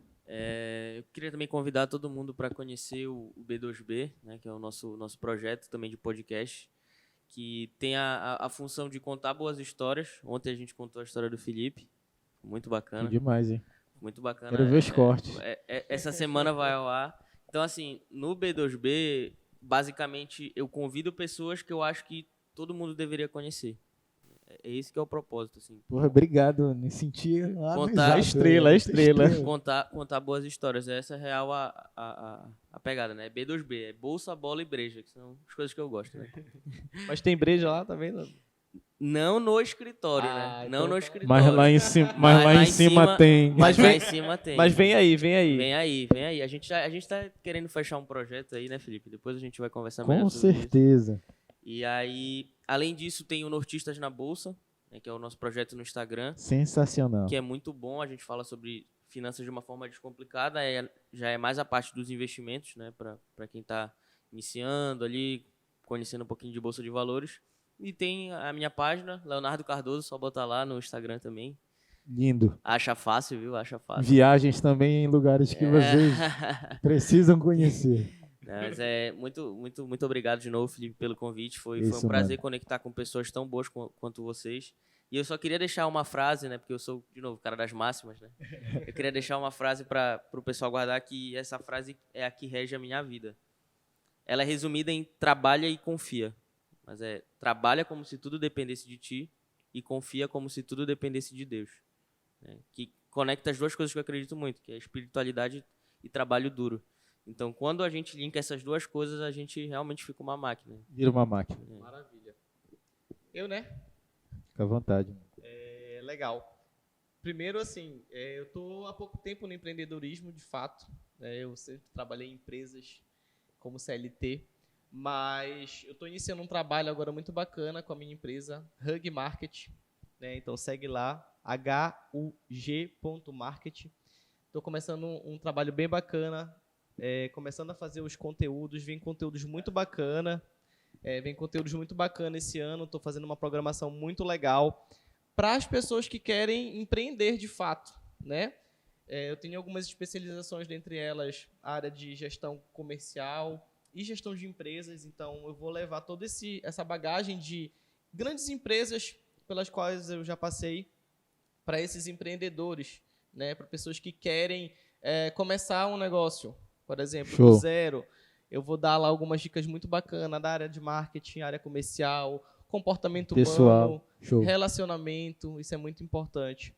Speaker 2: Eu queria também convidar todo mundo para conhecer o B2B, né, que é o nosso projeto também de podcast, que tem a função de contar boas histórias. Ontem a gente contou a história do Felipe, muito bacana.
Speaker 1: Que demais, hein?
Speaker 2: Muito bacana.
Speaker 1: Quero ver os cortes.
Speaker 2: Essa semana vai ao ar. Então, assim, no B2B, basicamente, eu convido pessoas que eu acho que todo mundo deveria conhecer. É esse que é o propósito, assim.
Speaker 1: Porra, obrigado. Me senti lá no
Speaker 2: Contar-
Speaker 1: exato,
Speaker 4: Estrela.
Speaker 2: Contar boas histórias. Essa é real a pegada, né? B2B, é bolsa, bola e breja, que são as coisas que eu gosto, né?
Speaker 4: Mas tem breja lá, tá vendo?
Speaker 2: Não no escritório, né?
Speaker 4: então
Speaker 2: Não no
Speaker 4: tá.
Speaker 2: escritório.
Speaker 1: Mas lá em cima tem.
Speaker 2: Mas
Speaker 4: Mas
Speaker 2: lá
Speaker 4: vem-
Speaker 2: em cima tem.
Speaker 4: Mas vem aí, vem aí.
Speaker 2: Vem aí. A gente tá querendo fechar um projeto aí, né, Felipe? Depois a gente vai conversar melhor
Speaker 1: Com
Speaker 2: sobre isso.
Speaker 1: certeza.
Speaker 2: E aí, além disso, tem o Nortistas na Bolsa, né, que é o nosso projeto no Instagram,
Speaker 1: Sensacional.
Speaker 2: que é muito bom. A gente fala sobre finanças de uma forma descomplicada, já é mais a parte dos investimentos, né, para quem está iniciando ali, conhecendo um pouquinho de Bolsa de Valores. E tem a minha página, Leonardo Cardoso, só botar lá no Instagram também.
Speaker 1: Lindo.
Speaker 2: Acha fácil, viu? Acha fácil.
Speaker 1: Viagens também em lugares que vocês precisam conhecer.
Speaker 2: Mas muito obrigado de novo, Felipe, pelo convite. Foi
Speaker 1: Isso,
Speaker 2: um prazer conectar com pessoas tão boas quanto vocês. E eu só queria deixar uma frase, né? Porque eu sou, de novo, o cara das máximas, né? Eu queria deixar uma frase para o pessoal guardar, que essa frase é a que rege a minha vida. Ela é resumida em trabalha e confia. Mas trabalha como se tudo dependesse de ti e confia como se tudo dependesse de Deus. Né? Que conecta as duas coisas que eu acredito muito, que é espiritualidade e trabalho duro. Então, quando a gente linka essas duas coisas, a gente realmente fica uma máquina.
Speaker 1: Vira uma máquina.
Speaker 4: Maravilha. Eu, né?
Speaker 1: Fica à vontade.
Speaker 4: Legal. Primeiro, assim, eu estou há pouco tempo no empreendedorismo, de fato. Eu sempre trabalhei em empresas como CLT, mas eu estou iniciando um trabalho agora muito bacana com a minha empresa, Hug Market. Né? Então, segue lá, hug.market. Estou começando um trabalho bem bacana, começando a fazer os conteúdos, vem conteúdos muito bacana. Esse ano, estou fazendo uma programação muito legal para as pessoas que querem empreender de fato, né? Eu tenho algumas especializações, dentre elas a área de gestão comercial e gestão de empresas, então eu vou levar toda essa bagagem de grandes empresas pelas quais eu já passei para esses empreendedores, né? Para pessoas que querem começar um negócio, por exemplo, do zero. Eu vou dar lá algumas dicas muito bacanas da área de marketing, área comercial, comportamento humano, relacionamento, isso é muito importante.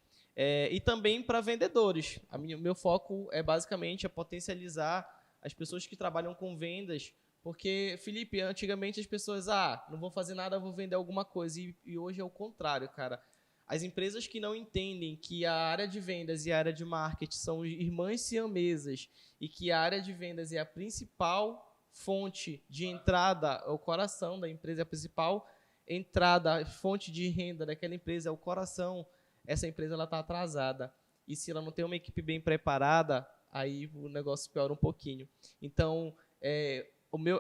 Speaker 4: E também para vendedores. Meu foco é basicamente potencializar as pessoas que trabalham com vendas, porque, Felipe, antigamente as pessoas, não vou fazer nada, vou vender alguma coisa. E hoje é o contrário, cara. As empresas que não entendem que a área de vendas e a área de marketing são irmãs siamesas e que a área de vendas é a principal fonte de entrada, o coração da empresa, a principal entrada, fonte de renda daquela empresa é o coração, essa empresa está atrasada. E se ela não tem uma equipe bem preparada, aí o negócio piora um pouquinho. Então,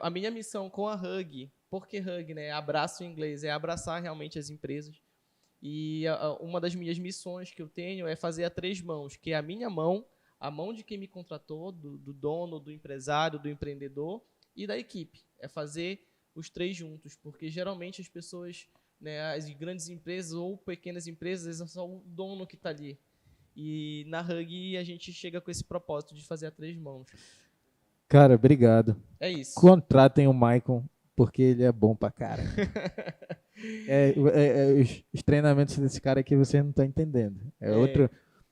Speaker 4: a minha missão com a Hug, por que Hug, né? Abraço em inglês, é abraçar realmente as empresas. E uma das minhas missões que eu tenho é fazer a 3 mãos, que é a minha mão, a mão de quem me contratou, do dono, do empresário, do empreendedor e da equipe. É fazer os 3 juntos, porque geralmente as pessoas, né, as grandes empresas ou pequenas empresas, é só o dono que está ali. E na Hug a gente chega com esse propósito de fazer a 3 mãos.
Speaker 1: Cara, obrigado.
Speaker 4: É isso.
Speaker 1: Contratem o Maicon, porque ele é bom pra cara. Os treinamentos desse cara aqui você não tá entendendo. Outro,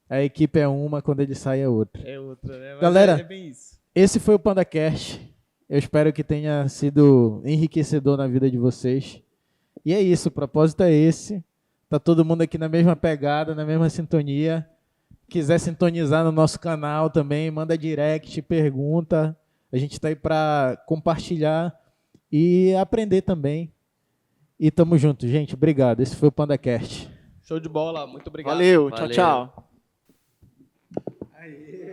Speaker 1: a equipe é uma, quando ele sai é outra.
Speaker 4: É outra, né? Mas
Speaker 1: galera,
Speaker 4: é bem isso.
Speaker 1: Esse foi o PandaCast. Eu espero que tenha sido enriquecedor na vida de vocês. E é isso, o propósito é esse. Tá todo mundo aqui na mesma pegada, na mesma sintonia. Quiser sintonizar no nosso canal também, manda direct, pergunta. A gente tá aí para compartilhar e aprender também. E tamo junto, gente. Obrigado. Esse foi o PandaCast.
Speaker 4: Show de bola. Muito obrigado.
Speaker 3: Valeu. Tchau, tchau.
Speaker 1: Aê.